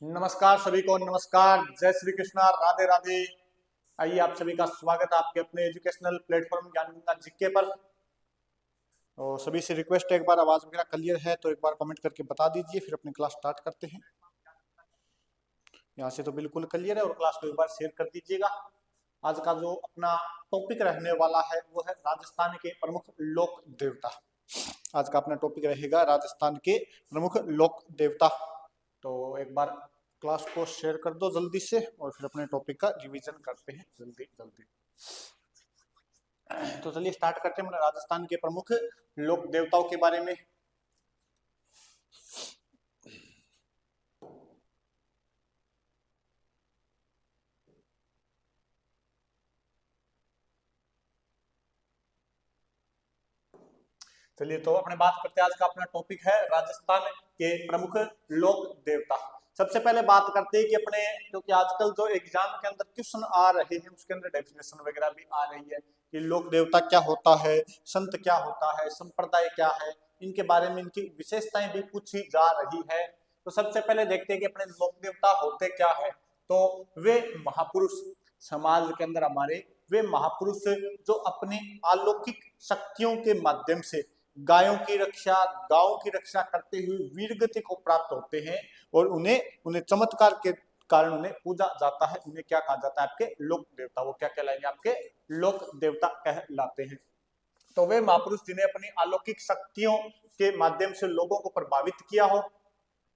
नमस्कार सभी को, नमस्कार, जय श्री कृष्णा, राधे राधे। आइए, आप सभी का स्वागत है आपके अपने एजुकेशनल प्लेटफॉर्म ज्ञान गंगा जीके पर। तो सभी से रिक्वेस्ट है, एक बार आवाज वगैरह क्लियर है तो एक बार कमेंट करके बता दीजिए, फिर अपनी क्लास स्टार्ट करते हैं। यहाँ से तो बिल्कुल क्लियर है और क्लास को एक बार शेयर कर दीजिएगा। आज का जो अपना टॉपिक रहने वाला है वो है राजस्थान के प्रमुख लोक देवता। आज का अपना टॉपिक रहेगा राजस्थान के प्रमुख लोक देवता। तो एक बार क्लास को शेयर कर दो जल्दी से और फिर अपने टॉपिक का रिवीजन करते हैं जल्दी जल्दी। तो चलिए स्टार्ट करते हैं राजस्थान के प्रमुख लोक देवताओं के बारे में। चलिए तो अपने बात करते हैं, आज का अपना टॉपिक है राजस्थान के प्रमुख लोक देवता। सबसे पहले बात करते हैं कि अपने, क्योंकि आजकल जो एग्जाम के अंदर क्वेश्चन आ रहे हैं उसके अंदर डेफिनेशन वगैरह भी आ रही है कि लोक देवता क्या होता है, संत क्या होता है, संप्रदाय क्या है, इनके बारे में इनकी विशेषताएं भी पूछी जा रही है। तो सबसे पहले देखते हैं कि अपने लोक देवता होते क्या है। तो वे महापुरुष, समाज के अंदर हमारे वे महापुरुष जो अपनी अलौकिक शक्तियों के माध्यम से गायों की रक्षा, गांव की रक्षा करते हुए वीर गति को प्राप्त होते हैं और उन्हें चमत्कार के कारण उन्हें पूजा जाता है। उन्हें क्या कहा जाता है? आपके लोक देवता। वो क्या कहलाएंगे? आपके लोक देवता कहलाते हैं। तो वे महापुरुष जिन्हें अपनी अलौकिक शक्तियों के माध्यम से लोगों को प्रभावित किया हो,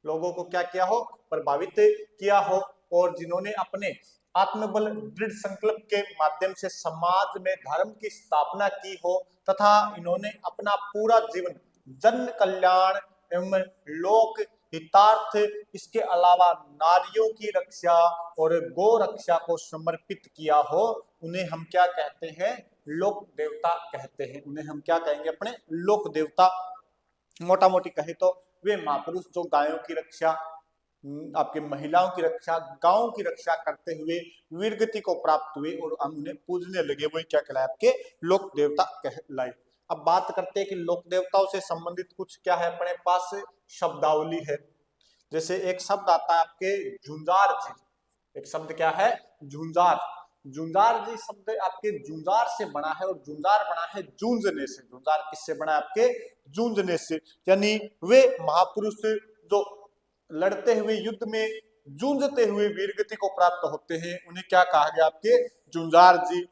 लोगों को क्या किया हो? प्रभावित किया हो, और जिन्होंने अपने आत्मबल, दृढ़ संकल्प के माध्यम से समाज में धर्म की स्थापना की हो, तथा इन्होंने अपना पूरा जीवन जन कल्याण एवं लोक हितार्थ, इसके अलावा नारियों की रक्षा और गौ रक्षा को समर्पित किया हो, उन्हें हम क्या कहते हैं? लोक देवता कहते हैं। उन्हें हम क्या कहेंगे? अपने लोक देवता। मोटा मोटी कहे तो वे महापुरुष जो गायों की रक्षा, आपके महिलाओं की रक्षा, गांव की रक्षा करते हुए वीरगति को प्राप्त हुए और हम उन्हें पूजने लगे, वही क्या कहलाए? आपके लोक देवता कहलाए। अब बात करते हैं कि लोक देवताओं से संबंधित कुछ क्या है अपने पास शब्दावली है। जैसे एक शब्द आता है आपके झुंझार जी। एक शब्द क्या है? झुंझार। झुंझार जी शब्द आपके झुंझार से बना है और झुंझार बना है जूझने से। झुंझार किससे बना है? आपके जूझने से। यानी वे महापुरुष जो लड़ते हुए युद्ध में जूझते हुए वीरगति को प्राप्त होते हैं, उन्हें क्या कहा गया? आपके झुंझार जी।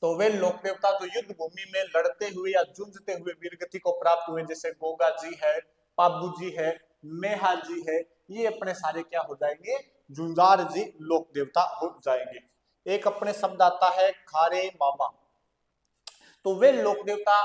तो वे लोक देवता जो युद्ध भूमि में लड़ते हुए या जूझते हुए वीरगति को प्राप्त हुए, जैसे गोगा जी है, पाबू जी है, मेहा जी है, ये अपने सारे क्या हो जाएंगे? झुंझार जी लोक देवता हो जाएंगे। एक अपने शब्द आता है खारे मामा। तो वे लोक देवता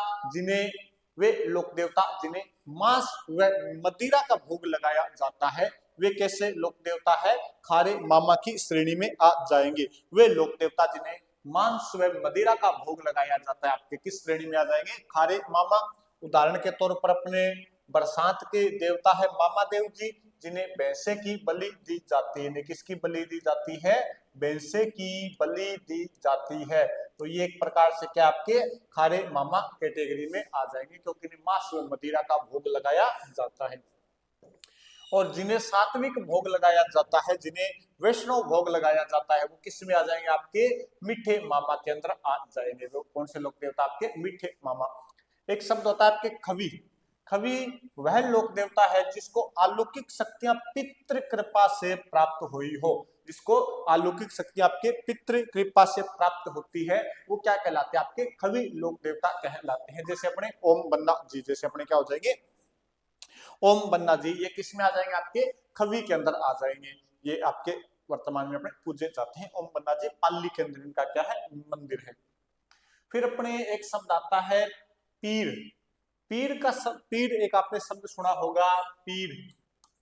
जिन्हें मांस व मदिरा का भोग लगाया जाता है, वे कैसे लोक देवता है? खारे मामा की श्रेणी में आ जाएंगे। वे लोक देवता जिन्हें मांस व मदिरा का भोग लगाया जाता है, आपके किस श्रेणी में आ जाएंगे? खारे मामा। उदाहरण के तौर पर अपने बरसात के देवता है मामा देव जी, जिन्हें भैंसे की बलि दी जाती है। किसकी बलि दी जाती है? भैंसे की बलि दी जाती है। तो ये एक प्रकार से क्या आपके खारे मामा कैटेगरी में आ जाएंगे, क्योंकि मांस व मदिरा का भोग लगाया जाता है। और जिन्हें सात्विक भोग लगाया जाता है, जिन्हें वैष्णव भोग लगाया जाता है, वो किस में आ जाएंगे? आपके मीठे मामा के अंदर आ जाएंगे। वो कौन से लोक देवता? आपके मीठे मामा। एक शब्द होता है आपके खवी। खवी वह लोक देवता है जिसको अलौकिक शक्तियां पितृ कृपा से प्राप्त हुई हो। जिसको अलौकिक शक्ति आपके पितृ कृपा से प्राप्त होती है, वो क्या कहलाते हैं? आपके खवी लोक देवता कहलाते हैं। जैसे अपने ओम बन्ना जी, जैसे अपने क्या हो जाएंगे? ओम बन्ना जी, ये किस में आ जाएंगे? आपके खवी के अंदर आ जाएंगे। ये आपके वर्तमान में अपने पूजे जाते हैं। ओम बन्ना जी पाली के अंदर इनका क्या है? मंदिर है। फिर अपने एक शब्द आता है पीर। पीर एक आपने शब्द सुना होगा, पीर।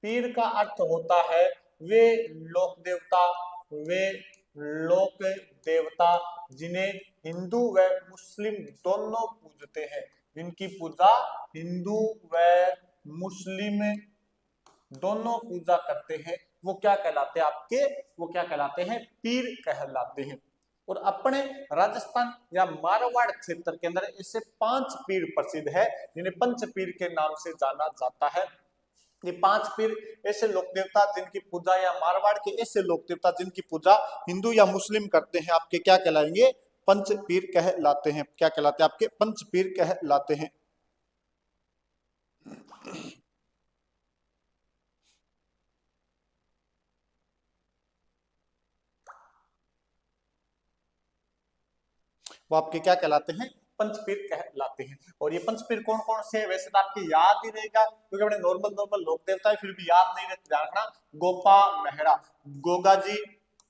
पीर का अर्थ होता है वे लोक देवता, वे लोक देवता जिन्हें हिंदू व मुस्लिम दोनों पूजते हैं, जिनकी पूजा हिंदू व मुस्लिम दोनों पूजा करते हैं, वो क्या कहलाते हैं? आपके वो क्या कहलाते हैं? पीर कहलाते हैं। और अपने राजस्थान या मारवाड़ क्षेत्र के अंदर ऐसे 5 पीर प्रसिद्ध है, जिन्हें पंच पीर के नाम से जाना जाता है। ये 5 पीर ऐसे लोक देवता जिनकी पूजा, या मारवाड़ के ऐसे लोक देवता जिनकी पूजा हिंदू या मुस्लिम करते हैं, आपके क्या कहलाएंगे? पंच पीर कहलाते हैं। क्या कहलाते हैं? आपके पंच पीर कहलाते हैं। वो आपके क्या कहलाते हैं? पंचपीर कहलाते हैं। और ये पंचपीर कौन कौन से? वैसे तो आपकी याद ही रहेगा क्योंकि अपने नॉर्मल नॉर्मल लोक देवता है, फिर भी याद नहीं रहते, ध्यान रखना। गोपा मेहरा, गोगा जी,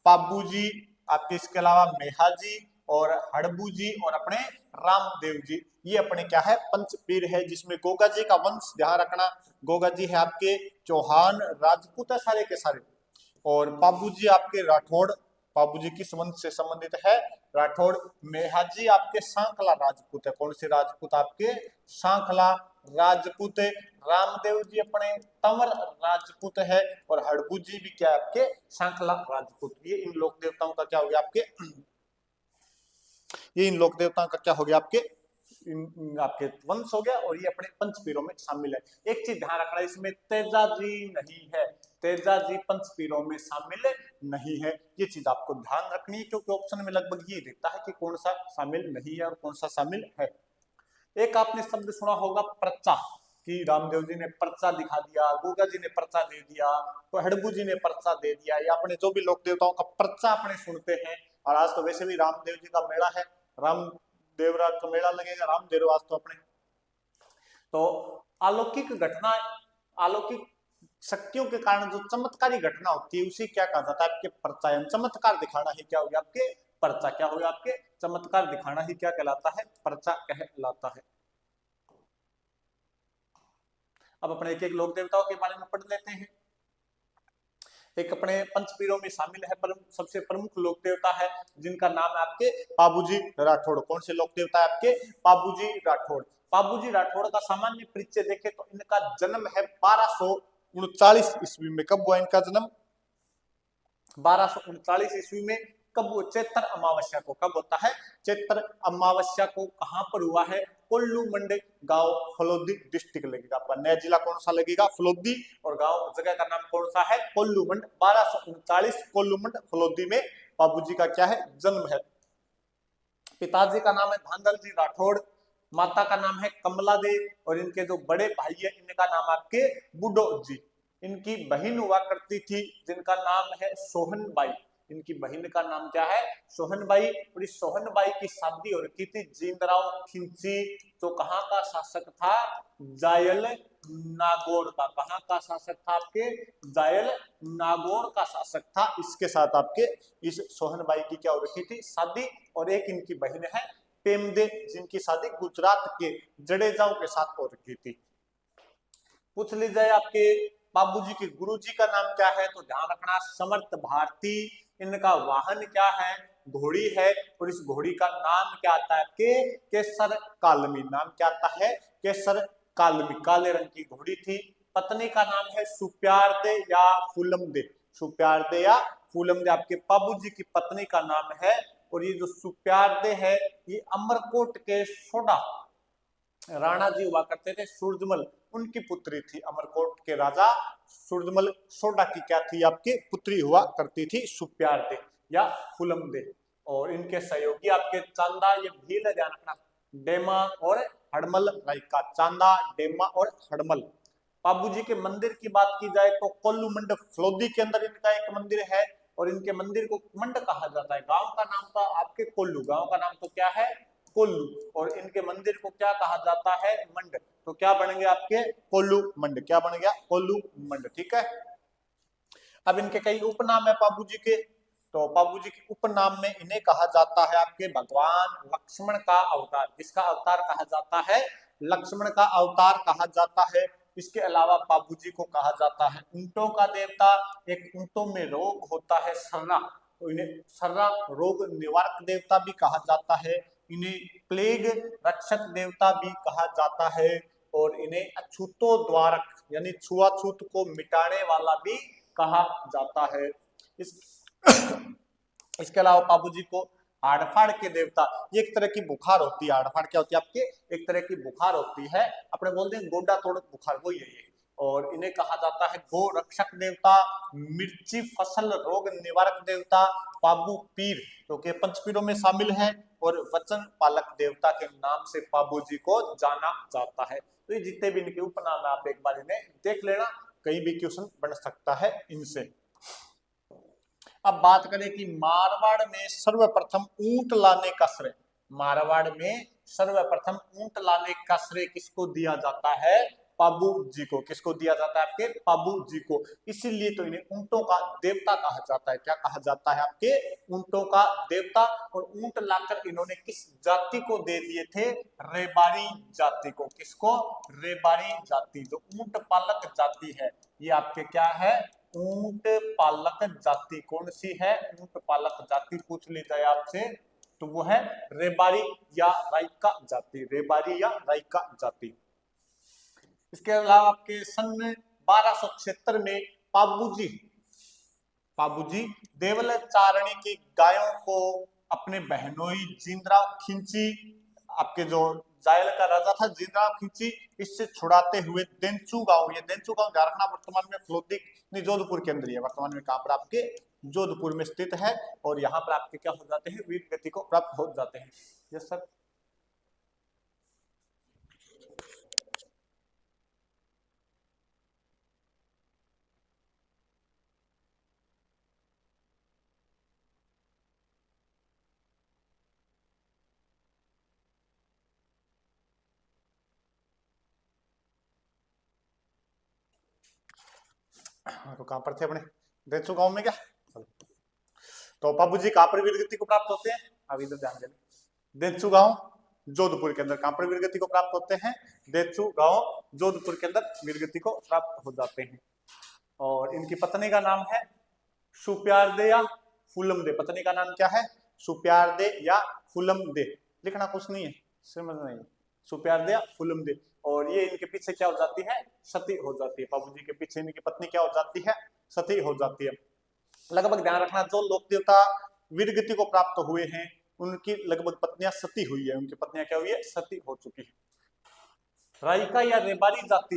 पाबू जी, आपके इसके अलावा मेहा जी और हड़बू जी और अपने रामदेव जी, ये अपने क्या है? पंचपीर है। जिसमें गोगा जी का वंश, ध्यान रखना, गोगा जी है आपके चौहान राजपूत है सारे के सारे, और पाबू जी आपके राठौड़, पाबू जी किस वंश से संबंधित है? राठौड़। मेहाजी आपके सांखला राजपूत है। कौन से राजपूत? आपके सांखला राजपूत है। रामदेव जी अपने तंवर राजपूत है, और हड़बू जी भी क्या है? आपके सांखला राजपूत। ये इन लोक देवताओं का क्या हो गया? आपके ये इन लोक देवताओं का क्या हो गया? आपके आपके वंश हो गया, और ये अपने पंचपीरों में शामिल है। एक चीज ध्यान रखना, इसमें तेजा जी नहीं है, तेजा जी पंचपीरों में शामिल नहीं है। ये चीज आपको ध्यान रखनी है क्योंकि ऑप्शन में लगभग ये दिखता है कि कौन सा शामिल नहीं है और कौन सा शामिल है। एक आपने शब्द सुना होगा पर्चा, कि रामदेव जी ने पर्चा दिखा दिया, गोगा जी ने पर्चा दे दिया, तो हड़बू जी ने पर्चा दे दिया, या अपने जो भी लोक देवताओं का पर्चा अपने सुनते हैं। और आज तो वैसे भी रामदेव जी का मेला है, रामदेवरा का मेला लगेगा, रामदेव आज तो अपने, तो अलौकिक घटना, अलौकिक शक्तियों के कारण जो चमत्कारी घटना होती है उसे क्या कहा जाता है? आपके पर्चा। चमत्कार दिखाना ही क्या हो गया? आपके पर्चा। क्या हो गया? आपके चमत्कार दिखाना ही क्या कहलाता है? पर्चा कहलाता है। अब अपने एक एक लोक देवताओं के बारे में पढ़ लेते हैं। एक अपने पंचपीरों में शामिल है, सबसे प्रमुख लोक देवता है जिनका नाम है आपके पाबूजी राठौड़। कौन से लोक देवता है? आपके पाबूजी राठौड़। पाबूजी राठौड़ का सामान्य परिचय देखें तो इनका जन्म है 1239 ईस्वी में। कब हुआ इनका जन्म? 1239 ईस्वी में। कब? चैत्र अमावस्या को। कब होता है? चैत्र अमावस्या को। कहां पर हुआ है? कोल्लू मंडे गांव, फलोदी डिस्ट्रिक्ट लगेगा आपका। नया जिला कौन सा लगेगा? फलोदी। और गांव जगह का नाम कौन सा है? कोल्लू मंड। 1239 कोल्लू मंड फलोदी में बाबूजी का क्या है? जन्म है। पिताजी का नाम है धांधल जी राठौड़, माता का नाम है कमला दे, और इनके जो बड़े भाई है इनका नाम आपके बुडो जी। इनकी बहन हुआ करती थी जिनका नाम है सोहनबाई। इनकी बहन का नाम क्या है? सोहनबाई। और इस सोहनबाई की शादी हो रखी थी जींदराव खिंची, जो कहाँ का शासक था? जायल नागौर का। कहाँ का शासक था? आपके जायल नागौर का शासक था। इसके साथ आपके इस सोहनबाई की क्या हो रखी थी? शादी। और एक इनकी बहन है पेमदे, जिनकी शादी गुजरात के जडेजाओं के साथ हो रखी थी। पूछ ली जाए आपके बाबूजी के गुरुजी का नाम क्या है, तो ध्यान रखना समर्थ भारती। इनका वाहन क्या है? घोड़ी है। और इस घोड़ी का नाम क्या आता है? आपके केसर कालमी। नाम क्या आता है? केसर कालमी। काले रंग की घोड़ी थी। पत्नी का नाम है सुप्यारदे या फूलमदे। सुप्यारदे या फूलमदे आपके बाबूजी की पत्नी का नाम है। और ये जो सुप्यारदे है ये अमरकोट के सोडा राणा जी हुआ करते थे, सूरजमल उनकी पुत्री थी। अमरकोट के राजा सूरजमल सोडा की क्या थी? आपकी पुत्री हुआ करती थी सुप्यारदे या फुलमदे। और इनके सहयोगी आपके चांदा, ये भील है, ध्यान रखना, डेमा और हड़मल रायका। चांदा, डेमा और हड़मल। बाबूजी के मंदिर की बात की जाए तो कोल्लू मंड फलोदी के अंदर इनका एक मंदिर है, और इनके मंदिर को मंड कहा जाता है। गांव का नाम था आपके कोल्लू, गांव का नाम तो क्या है? कोल्लू। और इनके मंदिर को क्या कहा जाता है? मंड। तो क्या बनेंगे आपके? कोल्लू मंड। क्या बन गया? कोल्लू मंड। ठीक है। अब इनके कई उपनाम है बाबूजी के, तो बाबूजी के उपनाम में इन्हें कहा जाता है आपके भगवान लक्ष्मण का अवतार। किसका अवतार कहा जाता है? लक्ष्मण का अवतार कहा जाता है। इसके अलावा बाबूजी को कहा जाता है ऊंटों का देवता। एक ऊंटों में रोग होता है सर्रा, तो इन्हें सर्रा रोग निवारक देवता भी कहा जाता है। इन्हें प्लेग रक्षक देवता भी कहा जाता है। और इन्हें अछूतो द्वारक यानी छुआछूत को मिटाने वाला भी कहा जाता है। इस इसके अलावा बाबूजी को हाड़फाड़ के देवता, ये एक तरह की बुखार होती है। हाड़फाड़ क्या होती है आपके? एक तरह की बुखार होती है, अपने बोलते हैं गोडा तोड़ बुखार, वही है ये। और इन्हें कहा जाता है गो रक्षक देवता, मिर्ची फसल रोग निवारक देवता पाबू पीर, क्योंकि पंचपीरों में शामिल है, और वचन पालक देवता के नाम से पाबू जी को जाना जाता है। तो ये जितने भी इनके उपनाम है आप एक बार इन्हें देख लेना, कहीं भी क्वेश्चन बन सकता है इनसे। अब बात करें कि मारवाड़ में सर्वप्रथम ऊंट लाने का श्रेय, मारवाड़ में सर्वप्रथम ऊंट लाने का श्रेय किसको दिया जाता है? पाबू जी को। किसको दिया जाता है? आपके पाबू जी को। इसीलिए तो इन्हें ऊंटों का देवता कहा जाता है। क्या कहा जाता है? आपके ऊंटों का देवता। और ऊंट लाकर इन्होंने किस जाति को दे दिए थे? रेबारी जाति को। किसको? रेबारी जाति। जो ऊंट पालक जाति है ये आपके क्या है? ऊंट पालक जाति। कौन सी है? ऊंट पालक जाति पूछ ली जाए आपसे तो वो है रेबारी या राइका जाति। रेबारी या राइका जाति। इसके अलावा आपके सन 1276 में पाबूजी देवल चारणी की गायों को अपने बहनोई जिंदराव खिंची, आपके जो जायल का राजा था जिंदराव खिंची, इससे छुड़ाते हुए देंचू गांव, ये देंचू गांव ध्यान रखना वर्तमान में फ्लोदिक जोधपुर के अंदर है। वर्तमान में कहां पर? आपके जोधपुर में स्थित है। और यहाँ पर आपके क्या हो जाते हैं? वीर गति को प्राप्त हो जाते हैं। Yes sir. तो कहां पर थे अपने? देंचू गांव में क्या? तो पाबू जी कहां पर वीर गति को प्राप्त होते हैं? अब इधर ध्यान देना। देंचू गांव जोधपुर के अंदर। कहां पर वीर गति को प्राप्त होते हैं? देंचू गांव जोधपुर के अंदर वीर गति को प्राप्त हो जाते हैं। और इनकी पत्नी का नाम है सुप्यारदे या फूलमदे। पत्नी का नाम क्या है? सुप्यारदे या फूलमदे। लिखना कुछ नहीं है, समझ नहीं है। सुप्यारदे या फूलमदे। और ये इनके पीछे क्या हो जाती है? सती हो जाती है। बाबू जी के पीछे इनकी पत्नी क्या हो जाती है? सती हो जाती है। लगभग ध्यान रखना, जो लोक देवता वीरगति को प्राप्त हुए हैं उनकी लगभग पत्नियां सती हुई है। उनकी पत्नियां क्या हुई है? सती हो चुकी है। राइका या रेबारी जाति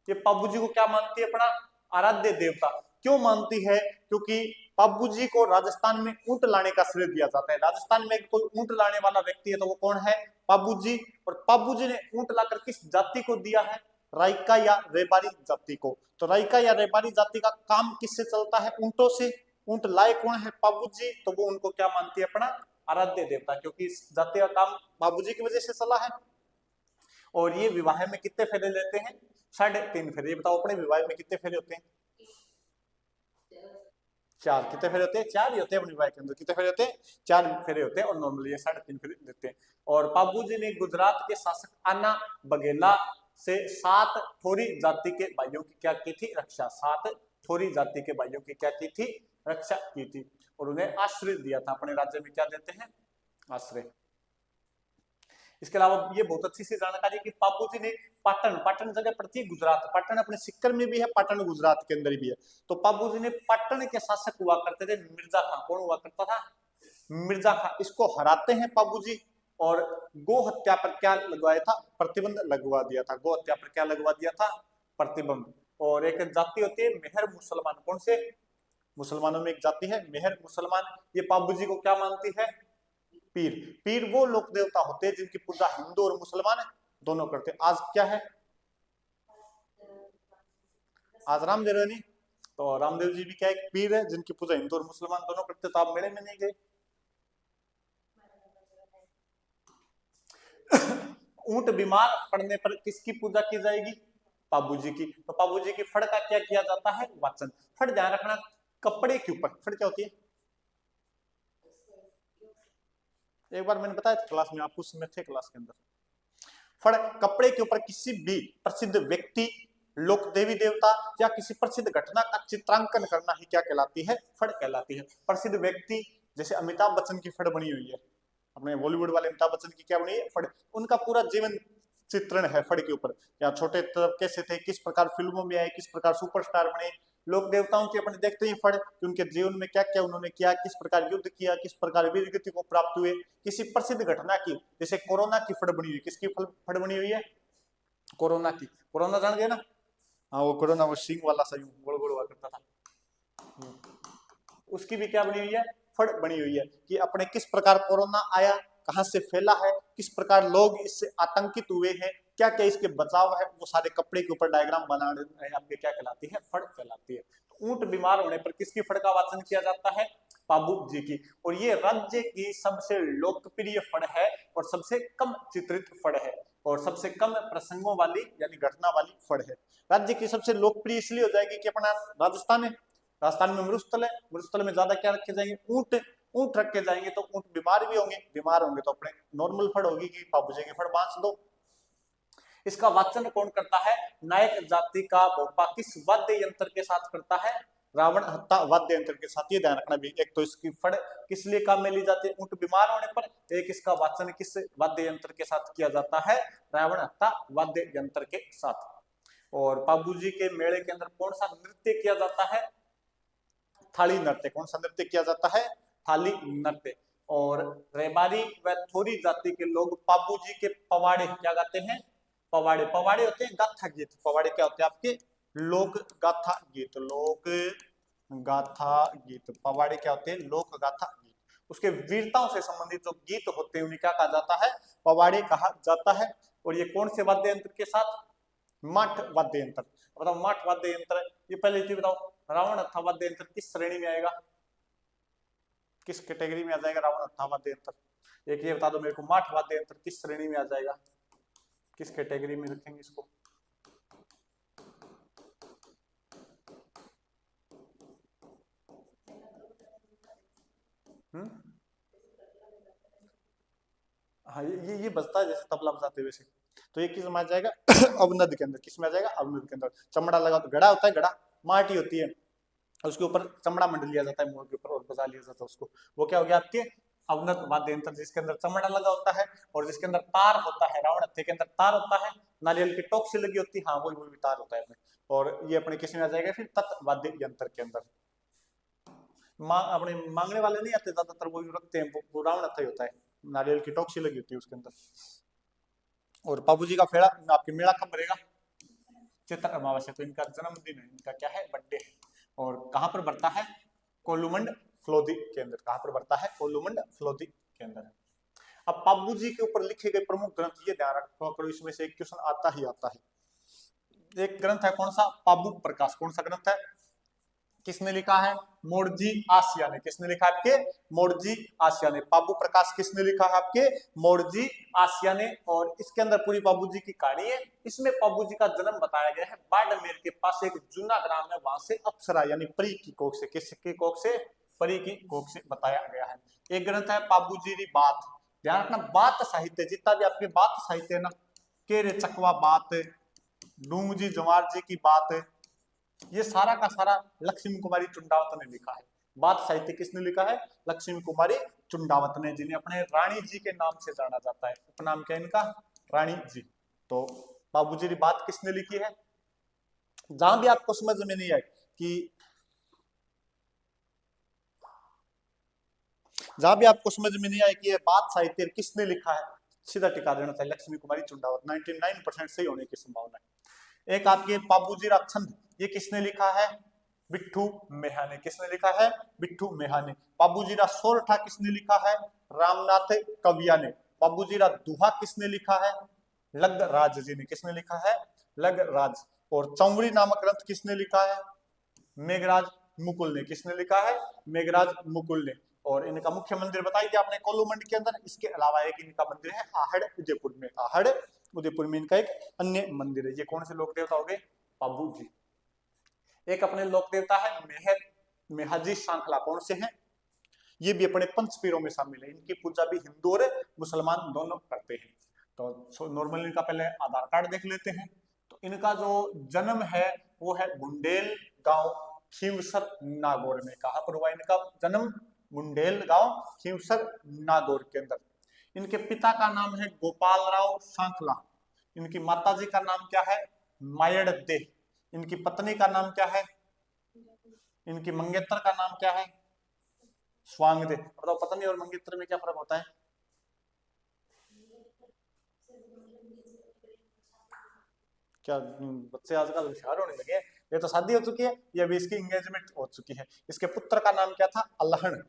ये पाबू जी को क्या मानती है? अपना आराध्य देवता। क्यों मानती है? क्योंकि पाबू जी को राजस्थान में ऊंट लाने का श्रेय दिया जाता है। राजस्थान में कोई ऊंट लाने वाला व्यक्ति है तो वो कौन है? पाबू जी। और पाबू जी ने ऊंट लाकर किस जाति को दिया है? राइका या रेबारी जाति को। तो राइका या रेबारी जाति का काम किससे चलता है? ऊंटों से। ऊंट लाए कौन है? पाबू जी। तो वो उनको क्या मानती है? अपना आराध्य देवता, क्योंकि इस जाति का काम बाबू जी की वजह से चला है। और ये विवाह में कितने फेरे लेते हैं? 3.5 फेरे। ये बताओ अपने विवाह में कितने फेरे होते हैं? 4। कितने फेरे होते हैं? 4 ही होते हैं अपने विवाह के अंदर। कितने फेरे होते हैं? 4 फेरे होते हैं। और नॉर्मली ये 3.5 फेरे देते हैं। और पाबू जी ने गुजरात के शासक आना बघेला से 7 थोरी जाति के भाइयों की क्या की थी? रक्षा। 7 थोरी जाति के भाइयों की क्या की थी? रक्षा की थी। और उन्हें आश्रय दिया था। अपने राज्य में क्या देते हैं? आश्रय। इसके अलावा ये बहुत अच्छी सी जानकारी कि पापू जी ने पाटन जगह पड़ती है गुजरात। पाटन अपने सिक्कर में भी है, पाटन गुजरात के अंदर भी है। तो पापू जी ने पाटन के शासक हुआ करते थे मिर्जा खां। कौन हुआ करता था? मिर्जा खां। इसको हराते हैं पापू जी और गो हत्या पर क्या लगवाया था? प्रतिबंध लगवा दिया था। गो हत्या पर क्या लगवा दिया था? प्रतिबंध। और एक जाति होती है मेहर मुसलमान। कौन से? मुसलमानों में एक जाति है मेहर मुसलमान। ये पाबू जी को क्या मानती है? पीर। पीर वो लोक देवता होते हैं जिनकी पूजा हिंदू और मुसलमान दोनों करते हैं। आज क्या है? आज रामदेव है नहीं, तो रामदेव जी भी क्या एक पीर है जिनकी पूजा हिंदू और मुसलमान दोनों करते। तो आप मेले में नहीं गए। ऊंट बीमार पड़ने पर किसकी पूजा की जाएगी? पाबू जी की। तो पाबू जी की फड़ का क्या किया जाता है? वाचन। फड़ ध्यान रखना कपड़े के ऊपर। फड़ क्या होती है? एक बार मैंने बताया था क्लास में, आप उस समय थे क्लास के अंदर। फड़ कपड़े के ऊपर किसी भी प्रसिद्ध व्यक्ति, लोक देवी देवता या किसी प्रसिद्ध घटना का चित्रांकन करना ही क्या कहलाती है? फड़ कहलाती है। प्रसिद्ध व्यक्ति जैसे अमिताभ बच्चन की फड़ बनी हुई है, अपने बॉलीवुड वाले अमिताभ बच्चन की क्या बनी है? फड़। उनका पूरा जीवन चित्रण है फड़ के ऊपर। या छोटे तब कैसे थे, किस प्रकार फिल्मों में आए, किस प्रकार सुपरस्टार बने। लोक देवताओं की अपने देखते ही फड़ कि उनके जीवन में क्या क्या उन्होंने किया, किस प्रकार युद्ध किया, किस प्रकार वीर गति को प्राप्त हुए। किसी प्रसिद्ध घटना की, जैसे कोरोना की फड़ बनी हुई। किसकी फड़ बनी हुई है? कोरोना की। कोरोना जान गए ना? हाँ वो कोरोना वो सिंग वाला सा यूं गोल गोल हुआ करता था। उसकी भी क्या बनी हुई है, फड़ बनी हुई है कि अपने किस प्रकार कोरोना आया, कहां से फैला है, किस प्रकार लोग इससे आतंकित हुए हैं, क्या क्या इसके बचाव है, वो सारे कपड़े के ऊपर डायग्राम बना आपके क्या कहलाती है, फड़ कहलाती है। ऊंट बीमार होने पर किसकी फड़ का वाचन किया जाता है, पाबू जी की। और ये राज्य की सबसे लोकप्रिय फड़ है और सबसे कम चित्रित फड़ है और सबसे कम प्रसंगों वाली यानी घटना वाली फड़ है। राज्य की सबसे लोकप्रिय इसलिए हो जाएगी कि अपना राजस्थान है, राजस्थान में मरुस्थल है, मरुस्थल में ज्यादा क्या रखे जाएंगे, ऊंट, ऊंट रखे जाएंगे तो ऊंट बीमार भी होंगे, बीमार होंगे तो अपने नॉर्मल फड़ होगी कि पाबूजी की फड़ बांस दो। इसका वाचन कौन करता है, नायक जाति का भोपा किस वाद्य यंत्र के साथ करता है, रावण हत्ता वाद्य यंत्र के साथ। ये ध्यान रखना भी, एक तो इसकी फड़ किस लिए काम में ली जाती है, ऊंट बीमार होने पर, एक इसका वाचन किस वाद्य यंत्र के साथ किया जाता है, रावण हत्ता वाद्य यंत्र के साथ। और पाबूजी के मेले के अंदर कौन सा नृत्य किया जाता है, थाली नृत्य। कौन सा नृत्य किया जाता है, थाली नृत्य। और रेबारी व थोरी जाति के लोग पाबूजी के पवाड़े क्या गाते हैं, पवाड़े। पवाड़े होते हैं गाथा गीत, पवाड़े क्या होते हैं आपके, लोक गाथा गीत, लोक गाथा गीत। पवाड़े क्या होते हैं, लोक गाथा गीत। उसके वीरताओं से संबंधित जो गीत होते हैं उन्हें क्या कहा जाता है, पवाड़े कहा जाता है। और ये कौन से वाद्य यंत्र के साथ, माठ वाद्य यंत्र। बताओ माठ वाद्य यंत्र, ये पहले चीज बताओ, रावण हत्था वाद्य यंत्र किस श्रेणी में आएगा, किस कैटेगरी में आ जाएगा रावण हत्था वाद्य यंत्र। एक ये बता दो मेरे को, माठ वाद्य यंत्र किस श्रेणी में आ जाएगा, किस कैटेगरी में रखेंगे इसको। हाँ ये बजता है जैसे तबला बजाते हुए वैसे। तो ये किस में आ जाएगा अवनद के अंदर, किस में आ जाएगा, अवनद के अंदर। चमड़ा लगा तो घड़ा होता है, घड़ा माटी होती है, उसके ऊपर चमड़ा मंड लिया जाता है मोर के ऊपर और बजा लिया जाता है उसको, वो क्या हो गया आपके अवनत वाद्य यंत्र, जिसके अंदर चमड़ा लगा होता है और जिसके अंदर तार होता है, रावण हत्थे के अंदर तार होता है, नारियल की टोक से लगी होती है, हाँ वही तार होता है अपने। और ये अपने किस में आ जाएगा फिर, तत् वाद्य यंत्र के अंदर। अपने मांगने वाले नहीं आते ज्यादातर, वो रखते हैं, वो रावण हत्था ही होता है, नारियल की टोक से लगी होती है उसके अंदर। और बाबू जी का फेड़ा आपके मेला कब भरेगा, चित्र अमावस्या, तो इनका जन्मदिन है, इनका क्या है, बर्थडे है। और कहां पर बढ़ता है, कोलुमंड फ्लोदी के अंदर, कहां पर बढ़ता है, कोलुमंड फ्लोदी के अंदर। अब पाबू जी के ऊपर लिखे गए प्रमुख ग्रंथ, ये ध्यान रखो करो, इसमें से एक क्वेश्चन आता ही आता है। एक ग्रंथ है कौन सा, पाबू प्रकाश। कौन सा ग्रंथ है, किसने लिखा है, मोरजी आसिया ने। किसने लिखा है आपके, मोरजी आसिया ने। पाबू प्रकाश किसने लिखा है आपके, मोरजी आसिया ने। और इसके अंदर पूरी पाबू जी की कहानी है। इसमें पाबू जी का जन्म बताया गया है बाड़मेर के पास एक जूना ग्राम है, वहां से अप्सरा यानी परी की कोख से, किसकी कोख से, परी की कोख से बताया गया है। एक ग्रंथ है पाबू जी री बात। ध्यान रखना, बात साहित्य जितना भी आपके बात साहित्य है ना, केरे चकवा बात, डूंग जी जवार जी की बात, ये सारा का सारा लक्ष्मी कुमारी चुंडावत ने लिखा है। बात साहित्य किसने लिखा है, लक्ष्मी कुमारी चुंडावत ने, जिन्हें अपने रानी जी के नाम से जाना जाता है। उपनाम क्या है इनका, रानी जी। तो बाबूजी की बात किसने लिखी है। जहां भी आपको समझ में नहीं आए कि, जहां भी आपको समझ में नहीं आए कि ये बात साहित्य किसने लिखा है, सीधा टिका देना चाहिए लक्ष्मी कुमारी चुंडावत, 99% सही होने की संभावना है। एक आपके बाबूजी छंद, ये किसने लिखा है, बिट्ठू मेहा ने। किसने लिखा है, बिट्ठू मेहा ने। बाबूजी रा सोरठा किसने लिखा है, रामनाथ कविया ने। बाबूजी रा दुहा किसने लिखा है, लगराज जी ने। किसने लिखा है, लगराज। और चौवरी नामक ग्रंथ किसने लिखा है, मेघराज मुकुल ने। किसने लिखा है, मेघराज मुकुल ने। और इनका मुख्य मंदिर बताई थी आपने कोलुमंड के अंदर। इसके अलावा एक इनका मंदिर है आहड़ उदयपुर में, आहड़ उदयपुर में इनका एक अन्य मंदिर है। ये कौन से लोक देवता हो गए, पाबू जी। एक अपने लोक देवता है मेहर, मेहाजी श्रृंखला। कौन से हैं, ये भी अपने पंचपीरों में शामिल है। इनकी पूजा भी हिंदू और मुसलमान दोनों करते हैं। तो नॉर्मली इनका पहले आधार कार्ड देख लेते हैं। तो इनका जो जन्म है वो है बुंडेल गांव खीवसर नागौर में। कहां पर हुआ इनका जन्म, बुंडेल गांव खीवसर नागौर के अंदर। इनके पिता का नाम है गोपाल राव सांखला। इनकी माताजी का नाम क्या है, मायड़ दे। इनकी पत्नी का नाम क्या है, इनकी मंगेतर का नाम क्या है, स्वांगदे। बताओ पत्नी और मंगेतर में क्या फर्क होता है, क्या बच्चे आजकल होशियार होने लगे हैं। ये तो शादी हो चुकी है, ये अभी इसकी एंगेजमेंट हो चुकी है। इसके पुत्र का नाम क्या था? अल्हण।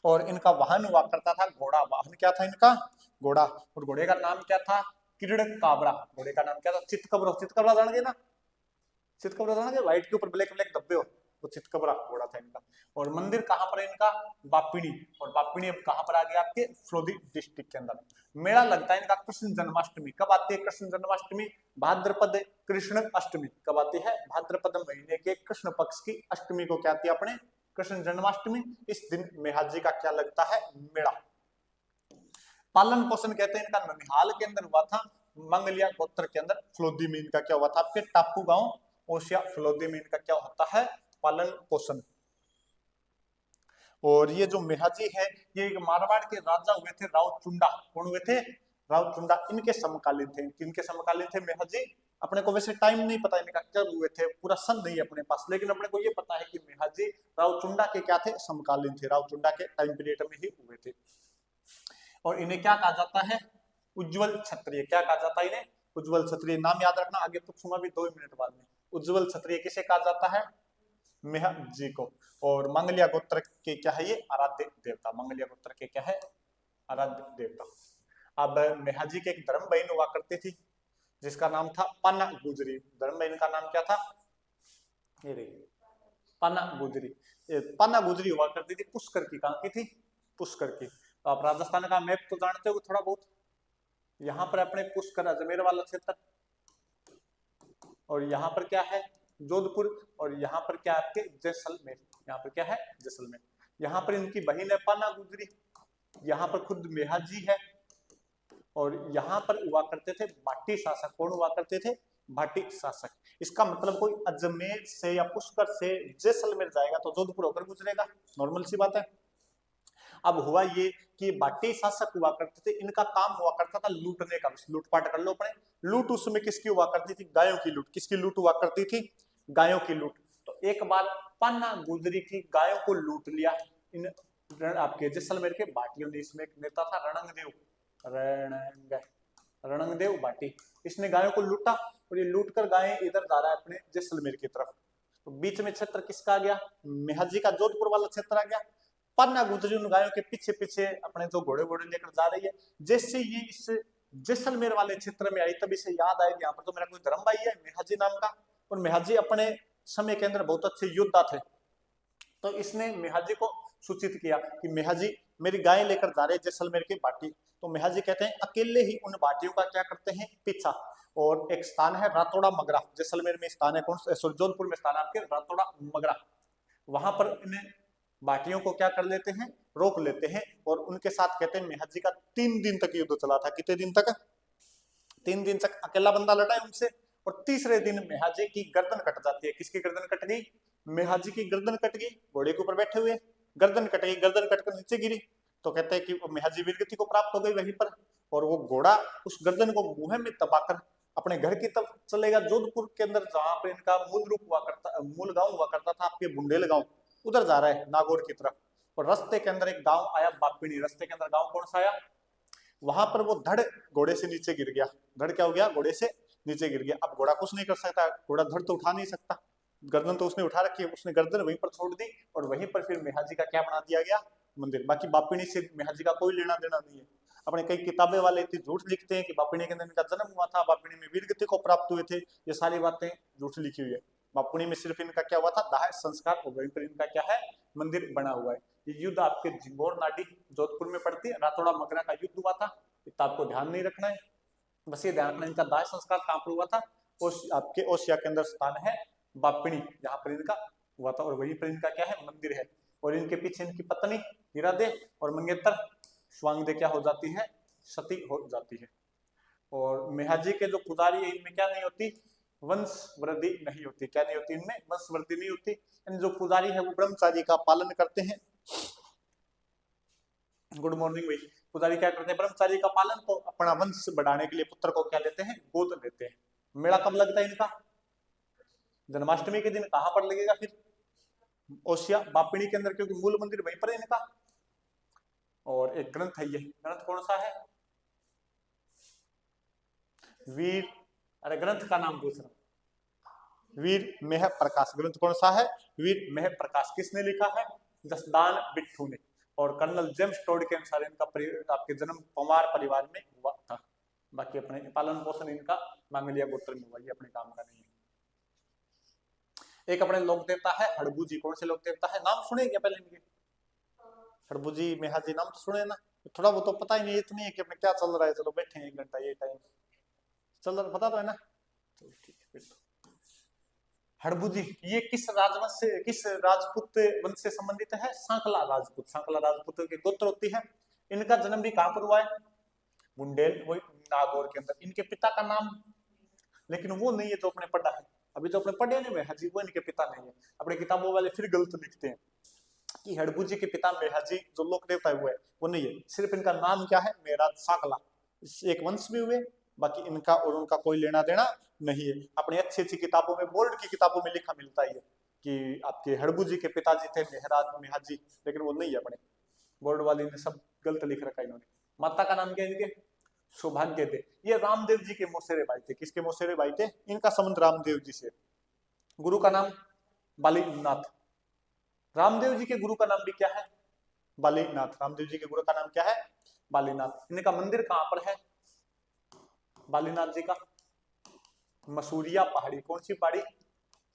और इनका वाहन हुआ करता था घोड़ा। वाहन क्या था इनका? घोड़ा। और घोड़े का नाम क्या था? किरण काबरा। घोड़े का नाम क्या था? चितकबरा। चितकबरा जान गए ना? चितकबरा जान गए, व्हाइट के ऊपर ब्लैक ब्लैक धब्बे हो, वो चितकबरा घोड़ा था इनका। और मंदिर कहाँ पर है इनका? बापिणी। और बापिणी अब कहाँ पर आ गया? आपके फलोदी डिस्ट्रिक्ट के अंदर। मेला लगता है इनका कृष्ण जन्माष्टमी। कब आती है कृष्ण जन्माष्टमी? भाद्रपद कृष्ण अष्टमी। कब आती है? भाद्रपद महीने के कृष्ण पक्ष की अष्टमी को क्या आती है अपने? कृष्ण जन्माष्टमी। इस दिन मेहाजी का क्या लगता है? मेला। पालन पोषण कहते हैं इनका ननिहाल के अंदर हुआ था, मंगलिया गोत्र के अंदर। फलोदी में इनका क्या हुआ था? आपके टापू गांव ओशिया फलोदी में इनका क्या होता है? पालन पोषण। और ये जो मेहाजी है, ये एक मारवाड़ के राजा हुए थे, रावचुंडा। कौन हुए थे? रावचुंडा। इनके समकालीन थे। किनके समकालीन थे मेहाजी? अपने को वैसे टाइम नहीं पता इनका कब हुए थे, पूरा सन नहीं है अपने पास, लेकिन अपने को ये पता है कि मेहाजी रावचुंडा के क्या थे? समकालीन थे। रावचुंडा के टाइम पीरियड में ही हुए थे। और इन्हें क्या कहा जाता है? उज्जवल क्षत्रिय। क्या कहा जाता है इन्हें? उज्जवल क्षत्रिय। नाम याद रखना, आगे पूछूंगा भी 2 मिनट बाद में। उज्जवल क्षत्रिय किसे कहा जाता है? मेहाजी को। और मंगलिया गोत्र के क्या है? ये आराध्य देवता। मंगलिया गोत्र के क्या है? आराध्य देवता। अब मेहाजी के एक धर्म बहन हुआ करती थी, जिसका नाम था पाना गुजरी। धर्म बहन का नाम क्या था? ये देखिए, पाना गुजरी। पाना गुजरी हुआ करती थी। पुष्कर की। कहाँ की थी? पुष्कर की। तो आप राजस्थान का मैप तो जानते हो थोड़ा बहुत। यहाँ पर अपने पुष्कर अजमेर वाला क्षेत्र, और यहाँ पर क्या है? जोधपुर। और यहाँ पर क्या है आपके? जैसलमेर। यहाँ पर क्या है? जैसलमेर। यहाँ पर इनकी बहन है पाना गुजरी। यहाँ पर खुद मेहाजी है। और यहाँ पर हुआ करते थे भाटी शासक। कौन हुआ करते थे? भाटी शासक। इसका मतलब कोई अजमेर से या पुष्कर से जैसलमेर जाएगा तो जोधपुर होकर गुजरेगा, नॉर्मल सी बात है। अब हुआ ये कि बाटी शासक हुआ करते थे, इनका काम हुआ करता था लूटने का। लूटपाट कर लो अपने। लूट उसमें किसकी हुआ करती थी? गायों की लूट। किसकी लूट हुआ करती थी? गायों की लूट। तो एक बार पन्ना गुजरी की गायों को लूट लिया इन आपके जैसलमेर के भाटियों ने। इसमें एक नेता था रणंगदेव। रणंगदेव भाटी। इसने गायों को लूटा, और ये लूट कर गायें इधर जा रहा है अपने जैसलमेर की तरफ। तो बीच में क्षेत्र किसका आ गया? मेहाजी का जोधपुर वाला क्षेत्र आ गया। पन्ना गुजरी उन गायों के पीछे पीछे अपने जो घोड़े घोड़े लेकर जा रही है। जैसे ये इस जैसलमेर वाले क्षेत्र में आई, तभी से याद आया यहाँ पर तो मेरा कोई धर्म भाई है मेहाजी नाम का। और मेहाजी अपने समय के अंदर बहुत अच्छे योद्धा थे। तो इसने मेहाजी को सूचित किया कि मेहाजी मेरी गाय लेकर जा रहे जैसलमेर की भाटी। तो मेहाजी कहते हैं अकेले ही उन भाटियों का क्या करते हैं? पीछा। और एक स्थान है रातोड़ा मगरा। जैसलमेर में स्थान है कौन सा? सॉरी, जोधपुर में स्थान है आपके रातोड़ा मगरा। वहां पर इन्हें भाटियों को क्या कर लेते हैं? रोक लेते हैं। और उनके साथ कहते हैं मेहाजी का 3 दिन तक युद्ध चला था। कितने दिन तक? 3 दिन तक अकेला बंदा लड़ा है उनसे। और तीसरे दिन मेहाजी की गर्दन कट जाती है। किसकी गर्दन कट गई? मेहाजी की गर्दन कट गई। घोड़े के ऊपर बैठे हुए गर्दन कट गई। गर्दन कटकर नीचे गिरी। तो कहते हैं कि मेहाजी वीरगति को प्राप्त हो गई वहीं पर। और वो घोड़ा उस गर्दन को मुंह में दबाकर अपने घर की तरफ चलेगा। जोधपुर के अंदर जहां पे इनका मूल रूप हुआ करता, मूल गांव हुआ करता था आपके बुंडेल गांव, उधर जा रहा है नागौर की तरफ। और रास्ते के अंदर एक गांव आया बापिणी। रास्ते के अंदर गांव कौन सा आया? वहां पर वो धड़ घोड़े से नीचे गिर गया। धड़ क्या हो गया? घोड़े से नीचे गिर गया। अब घोड़ा कुछ नहीं कर सकता, घोड़ा धड़ तो उठा नहीं सकता, गर्दन तो उसने उठा रखी है। उसने गर्दन वहीं पर छोड़ दी। और वहीं पर फिर मेहाजी का क्या बना दिया गया? मंदिर। बाकी बापिणी से मेहाजी का कोई लेना देना नहीं है। अपने कई किताबें वाले इतनी झूठ लिखते हैं कि बापिणी के अंदर इनका जन्म हुआ था, बापिणी में वीरगति को प्राप्त हुए थे। ये सारी बातें झूठ लिखी हुई है। बापुणी में सिर्फ इनका क्या हुआ था? दाह संस्कार हो गए, पर इनका क्या है? मंदिर बना हुआ है। ये युद्ध आपके जिंगोर नाडी जोधपुर में पड़ती है। रातोड़ा मगरा का युद्ध हुआ था। इतना आपको ध्यान नहीं रखना है, बस ये ध्यान रखना इनका दाह संस्कार कहाँ पर हुआ था? आपके ओसिया के अंदर स्थान है बापिणी, जहां पर इनका हुआ था। और वहीं पर इनका क्या है? मंदिर है। और इनके पीछे इनकी पत्नी हीरादे और मंगेतर स्वांगदे क्या हो जाती है? सती हो जाती है। और मेहाजी के जो पुजारी है इनमें क्या नहीं होती? वंश वृद्धि नहीं होती। क्या नहीं होती? इनमें वंश वृद्धि नहीं होती। इन जो पुजारी है वो ब्रह्मचारी का पालन करते हैं। गुड मॉर्निंग भाई। पुजारी क्या करते हैं? ब्रह्मचारी का पालन। तो अपना वंश बढ़ाने के लिए पुत्र को क्या लेते हैं? गोद लेते हैं। मेला कब लगता है इनका? जन्माष्टमी के दिन। कहां पर लगेगा फिर? ओसिया बापिणी के अंदर, क्योंकि मूल मंदिर वहीं पर है इनका। और एक ग्रंथ है, ये ग्रंथ कौन सा है? वीर अरे ग्रंथ का नाम पूछ रहा हूं। वीर मेह प्रकाश ग्रंथ कौन सा है? वीर मेह प्रकाश। किसने लिखा है? जसदान बिट्ठू ने। और कर्नल जेम्स टोड के अनुसार इनका आपके जन्म पंवार परिवार में हुआ था। बाकी अपने पालन पोषण इनका मांगलिया गोत्र में हुआ, ये अपने काम का नहीं है। एक अपने लोक देवता है हड़बूजी। कौन से लोक देवता है? नाम सुने क्या पहले इनके? हड़बूजी मेहाजी नाम तो सुने ना? थोड़ा बहुत तो पता ही नहीं, इतनी है कि अपने क्या चल रहा है, चलो बैठे हैं 1 घंटा, ये टाइम चल रहा, पता तो है ना? चलो ठीक है। फिर तो हड़बूजी ये किस राजवंश से, किस राजपूत वंश से संबंधित है? सांकला राजपूत। सांकला राजपूत की गोत्र होती है। इनका जन्म भी कहां पर हुआ है? बुंदेल, वही नागौर के अंदर। इनके पिता का नाम लेकिन वो नहीं है जो अपने पढ़ा है। अभी जो अपने पढ़े ने मेहाजी, वो इनके पिता नहीं है। अपने किताबों वाले फिर गलत लिखते हैं कि हड़बूजी के पिता मेहाजी जो लोक देवता है वो नहीं है। सिर्फ इनका नाम क्या है? मेहराज सांकला। एक वंश भी हुए, बाकी इनका और उनका कोई लेना देना नहीं है। अपनी अच्छी अच्छी किताबों में, बोर्ड की किताबों में लिखा मिलता है कि आपके हड़बूजी के पिताजी थे मेहराज मेहाजी, लेकिन वो नहीं है। अपने बोर्ड वाले ने सब गलत लिख रखा है इन्होंने। माता का नाम क्या है इनके? सौभाग्य थे। ये रामदेव जी के मौसेरे भाई थे। किसके मौसेरे भाई थे? इनका संबंध रामदेव जी से। गुरु का नाम बालीनाथ। रामदेव जी के गुरु का नाम भी क्या है? बालीनाथ। रामदेव जी के गुरु का नाम क्या है? बालीनाथ। इनका मंदिर कहां पर है बालीनाथ जी का? मसूरिया पहाड़ी। कौन सी पहाड़ी?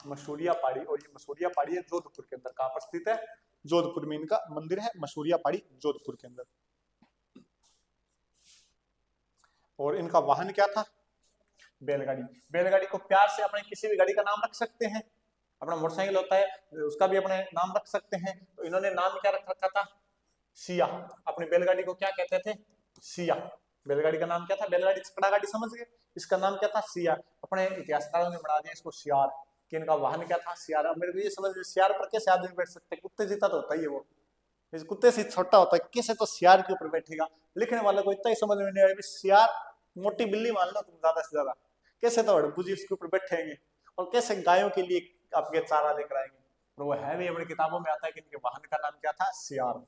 मसूरिया पहाड़ी। और ये मसूरिया पहाड़ी है जोधपुर के अंदर। कहां पर स्थित है? जोधपुर में इनका मंदिर है, मसूरिया पहाड़ी जोधपुर के अंदर। और इनका वाहन क्या था? बैलगाड़ी। बैलगाड़ी को प्यार से अपने किसी भी गाड़ी का नाम रख सकते हैं। अपना मोटरसाइकिल होता है उसका भी अपने नाम रख सकते हैं। तो इन्होंने नाम क्या रख रखा था? सिया। अपनी बैलगाड़ी को क्या कहते थे? सिया। बैलगाड़ी का नाम क्या था? बैलगाड़ी छकड़ा गाड़ी समझ गए, इसका नाम क्या था? सिया। अपने इतिहासकारों ने बना दिया इसको सियार, कि इनका वाहन क्या था? सियार। अब मेरे को ये समझ, सियार पर कैसे आदमी बैठ सकते? कुत्ते जीता तो होता ही है वो, इस कुत्ते से छोटा होता है, कैसे तो सियार के ऊपर बैठेगा? लिखने वाले को इतना ही समझ में नहीं आया, सियार मोटी बिल्ली मान लो तुम ज्यादा से ज्यादा, कैसे तो हड़बूजी उसके ऊपर बैठेंगे और कैसे गायों के लिए आपके चारा लेकर आएंगे? और वो है भी, अपनी किताबों में आता है कि इनके वाहन का नाम क्या था? सियार।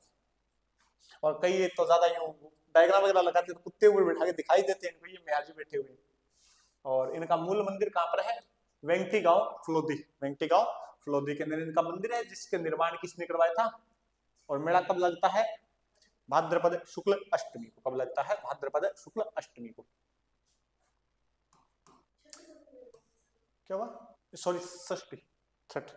और कई तो ज्यादा यूं डायग्राम वगैरह लगाते तो कुत्ते ऊपर बैठा के दिखाई देते हैं इनको, ये मेहाजी बैठे हुए। और इनका मूल मंदिर कहां पर है? वेंगटी गांव फलोदी। वेंगटी गांव फलोदी के अंदर इनका मंदिर है, जिसके निर्माण किसने करवाया था? और मेला कब लगता है? भाद्रपद शुक्ल अष्टमी को। कब लगता है? भाद्रपद शुक्ल अष्टमी को। क्या हुआ? सॉरी, षष्ठी, छठ।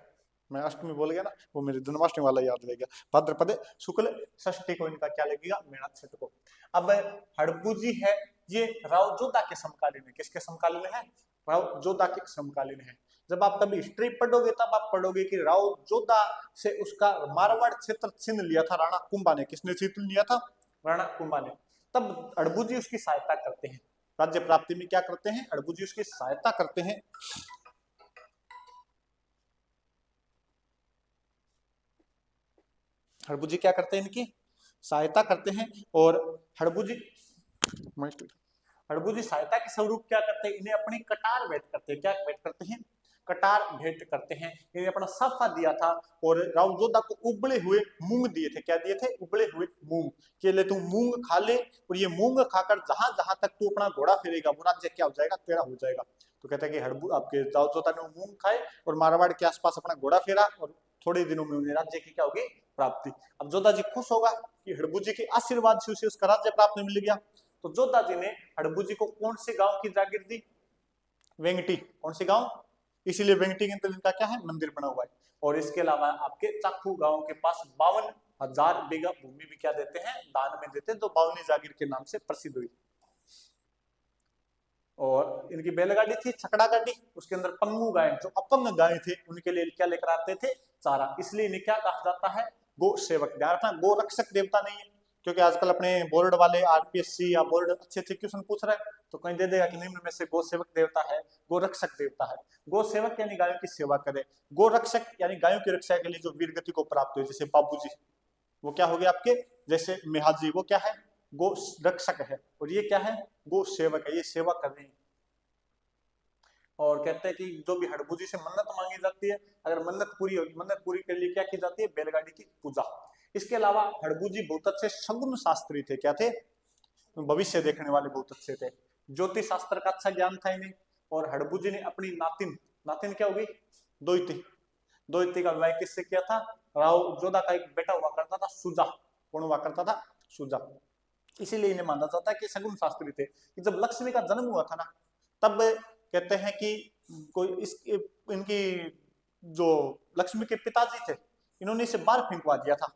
मैं अष्टमी बोल गया ना, वो मेरे जन्माष्टमी वाला याद रह गया। भाद्रपद शुक्ल षष्ठी को इनका क्या लगेगा? मेला, छठ को। अब हड़बूजी है, ये राव जोधा के समकालीन है। किसके समकालीन है? राव जोधा के समकालीन है। जब आप कभी हिस्ट्री पढ़ोगे तब आप पढ़ोगे कि राव जोधा से उसका मारवाड़ क्षेत्र छीन लिया था राणा कुंभा ने। किसने छीन लिया था? राणा कुंभा ने। तब हड़बूजी उसकी सहायता करते हैं, राज्य प्राप्ति में क्या करते हैं? हड़बूजी उसकी सहायता करते हैं। हड़बूजी क्या करते हैं? इनकी सहायता करते हैं। और हड़बूजी सहायता के स्वरूप क्या करते हैं? इन्हें अपनी कटार भेंट करते हैं। क्या भेंट करते हैं? कटार भेंट करते हैं। इन्हें अपना साफा दिया था और राव जोधा को उबले हुए मूंग दिए थे। क्या दिए थे? उबले हुए मूंग, के ले तू मूंग खा ले, और ये मूंग खाकर जहां जहां तक तू अपना घोड़ा फेरेगा वो राज्य क्या हो जाएगा? तेरा हो जाएगा। तो कहते हैं कि हड़बू आपके राव जोधा ने मूंग खाए और मारवाड़ के आसपास अपना घोड़ा फेरा, और थोड़े दिनों में उन्हें राज्य की क्या होगी? प्राप्ति। अब जोधा जी खुश होगा कि हड़बूजी के आशीर्वाद से उसे उसका राज्य प्राप्त मिल गया। तो जोधा जी ने हड़बूजी को कौन से गांव की जागीर दी? वेंगटी। कौन से गांव? इसीलिए वेंगटी के अंदर इनका क्या है? मंदिर बना हुआ है। और इसके अलावा आपके चाकू गांव के पास 52,000 बीघा भूमि भी क्या देते हैं? दान में देते हैं, जो बावनी जागीर के नाम से प्रसिद्ध हुई। और इनकी बैलगाड़ी थी छकड़ा गाड़ी, उसके अंदर पंगू गाय, जो अपंग गाय थे, उनके लिए क्या लेकर आते थे? चारा। इसलिए इन्हें क्या कहा जाता है? गो सेवक। ध्यान रखना, गो रक्षक देवता नहीं है, क्योंकि आजकल अपने बोर्ड वाले आरपीएससी या बोर्ड अच्छे अच्छे क्वेश्चन पूछ रहे हैं तो कहीं दे देगा कि निम्न में से गो सेवक देवता है, गो रक्षक देवता है। गो सेवक यानी गायों की सेवा करे, गो रक्षक यानी गायों की रक्षा के लिए जो वीर गति को प्राप्त हुए, जैसे बाबूजी, वो क्या हो गया आपके? जैसे मेहाजी, वो क्या है? गो रक्षक है। और ये क्या है? गो सेवक है, ये सेवा कर रहे हैं। और कहते हैं कि जो भी हड़बूजी से मन्नत मांगी जाती है, अगर मन्नत पूरी होगी, मन्नत पूरी के लिए क्या की जाती है? बैलगाड़ी की पूजा। इसके अलावा हड़बूजी बहुत अच्छे शगुन शास्त्री थे। क्या थे? भविष्य देखने वाले बहुत अच्छे थे। ज्योतिष शास्त्र का अच्छा ज्ञान था इन्हें, और हड़बुजी ने अपनी नातिन, नातिन क्या होगी, दोइती, दोइती का विवाह किससे किया था, राव जोधा का एक बेटा हुआ करता था सुजा, कौन हुआ करता था, सुजा। इसीलिए इन्हें माना जाता है कि सगुन शास्त्री थे। कि जब लक्ष्मी का जन्म हुआ था ना, तब कहते हैं कि कोई इस इनकी जो लक्ष्मी के पिताजी थे, इन्होंने इसे बाहर फेंकवा दिया था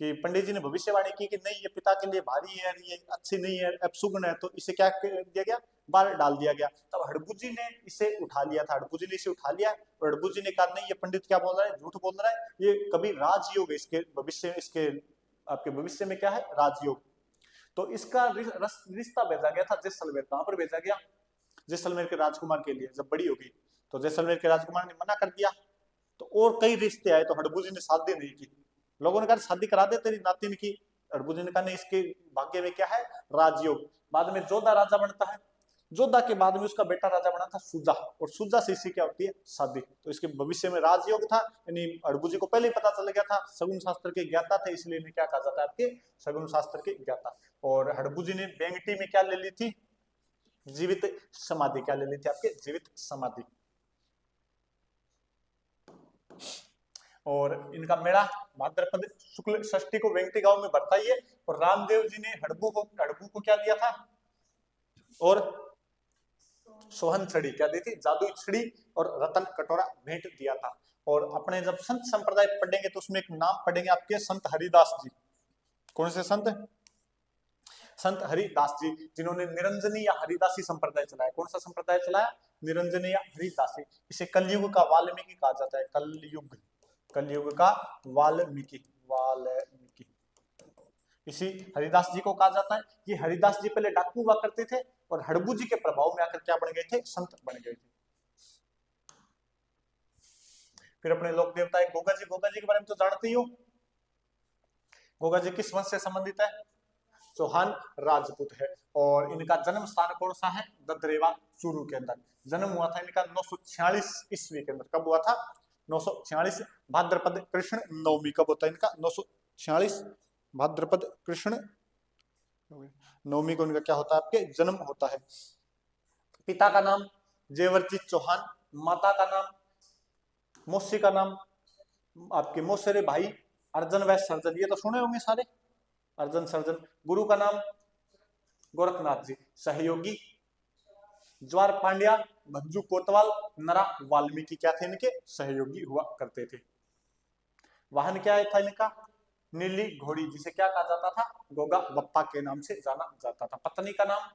कि पंडित जी ने भविष्यवाणी की कि नहीं ये पिता के लिए भारी है, ये अच्छी नहीं है, अपशुगन है, तो इसे क्या दिया गया, बाहर डाल दिया गया। तब हड़बुजी ने इसे उठा लिया था, हड़बुजी ने इसे उठा लिया और हड़बुजी ने कहा नहीं ये पंडित क्या बोल रहा है, झूठ बोल रहा है, ये कभी राजयोग, इसके भविष्य, इसके आपके भविष्य में क्या है, राजयोग। तो इसका रिश्ता भेजा गया था जैसलमेर। कहां पर भेजा गया, जैसलमेर के राजकुमार के लिए। जब बड़ी होगी तो जैसलमेर के राजकुमार ने मना कर दिया, तो और कई रिश्ते आए, तो हड़बुजी ने शादी नहीं की। लोगों ने कहा शादी करा दे तेरी नातिन की, हड़बुजी ने कहा नहीं, इसके भाग्य में क्या है, राजयोग। बाद में जोधा राजा बनता है, जोधा के बाद में उसका बेटा राजा बना था सुजा, और सुजा से इसी क्या होती है, शादी। तो इसके भविष्य में राजयोग था, यानी हड़बुजी को पहले ही पता चल गया था, सगुन शास्त्र के ज्ञाता थे, इसलिए इन्हें क्या कहा जाता है, आपके सगुन शास्त्र के ज्ञाता। और हड़बुजी ने बेंगटी में क्या ले ली थी, जीवित समाधि। क्या ले ली थी, आपके जीवित समाधि। और इनका मेला भाद्रपद शुक्ल षष्ठी को वेंगटी गांव में भरता ही है। और रामदेव जी ने हड़बू को क्या दिया था, और सोहन छड़ी क्या दी थी, जादुई छड़ी और रतन कटोरा भेंट दिया था। और अपने जब संत संप्रदाय पढ़ेंगे तो उसमें एक नाम पढ़ेंगे आपके, संत हरिदास जी। कौन से संत, संत हरिदास जी, जिन्होंने निरंजनी या हरिदासी संप्रदाय चलाया। कौन सा संप्रदाय चलाया, निरंजनी या हरिदासी। इसे कलयुग का वाल्मीकि कहा जाता है, कलयुग, कलयुग का वाल्मीकि, वाल्मीकि इसी हरिदास जी को कहा जाता है। ये हरिदास जी पहले डाकू हुआ करते थे और हड़बू जी के प्रभाव में आकर क्या बन गए थे, संत बन गए थे। फिर अपने लोक देवता है गोगा जी। गोगा जी के बारे में तो जानते ही हो। गोगा जी किस वंश से संबंधित है, चौहान राजपूत है। और इनका जन्म स्थान कौन सा है, ददरेवा चूरू के अंदर। जन्म हुआ था इनका 946 ईस्वी के अंदर। कब हुआ था, 946 भाद्रपद कृष्ण नवमी। कब होता है इनका, 946 भाद्रपद कृष्ण नवमी को इनका क्या होता है, आपके जन्म होता है। पिता का नाम जेवरजीत चौहान, माता का नाम मौसी का नाम आपके मौसेरे भाई अर्जन व सर्जन, ये तो सुने होंगे सारे, अर्जन सर्जन। गुरु का नाम गोरखनाथ जी। सहयोगी ज्वार पांड्या, भज्जू कोतवाल, नरा वाल्मीकि क्या थे इनके, सहयोगी हुआ करते थे। वाहन क्या था इनका, नीली घोड़ी, जिसे क्या कहा जाता था, गोगा बप्पा के नाम से जाना जाता था। पत्नी का नाम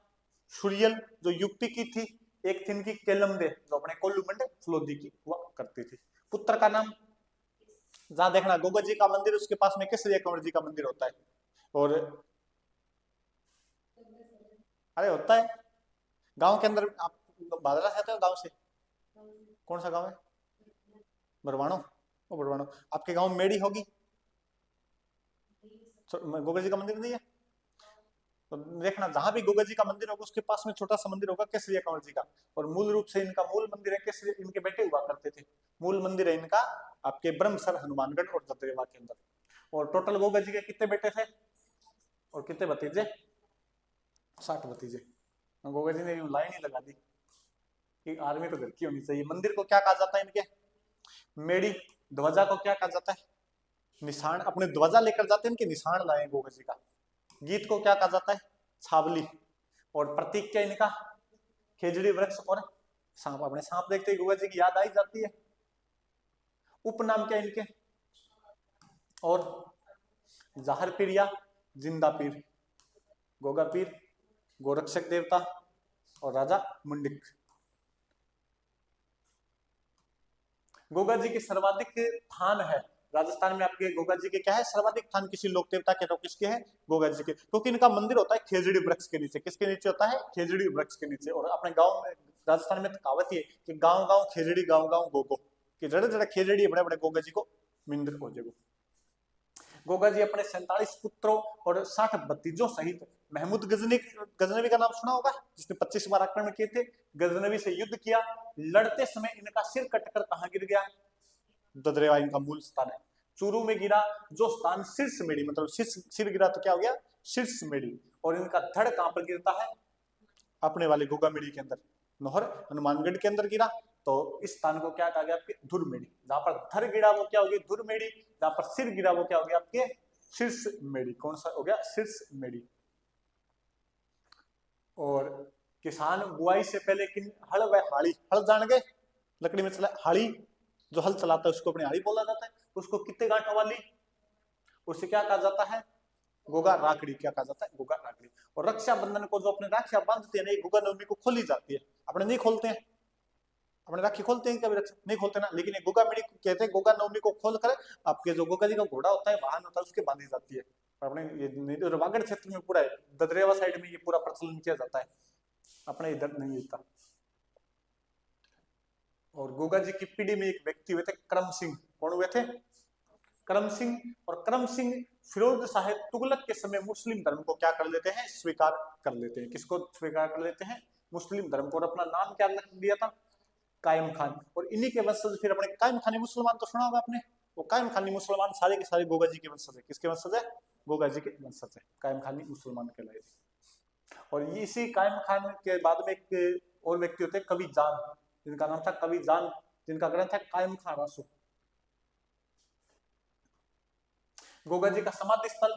सूर्यल, जो यूपी की थी। एक थी इनकी केलमदे, जो अपने कोल्लू मंडल फलोदी की हुआ करती थी। पुत्र का नाम, जहां देखना गोगा जी का मंदिर, उसके पास में केसरिया कंवर जी का मंदिर होता है। और अरे होता है गांव के अंदर। आप भादरा से आते हो, गांव से, कौन सा गांव है, बरवाणो। ओ बरवाणो, आपके गांव में मेड़ी होगी, गोगा जी का मंदिर नहीं है, तो देखना जहां भी गोगा जी का मंदिर होगा उसके पास में छोटा सा मंदिर होगा केसरिया कंवर जी का। और मूल रूप से इनका मूल मंदिर है केसरी, इनके बेटे हुआ करते थे। मूल मंदिर है इनका आपके ब्रह्मसर हनुमानगढ़ और ददरेवा के अंदर। और टोटल गोगा जी के कितने बेटे थे और कितने भतीजे, 60 भतीजे। गोगा जी ने लाइन ही लगा दी कि आर्मी तो घर की होनी चाहिए। मंदिर को क्या कहा जाता है इनके, मेड़ी। ध्वजा को क्या कहा जाता है, निशान। अपने ध्वजा लेकर जाते हैं, इनके निशान लाए गोगा जी का। गीत को क्या कहा जाता है, छावली। और प्रतीक क्या इनका, खेजड़ी वृक्ष और सांप। अपने सांप देखते ही गोगा जी की याद आई जाती है। उपनाम क्या इनके, और जाहर पीर या जिंदा पीर, गोगा पीर, गोरक्षक देवता और राजा मुंडिक। गोगा जी के सर्वाधिक थान है राजस्थान में, आपके गोगा जी के क्या है, सर्वाधिक थान किसी लोक देवता के, तो किसके हैं, गोगा जी के। क्योंकि इनका मंदिर होता है खेजड़ी वृक्ष के नीचे। किसके नीचे होता है, खेजड़ी वृक्ष के नीचे। और अपने गांव में, राजस्थान में कहावत है कि गांव गांव खेजड़ी, गांव गांव गोगो, कि जड़े जड़े खेजड़ी बड़े बड़े गोगा जी को मंदिर हो जाएगा। गोगा जी अपने 47 पुत्रों और 60 भतीजों सहित महमूद गजनवी का नाम सुना होगा, जिसने 25 बार आक्रमण किए थे, गजनवी से युद्ध किया। लड़ते समय इनका सिर कटकर कहां गिर गया, ददरेवा इनका मूल स्थान है। चूरू में गिरा, जो स्थान शीर्ष मेड़ी, मतलब सिर गिरा तो क्या हो गया, शीर्ष मेड़ी। और इनका धड़ कहां पर गिरता है, अपने वाले गोगा मेड़ी के अंदर। नोहर हनुमानगढ़ के अंदर गिरा, तो इस स्थान को क्या कहा गया आपके धुरमेड़ी। जहां पर धर गिरा वो क्या होगी धुरमेड़ी, जहां पर सिर गिरा वो क्या हो गया आपके शीर्ष मेड़ी। कौन सा हो गया शीर्ष मेड़ी। और किसान बुआई से पहले किन हल व हाड़ी, हल जान गए लकड़ी में चला हाड़ी, जो हल चलाता है उसको अपने हाड़ी बोला जाता है। उसको कितने गांठों वाली, उसे क्या कहा जाता है गोगा राखड़ी, क्या कहा जाता है गोगा राखड़ी। और रक्षाबंधन को जो अपने राखियां बांधते हैं ना, गोगा नवमी को खोली जाती है, अपने नहीं खोलते हैं, अपने राखी खोलते हैं कभी रक्षा नहीं खोलते ना, लेकिन गोगा मेड़ी कहते हैं गोगा नवमी को खोल कर आपके जो गोगा जी का घोड़ा होता है वाहन होता है उसके बांधी जाती है। अपने ये वागड़ क्षेत्र में पूरा है, ददरेवा साइड में ये पूरा प्रचलन किया जाता है, अपने इधर नहीं मिलता। और गोगा जी की पीढ़ी में एक व्यक्ति हुए थे करम सिंह। कौन हुए थे करम सिंह। और करम सिंह फिरोज शाह तुगलक के समय मुस्लिम धर्म को क्या कर लेते हैं स्वीकार कर लेते हैं। किसको स्वीकार कर लेते हैं मुस्लिम धर्म को। और अपना नाम क्या रख दिया था कायम खान। और इन्हीं के वंशज फिर अपने कायम खानी मुसलमान तो सुना होगा आपने। वो कायम खानी मुसलमान सारे के सारे गोगा जी के वंशज है। किसके वंशज है गोगा जी के वंशज है, कायम खानी मुसलमान कहलाए। और इसी कायम खान के बाद में एक और व्यक्ति होते हैं कवि जान, जिनका नाम था कवि जान, जिनका ग्रंथ है कायम खान रासो। गोगा जी का समाधि स्थल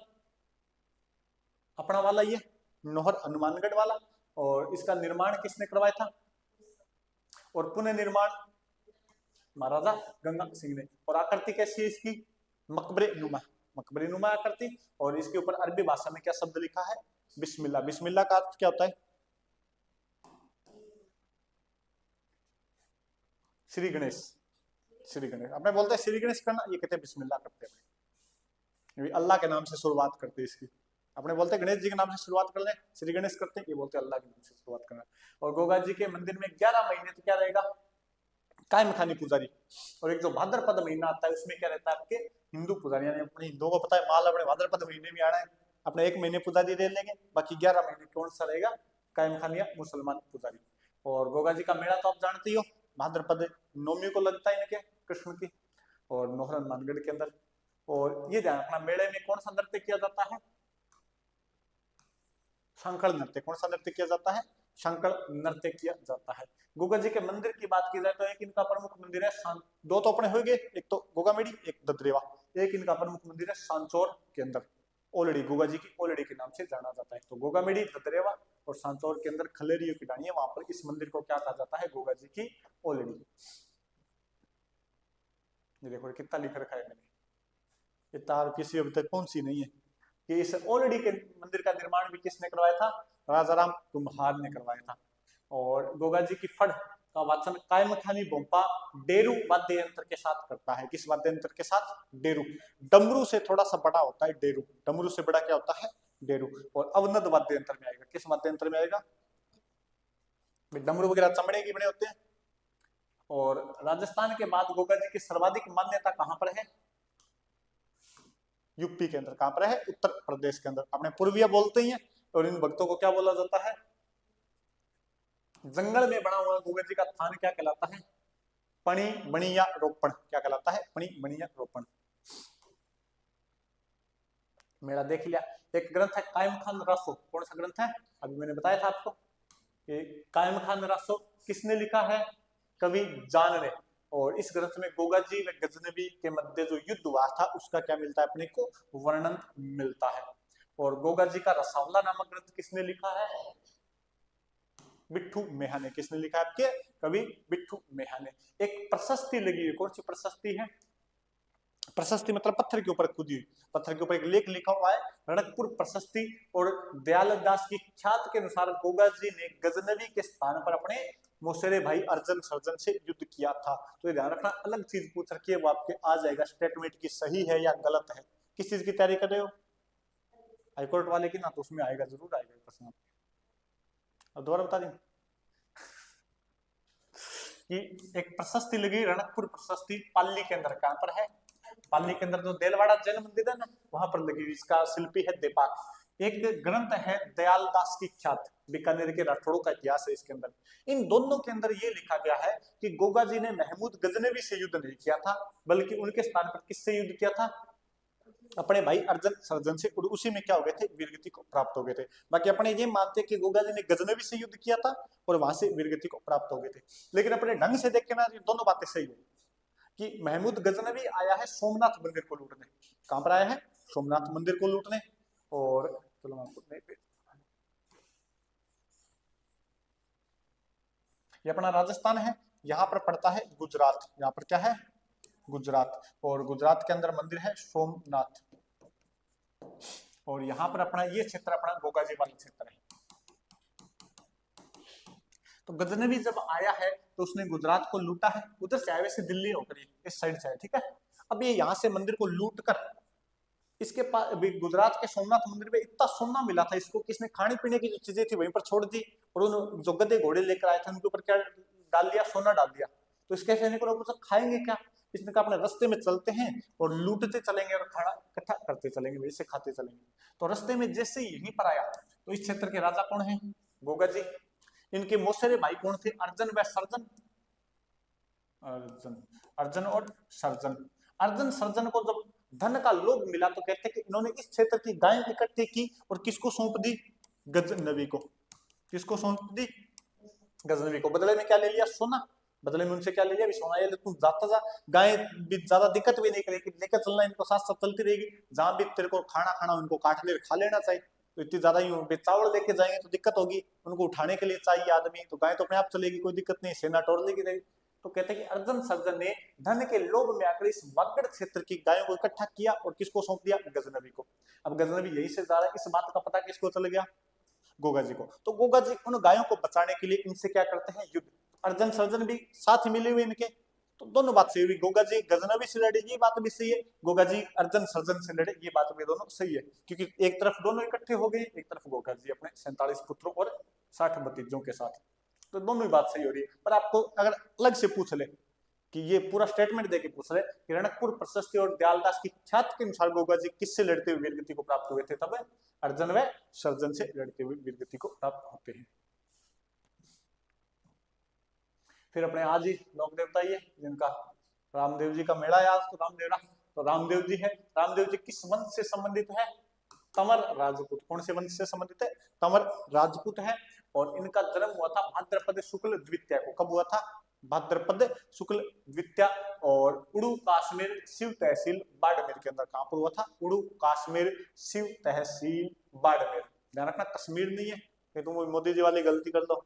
अपना वाला ये नोहर हनुमानगढ़ वाला। और इसका निर्माण किसने करवाया था और पुनः निर्माण महाराजा गंगा सिंह ने। और आकृति कैसी है इसकी मकबरे नुमा आकृति। और इसके ऊपर अरबी भाषा में क्या शब्द लिखा है बिस्मिल्लाह। बिस्मिल्लाह का अर्थ क्या होता है श्री गणेश। श्री गणेश अपने बोलते हैं श्री गणेश करना, ये कहते हैं बिस्मिल्लाह करते हैं, अल्लाह के नाम से शुरुआत करते हैं इसकी। अपने बोलते हैं गणेश जी के नाम से शुरुआत कर ले श्री गणेश करते हैं, ये बोलते हैं अल्लाह के नाम से शुरुआत करना। और गोगा जी के मंदिर में 11 महीने तो क्या रहेगा कायम खानी पुजारी। और एक जो भाद्रपद महीना आता है उसमें क्या रहता है आपके हिंदू पुजारी। यानी अपने हिंदुओं को पता है माल अपने भाद्रपद महीने में आना है, अपने 1 महीने पुजारी ले लेंगे, बाकी 11 महीने कौन सा रहेगा कायम खानिया मुसलमान पुजारी। और गोगा जी का मेला तो आप जानते ही हो भाद्रपद नवमी को लगता है इनके कृष्ण की और नोहर हनुमानगढ़ के अंदर। और ये ध्यान रखना मेले में कौन सा नृत्य किया जाता है शंकर नृत्य। कौन सा नृत्य किया जाता है शंकर नृत्य किया जाता है। गोगा जी के मंदिर की बात की जाए तो एक इनका प्रमुख मंदिर है दो तो अपने हो गए, एक तो गोगा मेड़ी एक ददरेवा। एक इनका प्रमुख मंदिर है सांचौर के अंदर ओलड़ी, गोगा जी की ओलड़ी के नाम से जाना जाता है। तो गोगा मेड़ी ददरेवा और सांचौर के अंदर खलेरियों की डाणी है, वहां पर इस मंदिर को क्या कहा जाता है गोगा जी की ओलड़ी। ये देखो कितना लिख रखा है मैंने, ये तार किसी अभी तक पहुंची नहीं है कि इस ओलड़ी के मंदिर का निर्माण भी किसने करवाया था राजाराम कुम्हार ने करवाया था। और गोगा जी की फड़ का वाचन कायम खानी बोंपा डेरू वाद्य यंत्र के साथ करता है। किस वाद्य यंत्र के साथ डेरू। डमरू से थोड़ा सा बड़ा होता है डेरू, डमरू से बड़ा क्या होता है डेरू। और अवनद वाद्य यंत्र में आएगा, किस वाद्य यंत्र में आएगा डमरू वगैरह चमड़े के बने होते हैं। और राजस्थान के बाद गोगा जी की सर्वाधिक मान्यता कहां पर है यूपी के अंदर। कहां पर है उत्तर प्रदेश के अंदर। अपने पूर्विया बोलते ही हैं। और इन भक्तों को क्या बोला जाता है जंगल में बना हुआ गोगा जी का थान क्या कहलाता है पणी बणिया रोपण। क्या कहलाता है पणी बणिया रोपण। मेरा देख लिया। एक ग्रंथ है कायम खान रासो। कौन सा ग्रंथ है अभी मैंने बताया था आपको कायम खान रासो किसने लिखा है कवि जान ने। और इस ग्रंथ में गोगा जी व गजनवी के मध्य जो युद्ध हुआ था उसका क्या मिलता है अपने को वर्णन मिलता है। और गोगा जी का रसावला नामक ग्रंथ किसने लिखा है बिट्ठू मेहा ने। किसने लिखा है आपके कवि बिट्ठू मेहा ने। एक प्रशस्ति लगी है, कौन सी प्रशस्ति है प्रशस्ति मतलब पत्थर के ऊपर खुदी हुई, पत्थर के ऊपर एक लेख लिखा हुआ है रणकपुर प्रशस्ति। और दयाल दास की ख्यात के अनुसार गोगा जी ने गजनवी के स्थान पर अपने मोसेरे भाई अर्जन सर्जन से युद्ध किया था। तो ये ध्यान रखना अलग चीज पूछ रखी है वो आपके आ जाएगा स्टेटमेंट की सही है या गलत है। किस चीज की तैयारी कर रहे हो हाईकोर्ट वाले की ना, तो उसमें आएगा जरूर आएगा प्रश्न। अब दोबारा बता दें कि एक प्रशस्ति लगी रणकपुर प्रशस्ति पाली के अंदर। कहां पर है पाली के अंदर जो देलवाड़ा जैन मंदिर है ना वहां पर लगी। इसका शिल्पी है देपाक। एक ग्रंथ है दयाल दास की ख्यात, बीकानेर के राठौड़ों का इतिहास है इसके अंदर। इन दोनों के अंदर ये लिखा गया है कि गोगा जी ने महमूद गजनवी से युद्ध नहीं किया था बल्कि उनके स्थान पर किससे युद्ध किया था अपने भाई अर्जन सर्जन से उसी में क्या हो गए थे, वीरगति को प्राप्त हो गए थे। बाकी अपने ये मानते कि गोगा जी ने गजनवी से युद्ध किया था और वहां से वीरगति को प्राप्त हो गए थे। लेकिन अपने ढंग से देख के ना ये दोनों बातें सही है कि महमूद गजनवी आया है सोमनाथ मंदिर को लूटने। कहां पर आया है? सोमनाथ मंदिर को लूटने। और चलो मैं आपको नहीं, ये अपना राजस्थान है, यहाँ पर पड़ता है गुजरात। यहाँ पर क्या है? गुजरात। और गुजरात के अंदर मंदिर है सोमनाथ। और यहाँ पर अपना ये क्षेत्र अपना गोगाजी वाला क्षेत्र है। तो गजनवी जब आया है तो उसने गुजरात को लूटा है। उधर से आए, वैसे दिल्ली होकर इस साइड से है, ठीक है। अब ये यहाँ से मंदिर को लूट कर इसके पास गुजरात के सोमनाथ मंदिर में इतना सोना मिला था इसको कि इसने खाने पीने की जो चीजें थी वहीं पर छोड़ दी और उन जो गधे घोड़े लेकर आए थे उनके ऊपर क्या डाल दिया? सोना डाल दिया। तो इसके सैनिक लोग खाएंगे क्या? इसने कहा अपने रास्ते में चलते हैं और लूटते चलेंगे और खाना इकट्ठा करते चलेंगे, वैसे खाते चलेंगे। तो रास्ते में जैसे यहीं पर आया तो इस क्षेत्र के राजा कौन है? गोगा जी। इनके मौसेरे भाई कौन थे? अर्जन व सर्जन। अर्जन और सर्जन। अर्जन सर्जन को जब धन का लोभ मिला तो कहते कि इन्होंने इस क्षेत्र की गायें इकट्ठी की और किसको सौंप दी? गजनवी को। किसको सौंप दी? गजनवी को। बदले में क्या ले लिया? सोना। बदले में उनसे क्या ले लिया? सोना। ये तुम जाता जा, गाय भी ज्यादा दिक्कत भी नहीं करेगी, लेकर चलना, इनको साथ साथ चलती रहेगी। जहां भी तेरे को खाना खाना उनको काट ले खा लेना चाहिए। तो इतनी ज्यादा ही चावल लेके जाएंगे तो दिक्कत होगी, उनको उठाने के लिए चाहिए आदमी, तो गाय तो अपने आप चलेगी, कोई दिक्कत नहीं, सेना टोर लेगी रहेगी। तो कहते हैं कि अर्जन सर्जन ने धन के लोभ में आकर इस मगध क्षेत्र की गायों को इकट्ठा किया और किसको सौंप दिया? गजनवी को। अब गजनवी यही से जा रहा है, इस बात का पता किसको चल गया? गोगा जी को। तो गोगा जी उन गायों को बचाने के लिए इनसे क्या करते हैं? युद्ध। अर्जन सर्जन भी साथ मिले हुए इनके। तो दोनों बात सही हुई, गोगा जी गजनवी से लड़े ये बात भी सही है, गोगा जी अर्जन सर्जन से लड़े ये बात भी दोनों सही है, क्योंकि एक तरफ दोनों इकट्ठे हो गए, एक तरफ गोगा जी अपने 47 पुत्रों और 60 भतीजों के साथ। तो दोनों ही बात सही हो रही है। पर आपको अगर अलग से पूछ ले कि ये पूरा स्टेटमेंट देके पूछ रहे कि रणकपुर प्रशस्ति और दयालदास की ख्याति के अनुसार गोगा जी किससे लड़ते हुए वीरगति को प्राप्त हुए थे? तब अर्जन व सर्जन से लड़ते हुए वीरगति को प्राप्त होते हैं। फिर अपने आज ही लोक देवता ये जिनका रामदेव जी का मेला है आज, तो रामदेवरा। तो रामदेव जी है। रामदेव जी किस वंश से संबंधित है? तंवर राजपूत। कौन से वंश से संबंधित है? तंवर राजपूत है। और इनका जन्म हुआ था भाद्रपद शुक्ल द्वितीया को। कब हुआ था? भाद्रपद शुक्ल द्वितीया। और उड़ू काश्मीर शिव तहसील बाड़मेर के अंदर। कहां पर हुआ था? उड़ू काश्मीर शिव तहसील बाड़मेर। ध्यान रखना कश्मीर नहीं है, कि तुम मोदी जी वाली गलती कर दो।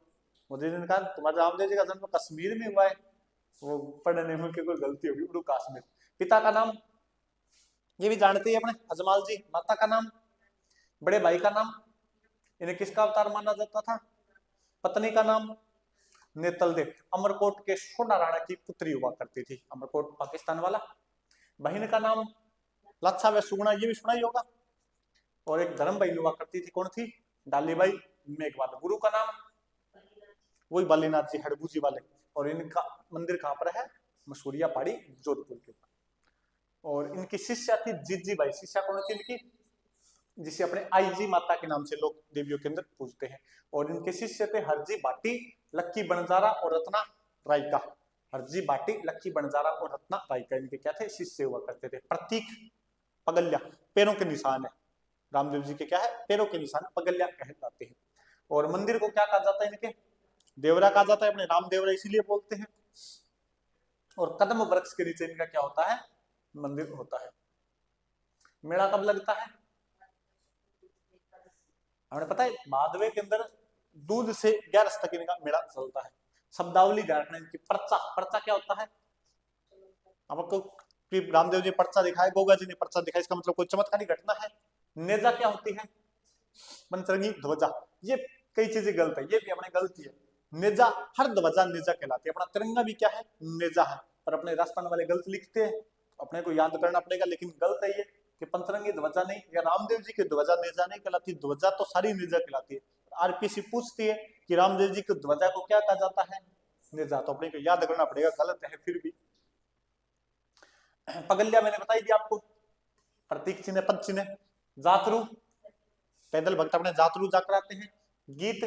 मोदी जी ने कहा तुम्हारे रामदेव जी का जन्म कश्मीर में हुआ है, वो पढ़ने में कोई गलती होगी। उड़ू काश्मीर। पिता का नाम ये भी जानते हैं अपने, अजमाल जी। माता का नाम, बड़े भाई का नाम, इन्हें किसका अवतार माना जाता था? पत्नी का नाम नेतल देव। अमरकोट के सोडा राणा की पुत्री हुआ करती थी, अमरकोट पाकिस्तान वाला। बहन का नाम लच्छा व सुगुणा, ये भी सुना ही होगा। और एक धर्म बहन हुआ करती थी, कौन थी? डालीबाई मेघवाल। गुरु का नाम वही बालीनाथ जी हड़बूजी वाले। और इनका मंदिर कहां पर है? मसूरिया पहाड़ी जोधपुर के ऊपर। और इनकी शिष्या थी जीजी बाई। शिष्या कौन थी इनकी? जिसे अपने आईजी माता के नाम से लोग देवियों के अंदर पूजते हैं। और इनके शिष्य थे हरजी बाटी, लक्की बंजारा और रत्ना रायका। हरजी बाटी, लक्की बंजारा और रत्ना रायका इनके क्या थे? शिष्य हुआ करते थे। प्रतीक पगल्या, पैरों के निशान है। रामदेव जी के क्या है? पैरों के निशान, पगल्या कहलाते हैं। और मंदिर को क्या कहा जाता है इनके? देवरा कहा जाता है, अपने राम देवरा इसीलिए बोलते हैं। और कदम वृक्ष के नीचे इनका क्या होता है? मंदिर होता है। मेला कब लगता है? हमें पता है, माधवे के अंदर दूध से 11 तक इनका मेला चलता है। शब्दावली ध्यान रखना इनकी। पर्चा, पर्चा क्या होता है? आपको रामदेव जी पर्चा दिखाए, गोगा जी ने पर्चा दिखाया, इसका मतलब कोई चमत्कारी घटना है। नेजा क्या होती है? पंचरंगी ध्वजा। ये कई चीजें गलत है, ये भी अपने गलती है। नेजा, हर ध्वजा नेजा कहलाती है। अपना तिरंगा भी क्या है? नेजा है। पर अपने राजस्थान वाले गलत लिखते हैं, अपने को याद करना पड़ेगा। लेकिन गलत है ये कि पंचरंगी ध्वजा नहीं, या रामदेव जी की ध्वजा नेजा नहीं कहलाती। ध्वजा तो सारी नेजा कहलाती है। आरपीसी पूछती है कि रामदेव जी की ध्वजा को क्या कहा जाता है? नेजा। तो अपने को याद करना पड़ेगा, गलत है फिर भी। पगल्या मैंने बताई थी आपको, प्रतीक चिन्ह, पद चिन्ह। जातरू, पैदल भक्त अपने जातरू जाकर आते हैं। गीत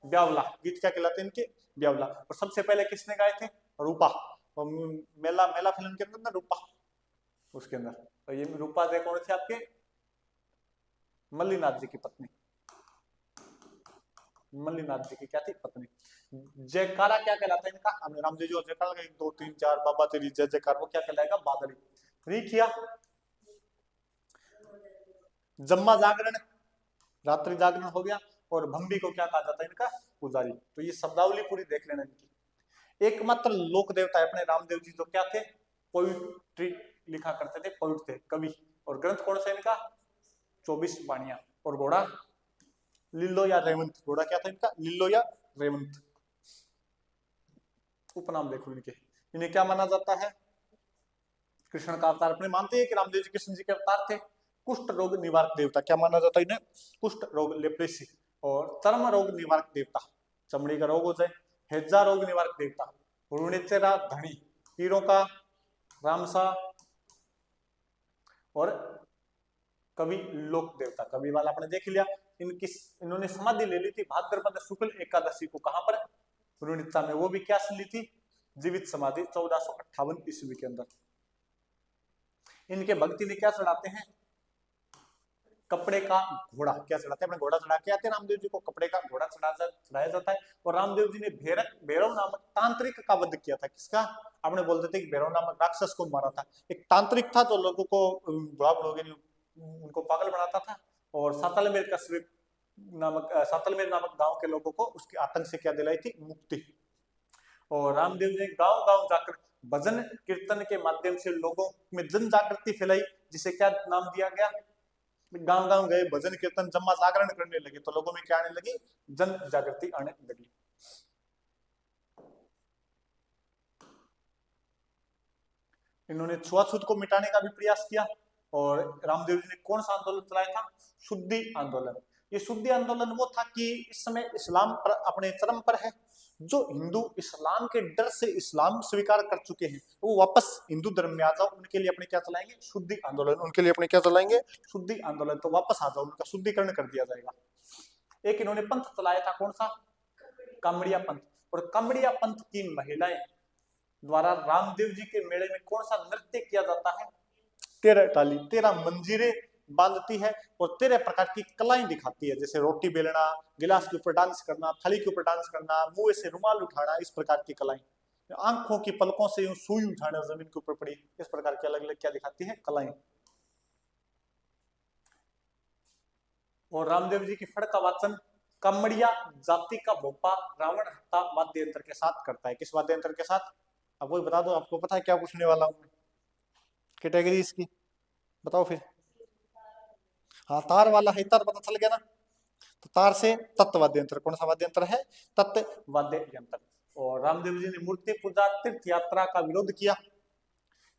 ब्यावला, गीत क्या कहलाते हैं इनके? ब्यावला। और सबसे पहले किसने गाए थे? रूपा। और मेला, मेला फिल्म के अंदर ना रूपा, उसके अंदर और ये रूपा दे कौन थे आपके? मल्लीनाथ जी की पत्नी। मल्लीनाथ जी की क्या थी? पत्नी। जयकारा क्या कहलाता है इनका? हमने रामदेव जी और जयकारा लगा, 1 2 3 4 बाबा तेरी जय जयकार, वो क्या कहलाएगा? बादली। रिखिया जम्मा जागरण, रात्रि जागरण हो गया। और भंबी को क्या कहा जाता है इनका? पुजारी। तो ये शब्दावली पूरी देख लेना इनकी। एकमात्र लोक देवता है अपने रामदेव जी, जो क्या थे? पोइट्री लिखा करते थे, पोइट थे, कवि। और ग्रंथ कौन सा इनका? 24 वाणियां। और घोड़ा लिल्लो या रेवंत। घोड़ा क्या था इनका? लिल्लो या रेवंत। उपनाम देखो इनके। इन्हें क्या माना जाता है? कृष्ण का अवतार। अपने मानते हैं कि रामदेव जी कृष्ण जी के अवतार थे। कुष्ठ रोग निवारक देवता क्या माना जाता है इन्हें? कुष्ठ रोग, लेप्रेसी। और चर्म रोग निवारक देवता, चमड़ी का रोग हो जाए, हैजा रोग निवारक देवता। रुणिचेरा धनी, पीरों का रामसा। और कवि लोक देवता, कवि वाला आपने देख लिया। इन्होंने समाधि ले ली थी भाद्रपद शुक्ल एकादशी को। कहां पर? रुणिता में। वो भी क्या ली थी? जीवित समाधि 1458 ईस्वी के अंदर। इनके भक्ति में क्या चढ़ाते हैं? कपड़े का घोड़ा। क्या चढ़ाते हैं? अपने घोड़ा चढ़ा के आते हैं रामदेव जी को, कपड़े का घोड़ा चढ़ाया जाता है। और रामदेव जी ने भैरव नामक तांत्रिक का वध किया था। किसका? आपने बोलते थे कि भैरव नामक राक्षस को मारा था। एक तांत्रिक था जो लोगों को उनको पागल बनाता था। और सातलमेर नामक गांव के लोगों को उसके आतंक से क्या दिलाई थी? मुक्ति। और रामदेव जी गांव गांव जाकर भजन कीर्तन के माध्यम से लोगों में जन जागृति फैलाई, जिसे क्या नाम दिया गया? गांव गांव गए, भजन कीर्तन जम्मा जागरण करने लगे, तो लोगों में क्या आने लगी? जन जागृति आने लगी। इन्होंने छुआछूत को मिटाने का भी प्रयास किया। और रामदेव जी ने कौन सा आंदोलन चलाया था? शुद्धि आंदोलन। ये शुद्धि आंदोलन वो था कि इस समय इस्लाम पर अपने चरम पर है। जो हिंदू इस्लाम के डर से इस्लाम स्वीकार कर चुके हैं, वो वापस हिंदू धर्म में आ जाओ। उनके लिए अपने क्या चलाएंगे? शुद्धि आंदोलन। उनके लिए अपने क्या चलाएंगे? शुद्धि आंदोलन। तो वापस आ जाओ, उनका शुद्धिकरण कर दिया जाएगा। एक इन्होंने पंथ चलाया था, कौन सा? कामड़िया पंथ। और कामड़िया पंथ की महिलाएं द्वारा रामदेव जी के मेले में कौन सा नृत्य किया जाता है? 13 टाली, 13 मंजीरे बांधती है और 13 प्रकार की कलाएं दिखाती है, जैसे रोटी बेलना, गिलास के ऊपर डांस करना, थाली के ऊपर डांस करना, मुंह से रुमाल उठाना, इस प्रकार की कलाएं। आंखों की पलकों से यूं सुई उठाना जमीन के ऊपर पड़ी, इस प्रकार की अलग अलग क्या दिखाती है? कलाएं। और रामदेव जी की फड़ का वाचन कमड़िया जाति का भोपा रावण हत्ता वाद्य यंत्र के साथ करता है। किस वाद्य यंत्र के साथ? अब वही बता दो, आपको पता है क्या पूछने वाला हूं? कैटेगरी इसकी बताओ फिर। हाँ, तार वाला है, तार पता चल गया ना। तो तार से तत्व वाद्य यंत्र। कौन सा वाद्य यंत्र है? तत्व वाद्य यंत्र। और रामदेव जी ने मूर्ति पूजा तीर्थ यात्रा का विरोध किया।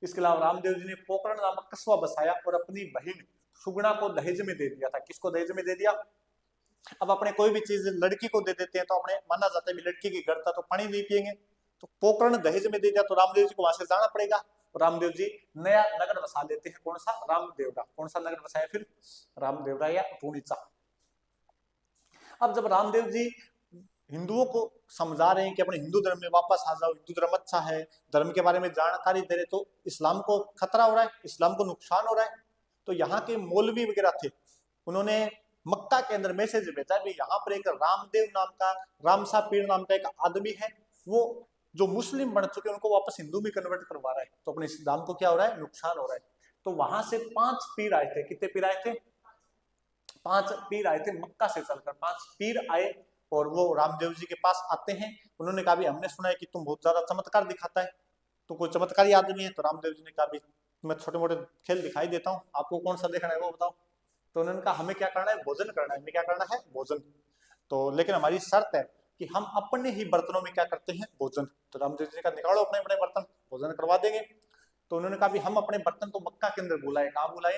इसके अलावा रामदेव जी ने पोकरण नामक कस्बा बसाया और अपनी बहन सुगुणा को दहेज में दे दिया था। किसको दहेज में दे दिया? अब अपने कोई भी चीज लड़की को दे देते हैं तो अपने माना जाता है लड़की की घर था तो पानी नहीं पिएंगे। तो पोकरण दहेज में दे दिया, तो रामदेव जी को वहां से जाना पड़ेगा। रामदेव जी नया नगर बसा लेते हैं। कौन सा? रामदेवरा। कौन सा नगर बसाया फिर? रामदेवरा या रूणीचा। अब जब रामदेव जी हिंदुओं को समझा रहे हैं कि अपने हिंदू धर्म में वापस आ जाओ, हिंदू धर्म अच्छा है, धर्म के बारे में जानकारी दे रहे, तो इस्लाम को खतरा हो रहा है, इस्लाम को नुकसान हो रहा है। तो यहाँ के मौलवी वगैरह थे, उन्होंने मक्का के अंदर मैसेज भेजा भी यहाँ पर एक रामदेव नाम का, रामसा पीर नाम का एक आदमी है, वो जो मुस्लिम बन चुके उनको वापस हिंदू में कन्वर्ट करवा रहा है, तो अपने इस्लाम को क्या हो रहा है? नुकसान हो रहा है। तो वहां से 5 पीर आए थे। कितने पीर आए थे? 5 पीर आए थे मक्का से चलकर। 5 पीर आए और वो रामदेव जी के पास आते हैं। उन्होंने कहा भी हमने सुना है कि तुम बहुत ज्यादा चमत्कार दिखाता है, तो कोई चमत्कारी आदमी है। तो रामदेव जी ने कहा भी मैं छोटे मोटे खेल दिखाई देता हूँ, आपको कौन सा देखना है वो बताओ। तो उन्होंने कहा हमें क्या करना है? भोजन करना है। हमें क्या करना है? भोजन। तो लेकिन हमारी शर्त है कि हम अपने ही बर्तनों में क्या करते हैं? भोजन। तो रामदेव जी ने कहा निकालो अपने अपने बर्तन, भोजन करवा देंगे। तो उन्होंने कहा भी हम अपने बर्तन तो मक्का के अंदर बुलाए, कहाँ बुलाए?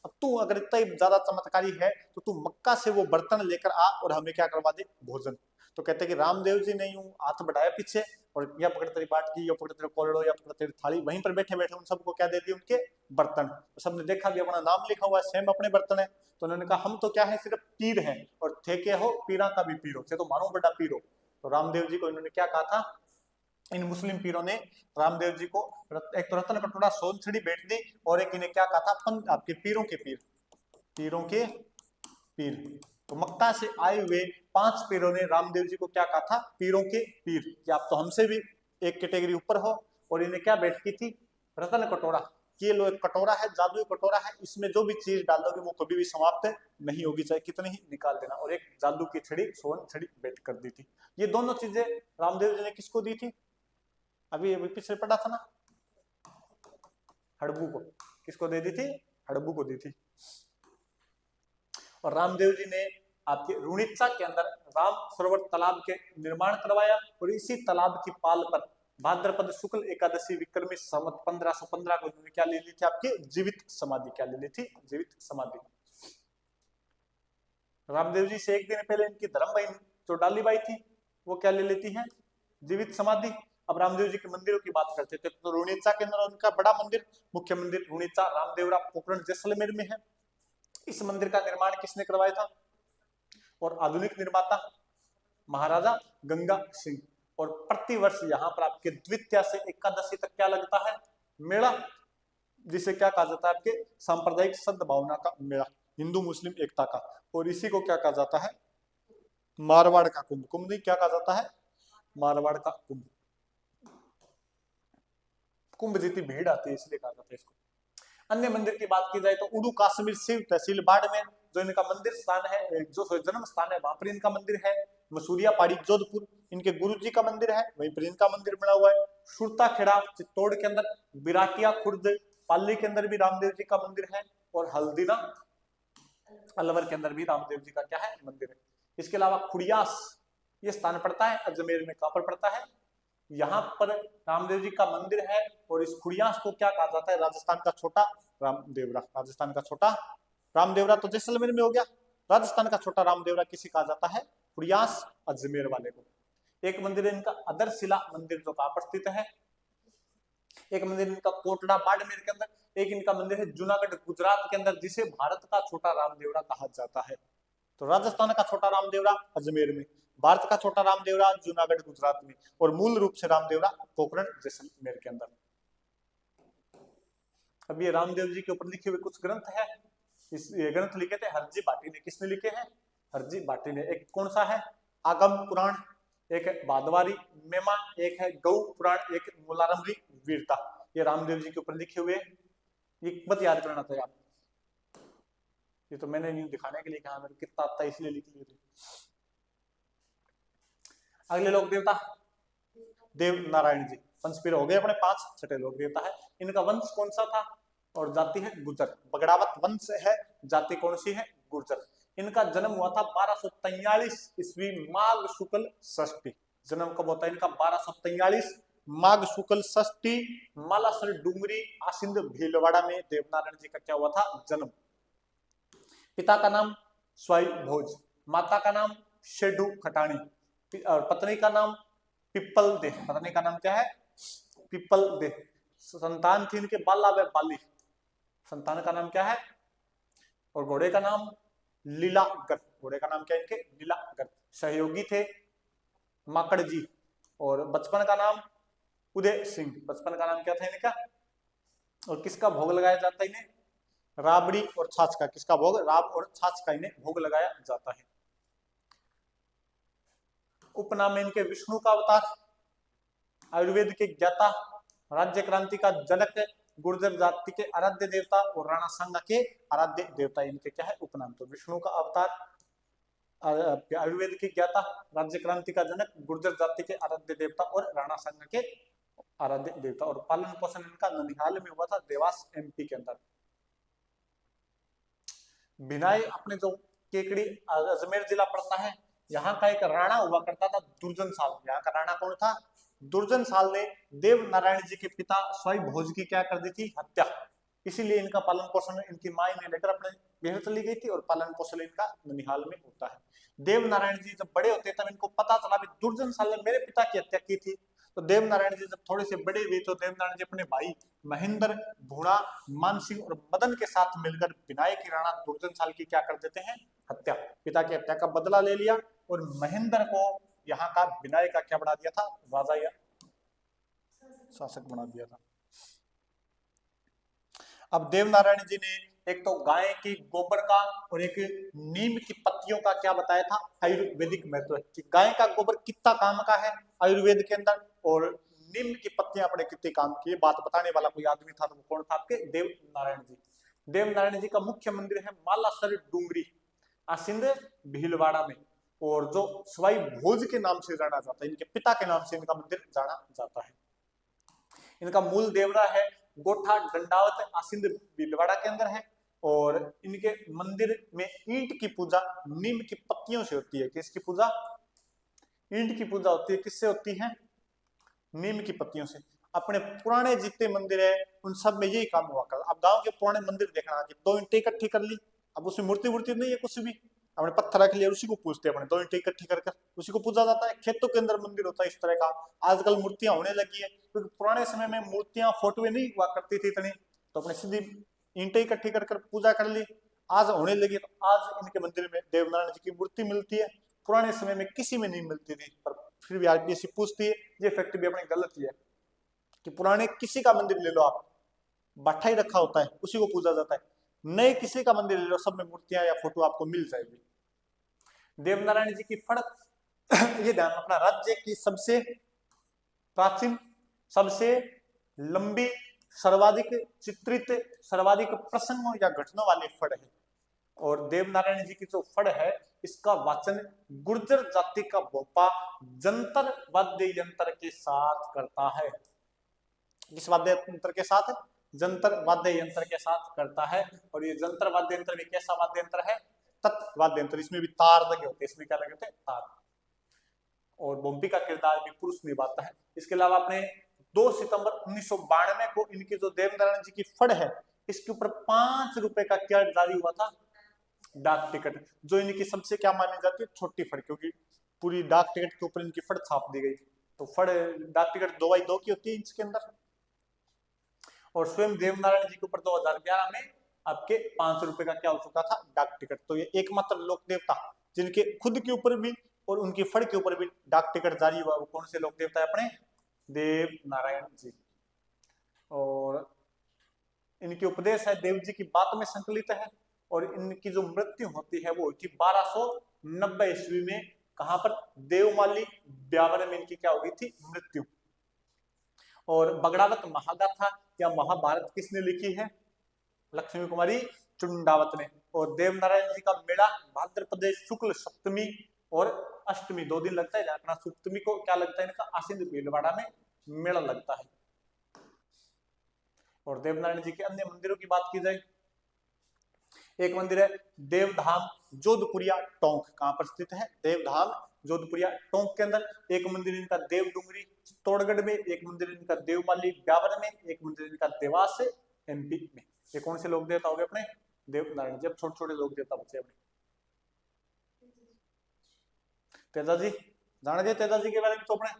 अब तू अगर इतना ही ज्यादा चमत्कारी है तो तू मक्का से वो बर्तन लेकर आ और हमें क्या करवा दे? भोजन। तो कहते कि रामदेव जी ने यूं हाथ बढ़ाया पीछे और या पकड़ तेरी बाटकी, या पकड़ तेरे कोलड़ो, या पकड़ तेरी थाली, वहीं पर बैठे बैठे उन सबको क्या दे दिए? उनके बर्तन। तो सबने देखा भी अपना नाम लिखा हुआ है, सेम अपने बर्तन है। तो उन्होंने कहा हम तो क्या है? सिर्फ पीर हैं, और थे के हो पीरा का भी पीरो, थे तो मानो बड़ा पीरो। तो रामदेव जी को इन्होंने क्या कहा था? इन मुस्लिम पीरों ने रामदेव जी को एक तो रत्न कटोरा सोन छड़ी भेंट दी और एक इन्हें क्या कहा था, आपके पीरों के पीर, पीरों के पीर। तो मक्का से आए हुए 5 पीरों ने रामदेव जी को क्या कहा था, पीरों के पीर, कि आप तो हमसे भी एक कैटेगरी ऊपर हो। और इन्हें क्या भेंट की थी, रत्न कटोरा, कि ये लो एक कटोरा है, जादुई कटोरा है, इसमें जो भी चीज डालोगे वो कभी भी समाप्त नहीं होगी, चाहे कितनी ही निकाल देना। और एक जादू की छड़ी, सोन छड़ी भेंट कर दी थी। ये दोनों चीजें रामदेव जी ने किसको दी थी, अभी पिछले पढ़ा था ना, हड़बू को। किसको दे दी थी, हड़बू को दी थी। और रामदेव जी ने आपके रुणित्सा के अंदर राम सरोवर तालाब के निर्माण करवाया। और इसी तालाब की पाल पर भाद्रपद शुक्ल एकादशी विक्रमी संवत 1515 को उन्होंने क्या ले ली थी, आपकी जीवित समाधि। क्या ले ली थी, जीवित समाधि। रामदेव जी से एक दिन पहले इनकी धर्म बहन जो डालीबाई थी वो क्या ले लेती है, जीवित समाधि। अब रामदेव जी के मंदिरों की बात करते थे तो रुणित्सा के अंदर उनका बड़ा मंदिर, मुख्य मंदिर रुणित्सा रामदेवरा पोखरण जैसलमेर में है। इस मंदिर का निर्माण किसने करवाया था, और आधुनिक निर्माता महाराजा गंगा सिंह। और प्रतिवर्ष यहाँ पर आपके द्वितीया से एकादशी तक क्या लगता है, मेला, जिसे क्या कहा जाता है, आपके सांप्रदायिक सद्भावना का मेला, हिंदू मुस्लिम एकता का। और इसी को क्या कहा जाता है, मारवाड़ का कुंभ। कुंभ नहीं, क्या कहा जाता है, मारवाड़ का कुंभ। कुंभ जितनी भीड़ आती है इसलिए कहा जाता है इसको। अन्य मंदिर की बात की जाए तो उड़ू काश्मीर शिव तहसील बाड़मेर जो इनका मंदिर स्थान है, जो जन्म स्थान है, वहां पर इनका मंदिर है। मसूरिया पहाड़ी जोधपुर इनके गुरु जी का मंदिर है, वहीं पर इनका मंदिर बना हुआ है। सुरता खेड़ा चित्तौड़ के अंदर, बिराटिया खुर्द पाली के अंदर भी रामदेव जी का मंदिर है। और हल्दीना अलवर के अंदर भी रामदेव जी का क्या है, मंदिर है। इसके अलावा खुड़ियास ये स्थान पड़ता है अजमेर में, कहां पर पड़ता है, यहाँ पर रामदेव जी का मंदिर है। और इस खुड़ियास को क्या कहा जाता है, राजस्थान का छोटा रामदेवरा। राजस्थान का छोटा रामदेवरा तो जैसलमेर में हो गया, राजस्थान का छोटा रामदेवरा किसी कहा जाता है, खुड़ियास अजमेर वाले को। एक मंदिर है इनका अदरशिला मंदिर जो कहां पर स्थित है, एक मंदिर इनका कोटड़ा बाड़मेर के अंदर, एक इनका मंदिर है जूनागढ़ गुजरात के अंदर, जिसे भारत का छोटा रामदेवरा कहा जाता है। तो राजस्थान का छोटा रामदेवरा अजमेर में, भारत का छोटा रामदेवरा जूनागढ़ गुजरात में, और मूल रूप से रामदेवरा पोखरण जैसलमेर के अंदर। अब ये रामदेव जी के ऊपर लिखे हुए कुछ ग्रंथ है। ये ग्रंथ लिखे थे हरजी भाटी ने। किसने लिखे हैं, हरजी भाटी ने। एक कौन सा है, आगम पुराण, एक है बादवारी मेमा, एक है गौ पुराण, एक मुलारमरी वीरता। ये रामदेव जी के ऊपर लिखे हुए, ये मत याद करना था आप, ये तो मैंने नहीं दिखाने के लिए कहा, मेरे कितना आता है इसलिए लिख लिए थे। अगले लोक देवता देव नारायण जी, पंचपीर हो गए अपने 5। छठे लोक देवता है, इनका वंश कौन सा था, और जाति है गुर्जर, बगड़ावत वंश है, जाति कौन सी है, गुर्जर। इनका जन्म हुआ था 1243 ईस्वी माघ शुक्ल षष्ठी। जन्म कब होता है इनका, 1243 माघ शुक्ल षष्ठी, मालासर डूंगरी आसिंद भीलवाड़ा में देवनारायण जी का क्या हुआ था, जन्म। पिता का नाम स्वाई भोज, माता का नाम शेडू खटाणी, और पत्नी का नाम पिप्पल दे। पत्नी का नाम क्या है, पिप्पल दे। संतान थी इनके बाला व बाली, संतान का नाम क्या है, और घोड़े का नाम लीलागर। घोड़े का नाम क्या है इनके, लीलागर। सहयोगी थे माकड़ जी, और बचपन का नाम उदय सिंह। बचपन का नाम क्या था इनका, और किसका भोग लगाया जाता है इन्हें, राबड़ी और छाछ का। किसका भोग, राब और छाछ का इन्हें भोग लगाया जाता है। उपनाम इनके विष्णु का अवतार, आयुर्वेद के ज्ञाता, राज्य क्रांति का जनक, गुर्जर जाति के आराध्य देवता, और राणा सांगा के आराध्य देवता। इनके क्या है उपनाम, तो विष्णु का अवतार, आयुर्वेद के ज्ञाता, राज्य क्रांति का जनक, गुर्जर जाति के आराध्य देवता, और राणा सांगा के आराध्य देवता। और पालन पोषण इनका ननिहाल में हुआ था, देवास एमपी के अंदर। भिनाई अपने जो केकड़ी अजमेर जिला पड़ता है, यहाँ का एक राणा हुआ करता था दुर्जन साल। यहाँ का राणा कौन था, दुर्जन साल ने देव नारायण जी के पिता स्वाई भोज की क्या कर दी थी, हत्या। इसीलिए इनका पालन पोषण इनकी माई ने लेकर अपने बिहार चली गई थी, और पालन पोषण इनका ननिहाल में होता है। देव नारायण जी जब बड़े होते तब इनको पता चला भी दुर्जन साल ने मेरे पिता की हत्या की थी। तो देव नारायण जी जब थोड़े से बड़े हुए तो देव नारायण जी अपने भाई महेंद्र, भूणा, मानसिंह और मदन के साथ मिलकर बिनाई की राणा दुर्जन साल की क्या कर देते हैं, हत्या। पिता की हत्या का बदला ले लिया, और महेंद्र को यहाँ का बिनाई का क्या बढ़ा दिया था, राजा या शासक बना दिया था। अब देवनारायण जी ने एक तो गाय की गोबर का और एक नीम की पत्तियों का क्या बताया था, आयुर्वेदिक महत्व है कि गाय का गोबर कितना काम का है आयुर्वेद के अंदर, और नीम की पत्तियां अपने कितने काम की, बात बताने वाला कोई आदमी था तो वो कौन था, आपके देवनारायण जी। देवनारायण जी का मुख्य मंदिर है मालासर डूंगरी आसिंद भीलवाड़ा में, और जो सवाई भोज के नाम से जाना जाता है, इनके पिता के नाम से इनका मंदिर जाना जाता है। इनका मूल देवरा है गोठा दंडावत आसिंद भीलवाड़ा के अंदर है, और इनके मंदिर में ईंट की पूजा नीम की पत्तियों से होती है। किसकी पूजा, ईंट की पूजा होती है, किससे होती है, नीम की पत्तियों से। अपने पुराने जितने मंदिर है उन सब में यही काम हुआ कर। अब गांव के पुराने मंदिर देखना कि 2 ईंटें इकट्ठी कर ली, अब उसमें मूर्ति वूर्ति नहीं है कुछ भी, अपने पत्थर रख लिया, उसी को पूजते अपने 2 ईंटें इकट्ठी कर उसी को पूजा जाता है। खेतों के अंदर मंदिर होता है इस तरह का। आजकल मूर्तियां होने लगी है, क्योंकि पुराने समय में मूर्तियां फोटोएं नहीं हुआ करती थी इतनी, तो अपने सीधी ईंटें इकट्ठी कर पूजा कर ली। आज होने लगी, तो आज इनके मंदिर में देवनारायण जी की मूर्ति मिलती है, पुराने समय में किसी में नहीं मिलती थी, पर फिर भी आरपीएससी पूछती है, ये फैक्ट भी अपनी गलत ही है कि पुराने किसी का मंदिर ले लो आप, बाठा ही रखा होता है, उसी को पूजा जाता है। नए किसी का मंदिर ले लो, सब में मूर्तियां या फोटो आपको मिल जाएगी। देवनारायण जी की फड़ ये ध्यान रखना, राज्य की सबसे प्राचीन, सबसे लंबी, सर्वाधिक चित्रित, सर्वाधिक प्रसंगों या घटनाओं वाली फड़ है। और देवनारायण जी की जो फड़ है इसका वाचन गुर्जर जाति का भोपा जंतर वाद्य यंत्र के साथ करता है। किस वाद्य यंत्र के साथ, जंतर वाद्य यंत्र के साथ करता है। और ये जंतर वाद्य यंत्र भी कैसा वाद्य यंत्र है, तत् वाद्य यंत्र, इसमें भी तार लगे होते हैं, इसमें क्या लगे होते हैं, तार। और बोम्बी का किरदार भी पुरुष निभाता है। इसके अलावा अपने 2 सितंबर 1992 को इनकी जो देवनारायण जी की फड़ है इसके ऊपर 5 रुपए का क्या जारी हुआ था, डाक टिकट, जो इनकी सबसे क्या मानी जाती है, छोटी फड़, क्योंकि पूरी डाक टिकट के ऊपर इनकी फड़ छाप दी गई। तो फड़ डाक टिकट 2x2 की होती है इंच के अंदर। और स्वयं देवनारायण जी के ऊपर 2011 में आपके 5 रुपए का क्या हो चुका था, डाक टिकट। तो ये एकमात्र लोक देवता जिनके खुद के ऊपर भी और उनकी फड़ के ऊपर भी डाक टिकट जारी हुआ, वो कौन से लोक देवता है, अपने देवनारायण जी। और इनके उपदेश है देव जी की बात में संकलित है। और इनकी जो मृत्यु होती है वो हुई थी 1290 ईस्वी में, कहां पर, देवमाली ब्यावर में इनकी क्या हो गई थी, मृत्यु। और बगड़ावत महागाथा या महाभारत किसने लिखी है, लक्ष्मी कुमारी चुंडावत ने। और देवनारायण जी का मेला भाद्रपद शुक्ल सप्तमी और अष्टमी 2 दिन लगता है। अपना सप्तमी को क्या लगता है इनका, आसिंद भीलवाड़ा में मेला लगता है। और देवनारायण जी के अन्य मंदिरों की बात की जाए, एक मंदिर है देवधाम जोधपुरिया टोंक, कहां पर स्थित है, देवधाम जोधपुरिया टोंक के अंदर। एक मंदिर इनका देव डूंगरी चित्तौड़गढ़ में, एक मंदिर इनका देवमाली ब्यावर में, एक मंदिर इनका देवास एमपी में। ये कौन से लोक देवता हो गए अपने, देवनारायण जी। अब छोटे छोटे लोक देवता बचे अपने। तेजा जी जाने दे, तेजा जी के बारे में तो अपने,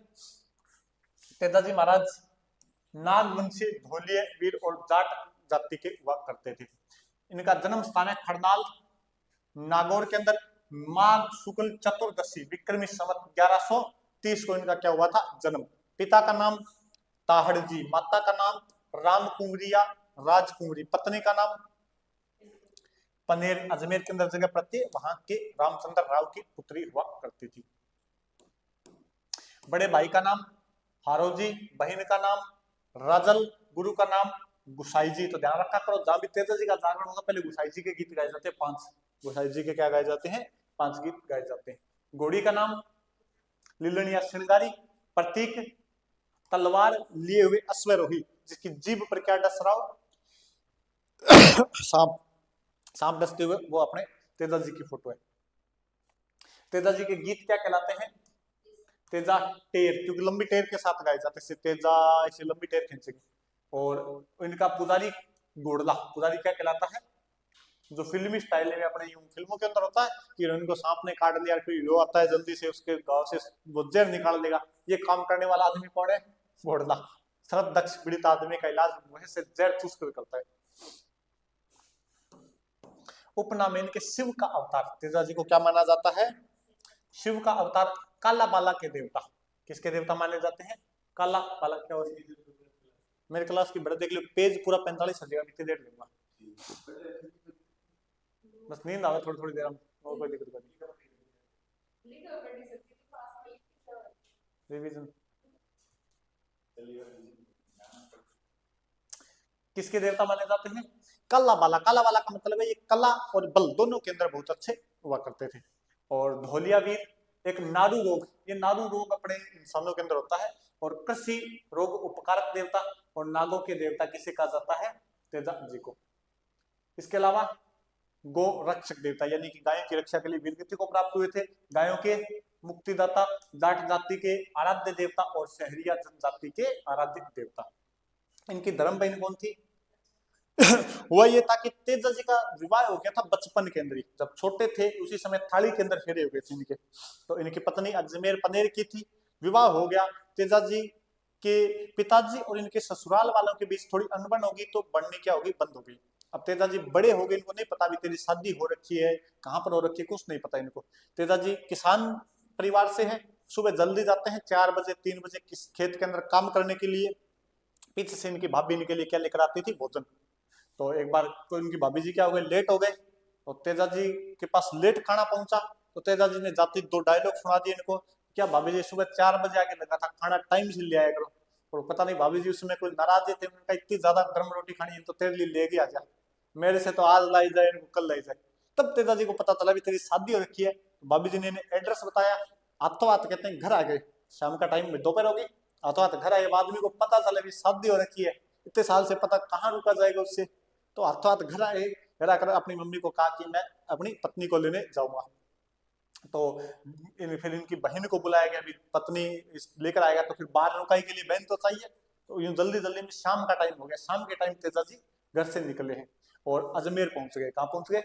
तेजा जी महाराज नागवंशी धोलिये वीर और जाट जाति के हुआ करते थे। इनका जन्म स्थान है खड़नाल नागौर के अंदर, माघ शुक्ल चतुर्दशी विक्रमी संवत 1130 को इनका क्या हुआ था, जन्म। पिता का नाम ताहड़ जी, माता का नाम राम कुंवरिया राजकुंवरी, पत्नी का नाम पनेर, अजमेर के अंदर जगह पड़ती है, वहां के रामचंद्र राव की पुत्री हुआ करती थी। बड़े भाई का नाम हारोजी, बहन का नाम राजल, गुरु का नाम गुसाई जी। तो ध्यान रखा करो, जहां भी तेजा जी का जागरण होगा पहले गुसाई जी के गीत गाए जाते हैं 5, गुसाई जी के क्या गाए जाते हैं, 5 गीत गाए जाते हैं। घोड़ी का नाम लीलन या श्रृंगारी, प्रतीक तलवार लिए हुए अश्वरोही, जिसकी जीभ पर क्या डस रहा हो, सांप, सांप डसते हुए, वो अपने तेजा जी की फोटो है। तेजा जी के गीत क्या कहलाते हैं, तेजा टेर, क्योंकि लंबी टेर के साथ गाए जाते हैं, तेजा इसे लंबी टेर खींचेगी। और इनका पुजारी घोड़ला, पुजारी क्या कहलाता है, जो फिल्मी स्टाइल में अपने फिल्मों के अंदर होता है कि हीरोइन को सांप ने काट लिया, फिर हीरो आता है जल्दी से उसके गांव से वो जहर निकाल देगा। ये काम करने वाला आदमी कौन है, घोड़ला। शरद दक्ष पीड़ित आदमी का इलाज वहीं से जहर चूस कर करता है। उपनाम इनके शिव का अवतार, तेजा जी को क्या माना जाता है, शिव का अवतार, काला बाला के देवता। किसके देवता माने जाते हैं, काला बाला, क्या मेरे क्लास की बड़े देख लो, पेज पूरा 45 सजेगा, कितनी देर दूंगा, बस नींद आवे थोड़ी थोड़ी देर में, और कोई दिक्कत नहीं। रिवीजन किसके देवता माने जाते हैं? कला बाला। काला बाला का मतलब है ये कला और बल दोनों के अंदर बहुत अच्छे हुआ करते थे। और धोलिया वीर एक नाड़ू रोग, ये नाड़ू रोग अपने इंसानों के अंदर होता है। और कृषि रोग उपकारक देवता और नागों के देवता किसे कहा जाता है? तेजा जी को। इसके अलावा गो रक्षक देवता यानी कि गायों की रक्षा के लिए वीरगति को प्राप्त हुए थे। गायों के मुक्तिदाता जाट जाति के आराध्य देवता और शहरिया जनजाति के आराध्य देवता। इनकी धर्म बहन कौन थी? हुआ ये था कि तेजा जी का विवाह हो गया था बचपन के अंदर ही, जब छोटे थे उसी समय थाली के अंदर फेरे हो गए थे इनके। तो इनकी पत्नी अजमेर पनेर की थी, विवाह हो गया। तेजा जी के पिताजी और इनके ससुराल वालों के बीच थोड़ी अनबन होगी, तो बढ़नी क्या होगी, बंद हो गई। अब तेजा जी बड़े हो गए, इनको नहीं पता भी तेरी शादी हो रखी है, कहाँ पर हो रखी है, कुछ नहीं पता इनको। तेजा जी किसान परिवार से है, सुबह जल्दी जाते हैं 4 बजे 3 बजे खेत के अंदर काम करने के लिए। पीछे से इनकी भाभी इनके लिए क्या लेकर आती थी? भोजन। तो एक बार तो इनकी भाभी जी क्या हो गए, लेट हो गए, तो तेजा जी के पास लेट खाना पहुंचा। तो तेजा जी ने जाती 2 डायलॉग सुना दिए इनको, क्या भाभी जी सुबह 4 बजे आके लगा था, खाना टाइम से ले आया करो। और पता नहीं भाभी जी उसमें कोई नाराज थे, उनका इतनी ज्यादा गर्म रोटी खानी है तो तेरे लिए लेके आ जा, मेरे से तो आज लाई जाए, इनको कल लाई जाए। तब तेजा जी को पता चला भी तेरी शादी हो रखी है। तो भाभी जी ने एड्रेस बताया, हाथों हाथ कहते हैं घर आ गए। शाम का टाइम में दोपहर हो गई, हाथों हाथ घर आए। आदमी को पता चला भी शादी हो रखी है, इतने साल से पता कहाँ रुका जाएगा उससे। तो हाथों हाथ घर आए, घर आकर अपनी मम्मी को कहा कि मैं अपनी पत्नी को लेने जाऊंगा। तो फिर इनकी बहन को बुलाया गया, भी पत्नी लेकर आएगा तो फिर बाहर रुकाई के लिए बहन तो चाहिए। तो यूं जल्दी जल्दी में शाम का टाइम हो गया, शाम के टाइम तेजा जी घर से निकले हैं और अजमेर पहुंच गए। कहाँ पहुंच गए?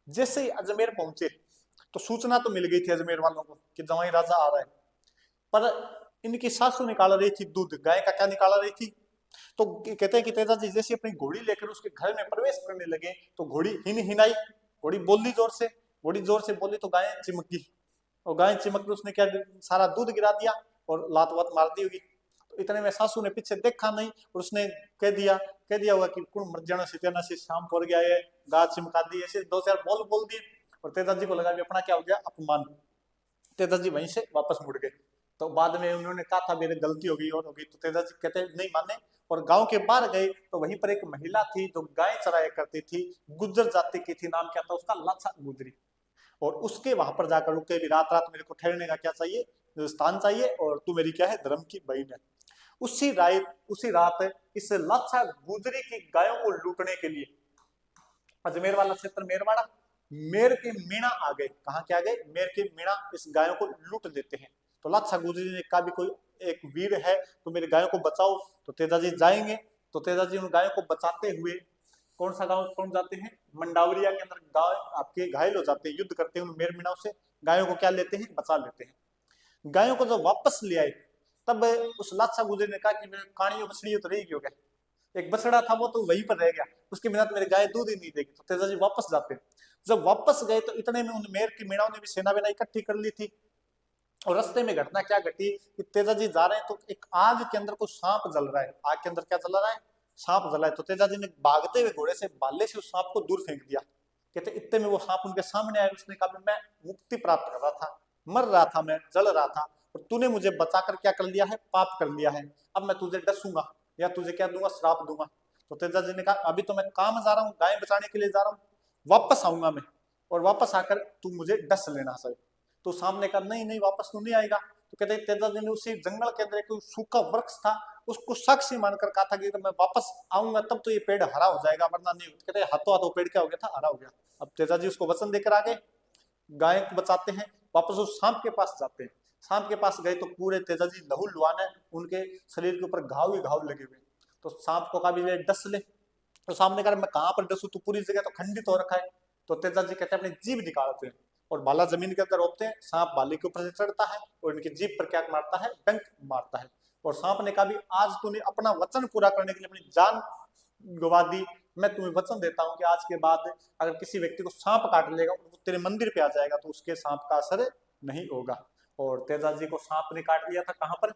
जैसे ही अजमेर पहुंचे तो सूचना तो मिल गई थी अजमेर वालों को कि जवाई राजा आ रहा है, पर इनकी सासू निकाल रही थी दूध, गाय का क्या निकाल रही थी। तो कहते हैं कि तेजा जी जैसे अपनी घोड़ी लेकर उसके घर में प्रवेश करने लगे तो घोड़ी हिनाई, घोड़ी बोली जोर से, घोड़ी जोर से बोली तो गाय चिमक गई। और गाय चिमक कर उसने क्या, सारा दूध गिरा दिया और लात वात मार दी होगी। तो इतने में सासू ने पीछे देखा नहीं और उसने कह दिया होगा कि कुण मर जाना से तेना से शाम पड़ गया है, गा चिमका दी, ऐसे 2-4 बोल दिए। और तेजा जी को लगा भी अपना क्या हो गया, अपमान। तेजा जी वहीं से वापस मुड़ गए। तो बाद में उन्होंने कहा था मेरी गलती हो गई और हो गई, तो तेजा जी कहते नहीं माने और गांव के बाहर गए। तो वहीं पर एक महिला थी जो गाय चराया करती थी, गुज्जर जाति की थी, नाम क्या था उसका, लाछा गुजरी। और उसके वहां पर जाकर रुके भी, रात रात मेरे को ठहरने का क्या चाहिए, स्थान चाहिए, और तू मेरी क्या है, धर्म की बहन है। उसी रात इस लाछा गुजरी की गायों को लूटने के लिए अजमेर वाला क्षेत्र मेरवाड़ा, मेर के मीणा आ गए। कहाँ के आ गए? मेर के मीणा इस गायों को लूट देते हैं। तो लाछा गुजरी ने कहा भी कोई एक वीर है तो मेरे गायों को बचाओ। तो तेजा जी जाएंगे। तो तेजा जी उन गायों को बचाते हुए कौन सा गांव कौन जाते हैं? मंडावरिया के अंदर गाय आपके घायल हो जाते हैं, युद्ध करते हैं उन मेर मीणाओं से, गायों को क्या लेते हैं, बचा लेते हैं। गायों को जब वापस ले आए तब उस लाछा गुजरी ने कहा कि मेरे कानियों बछड़ियों तो रहेगी हो गया, एक बछड़ा था वो तो वहीं पर रह गया, उसके बिना तो मेरे गाय दूध ही नहीं देगी। तो तेजा जी वापस जाते हैं। जब वापस गए तो इतने में उन मेर की मीणाओं ने भी सेना वेना इकट्ठी कर ली थी। और रास्ते में घटना क्या घटी कि तेजा जी जा रहे हैं तो एक आग के अंदर कुछ सांप जल रहा है, आग के अंदर क्या जल रहा है, सांप जला है। तो तेजा जी ने भागते हुए घोड़े से बाले से उस सांप को दूर फेंक दिया। कहते इतने में वो सांप उनके सामने आया, उसने कहा मैं मुक्ति प्राप्त कर रहा था, मर रहा था, मैं जल रहा था, और तूने मुझे बचाकर क्या कर लिया है, पाप कर लिया है। अब मैं तुझे डसूंगा या तुझे क्या दूंगा, श्राप दूंगा। तो तेजा जी ने कहा अभी तो मैं काम जा रहा हूँ, गाय बचाने के लिए जा रहा हूँ, वापस आऊंगा मैं, और वापस आकर तू मुझे डस लेना सर। तो सामने कहा नहीं नहीं वापस तो नहीं आएगा। तो कहते तेजा जी ने उसी जंगल के अंदर एक सूखा वृक्ष था उसको साक्षी मानकर कहा था कि मैं वापस आऊंगा तब तो ये पेड़ हरा हो जाएगा, वरना नहीं। कहते हाथों हाथों पेड़ क्या हो गया था, हरा हो गया। अब तेजा जी उसको वचन देकर आ गए, गाय को बचाते हैं, वापस उस सांप के पास जाते हैं। सांप के पास गए तो पूरे तेजा जी लहू लुहान है, उनके शरीर के ऊपर घाव ही घाव लगे हुए। तो सांप को कहा भी डस ले। तो सामने कहा मैं कहाँ पर डसू, तो पूरी जगह तो खंडित हो रखा है। तो तेजा जी कहते हैं अपनी जीभ निकालते हैं और भाला जमीन के अंदर रोकते हैं, सांप भाले के ऊपर से चढ़ता है और इनकी जीभ पर क्या मारता है, डंक मारता है। और सांप ने कहा भी आज तूने अपना वचन पूरा करने के लिए अपनी जान गवा दी, मैं तुम्हें वचन देता हूं कि आज के बाद अगर किसी व्यक्ति को सांप काट लेगा वो तेरे मंदिर पे आ जाएगा तो उसके सांप का असर नहीं होगा। और तेजा जी को सांप ने काट लिया था, कहां पर,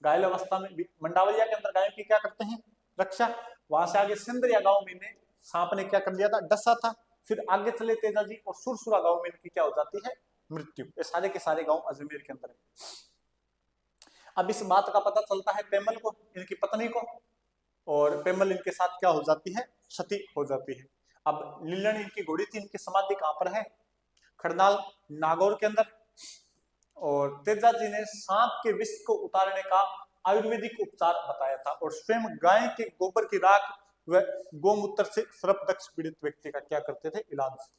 घायल अवस्था में। मंडावलिया के अंदर गायों की क्या करते हैं, रक्षा। वहां से आगे सिंदरिया गांव में इन्हें सांप ने क्या कर लिया था, डसा था। फिर आगे चले तेजाजी और सुरसुरा गांव में इनकी क्या हो जाती है, मृत्यु। ये सारे के सारे गांव अजमेर के अंदर है। अब इस बात का पता चलता है पेमल को, इनकी पत्नी को, और पेमल इनके साथ क्या हो जाती है, सती हो जाती है। अब लीलन इनकी घोड़ी थी, इनकी समाधि कहां पर है, खड़नाल नागौर के अंदर। और तेजाजी ने सांप के विष को उतारने का आयुर्वेदिक उपचार बताया था, और स्वयं गाय के गोबर की राख व गोमूत्र से सर्पदंश पीड़ित व्यक्ति का क्या करते थे, इलाज।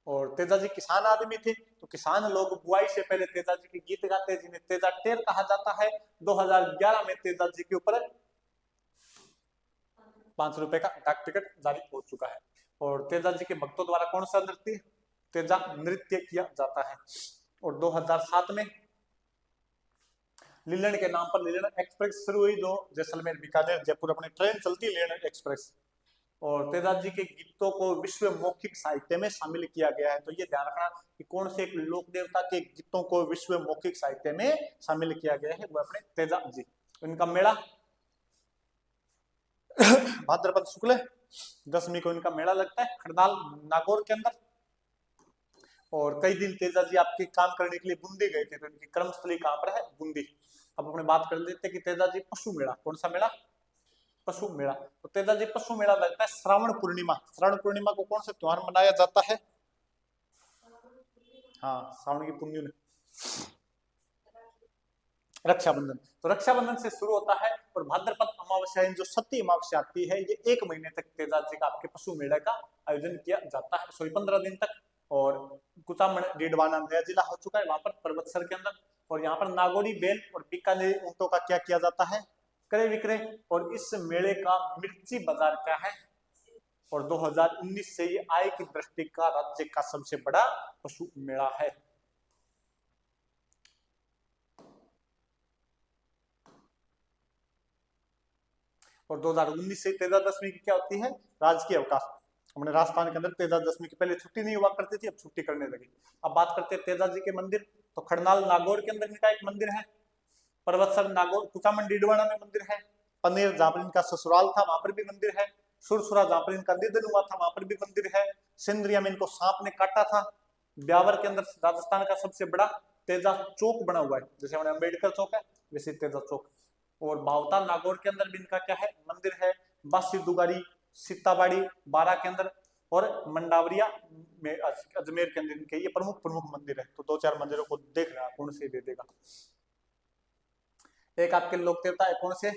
और तेजाजी किसान आदमी थे, तो किसान लोग बुआई से पहले तेजाजी के गीत गाते, जिन्हें तेजा टेर कहा जाता है। 2011 में तेजाजी के ऊपर 5 रुपए का डाक टिकट जारी हो चुका है। और तेजाजी के भक्तों द्वारा कौन सा नृत्य, तेजा नृत्य किया जाता है। और 2007 में लीलन के नाम पर लीलन एक्सप्रेस शुरू हुई, जो जैसलमेर बीकानेर जयपुर अपनी ट्रेन चलती है, लीलन एक्सप्रेस। और तेजाजी के गीतों को विश्व मौखिक साहित्य में शामिल किया गया है। तो ये ध्यान रखना कि कौन से एक लोक देवता के गीतों को विश्व मौखिक साहित्य में शामिल किया गया है, वो अपने तेजाजी। इनका मेला भाद्रपद शुक्ल दशमी को इनका मेला लगता है खड़नाल नागौर के अंदर। और कई दिन तेजाजी आपके काम करने के लिए बूंदी गए थे, तो इनकी कर्मस्थली कहां पर है, बूंदी। अब अपने बात कर लेते हैं कि तेजाजी पशु मेला, कौन सा मेला, पशु मेला। तो तेजाजी पशु मेला लगता है श्रावण पूर्णिमा। श्रावण पूर्णिमा को कौन सा त्योहार मनाया जाता है, हाँ श्रावण की पूर्णिमा, रक्षाबंधन। तो रक्षाबंधन से शुरू होता है, और भाद्रपद अमावस्या जो सती अमावस्या आती है, ये 1 महीने तक तेजाजी का आपके पशु मेला का आयोजन किया जाता है, सॉरी 15 दिन तक। और कुचामण डीडवाना नया जिला हो चुका है वहां पर पर्वतसर के अंदर। और यहाँ पर नागौरी बेल और बीकानेरी ऊंटों का क्या किया जाता है, क्रय विक्रय। और इस मेले का मिर्ची बाजार क्या है, और 2019 से ये आय की दृष्टि का राज्य का सबसे बड़ा पशु मेला है। और 2019 से तेजा दशमी की क्या होती है, राजकीय अवकाश। हमने राजस्थान के अंदर तेजा दशमी की पहले छुट्टी नहीं हुआ करती थी, अब छुट्टी करने लगी। अब बात करते हैं तेजा जी के मंदिर। तो खड़नाल नागौर के अंदर इनका एक मंदिर है, पर्वतसर नागौर कुचामन डीडवाना में मंदिर है, पनेर जहां पर इनका ससुराल था वहां पर भी मंदिर है, सुरसुरा जहां पर इनका निधन हुआ था वहां पर भी मंदिर है, सिंदरिया में इनको सांप ने काटा था, ब्यावर के अंदर राजस्थान का सबसे बड़ा तेजा चौक बना हुआ है, जैसे हमारे अम्बेडकर चौक है वैसे तेजा चौक। और बावता नागौर के अंदर भी इनका क्या है, मंदिर है, बासी दुगारी सीताबाड़ी बारा के अंदर, और मंडावरिया में अजमेर के अंदर इनके ये प्रमुख प्रमुख मंदिर है। तो 2-4 मंदिरों को देख रहे हैं, कौन से दे देगा। एक आपके लोक देवता है कौन से,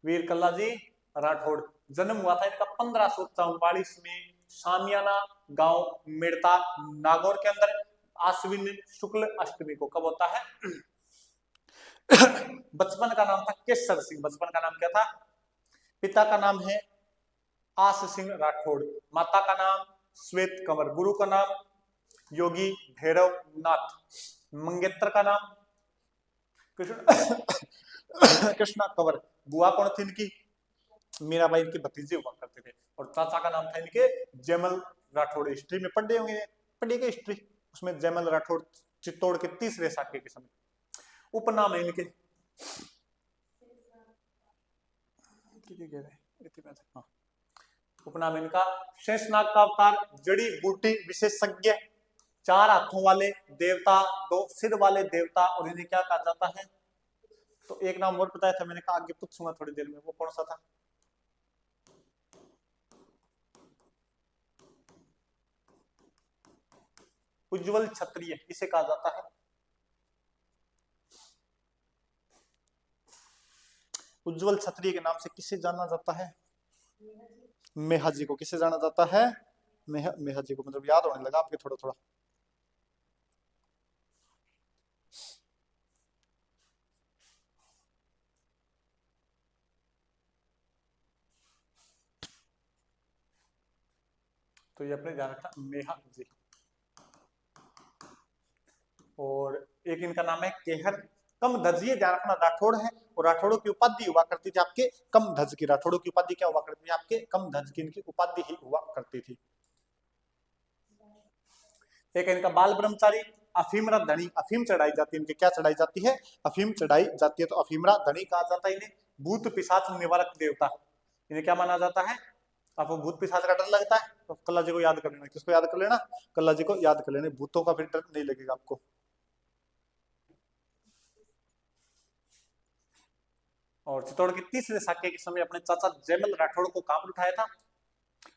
वीर कल्ला जी राठौड़। जन्म हुआ था इनका 1544 में सामियाना गांव मेड़ता नागौर के अंदर, आश्विन शुक्ल अष्टमी को। कब होता है बचपन का नाम था केसर सिंह। बचपन का नाम क्या था, पिता का नाम है आस सिंह राठौड़, माता का नाम श्वेत कंवर, गुरु का नाम योगी भैरव नाथ, मंगेतर का नाम कृष्ण कृष्णा कंवर, बुआ कौन थी इनकी, मीराबाई इनके भतीजे हुआ करते थे, और चाचा का नाम था इनके जयमल राठौड़। हिस्ट्री में पढ़े होंगे, पढ़िएगा हिस्ट्री, उसमें जयमल राठौड़ चित्तौड़ के तीसरे शाके के समय। उपनाम है इनके, हाँ उपनाम इनका शेषनाग का अवतार, जड़ी बूटी विशेषज्ञ, 4 हाथों वाले देवता, 2 सिर वाले देवता, और इन्हें क्या कहा जाता है। तो एक नाम और बताया था मैंने, कहा आगे पूछूंगा थोड़ी देर में, वो कौन सा था, उज्जवल क्षत्रिय इसे कहा जाता है। उज्जवल क्षत्रिय के नाम से किसे जाना जाता है, मेहा जी को। किसे जाना जाता है, मेहा जी को, मतलब याद होने लगा आपके थोड़ा थोड़ा। तो ये अपने ध्यान रखना, मेहा जी। और एक इनका नाम है केहर कम धज, ये ध्यान रखना राठौड़ है, और राठौड़ों की उपाधि हुआ करती थी आपके कम धज की। राठौड़ों की उपाधि क्या हुआ करती थी आपके, कम धज की इनकी उपाधि ही हुआ करती थी। एक इनका बाल ब्रह्मचारी, अफीमरा धनी, अफीम चढ़ाई जाती है इनके, क्या चढ़ाई जाती है? अफीम चढ़ाई जाती है। तो अफीमरा धनी कहा जाता है इन्हें। भूत पिशाच निवारक देवता, इन्हें क्या माना जाता है? आपको भूत पिशाच का डर लगता है तो कल्ला जी को याद कर लेना। किसको याद कर लेना? कल्ला जी को याद कर लेना, भूतों का फिर डर नहीं लगेगा आपको। और चित्तौड़ के तीसरे साक्य के समय अपने चाचा जयमल राठौड़ को कहां पर उठाया था?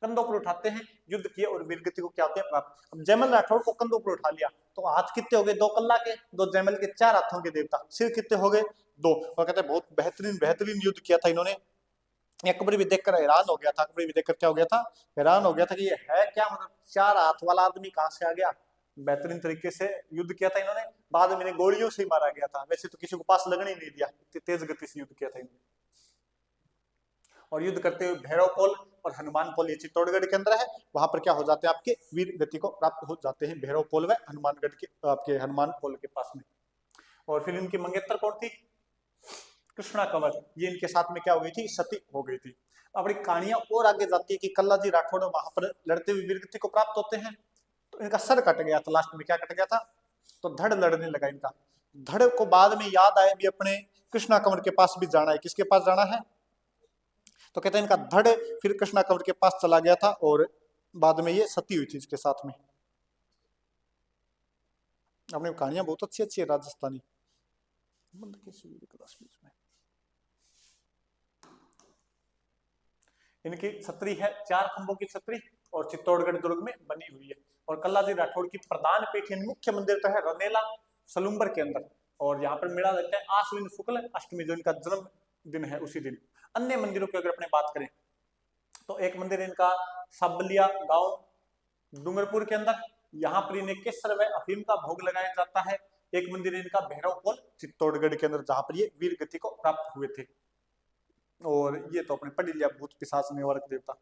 कंधों पर उठाते हैं, युद्ध किए और वीरगति को क्या होते हैं? प्राप्त। अब जयमल राठौड़ को कंधों पर उठा लिया तो हाथ कितने हो गए? 2 कल्ला के, 2 जयमल के, 4 हाथों के देवता। सिर कितने हो गए? 2। और कहते हैं बहुत बेहतरीन बेहतरीन युद्ध किया था इन्होंने। अकबर भी देखकर हैरान हो गया था। अकबर भी देखकर क्या हो गया था? हैरान हो गया था कि ये है क्या, मतलब 4 हाथ वाला आदमी कहां से आ गया। बेहतरीन तरीके से युद्ध किया था इन्होंने। बाद में इन्हें गोलियों से ही मारा गया था, वैसे तो किसी को पास लगने ही नहीं दिया, इतनी तेज गति से युद्ध किया था इन्होंने। और युद्ध करते हुए भैरव पोल और हनुमान पोल, ये चित्तौड़गढ़ के अंदर है, वहां पर क्या हो जाते हैं? आपके वीर गति को प्राप्त हो जाते हैं, भैरव पोल व हनुमानगढ़ के, आपके हनुमान पोल के पास में। और फिर इनकी मंगेतर कौन थी? कृष्णा कंवर। ये इनके साथ में क्या हो गई थी? सती हो गई थी। अपनी कहानियां और आगे जाती है कि कल्ला जी राठौड़ वहां पर लड़ते हुए वीरगति को प्राप्त होते हैं तो इनका सर कट गया था। लास्ट में क्या कट गया था? तो धड़ लड़ने लगा इनका। धड़ को बाद में याद आए भी अपने कृष्णा कंवर के पास भी जाना है। किसके पास जाना है? तो कहते हैं इनका धड़ फिर कृष्णा कंवर के पास चला गया था और बाद में ये सती हुई थी इसके साथ में। अपनी कहानियां बहुत अच्छी अच्छी है राजस्थानी। इनकी छतरी है 4 खंभों की छतरी और चित्तौड़गढ़ दुर्ग में बनी हुई है। और कल्ला जी राठौड़ की प्रधान पीठ मुख्य मंदिर तो है रनेला सलुम्बर के अंदर। और यहाँ पर मेला लगता है आश्विन शुक्ल अष्टमी, जो इनका जन्म दिन है उसी दिन। अन्य मंदिरों की अगर अपने बात करें तो एक मंदिर इनका सबलिया गांव डूंगरपुर के अंदर, यहाँ पर इन्हें केसर व अफीम का भोग लगाया जाता है। एक मंदिर इनका भैरव पोल चित्तौड़गढ़ के अंदर, जहां पर ये वीर गति को प्राप्त हुए थे। और ये तो अपने पढ़ लिया, भूत पिशाच निवारक देवता।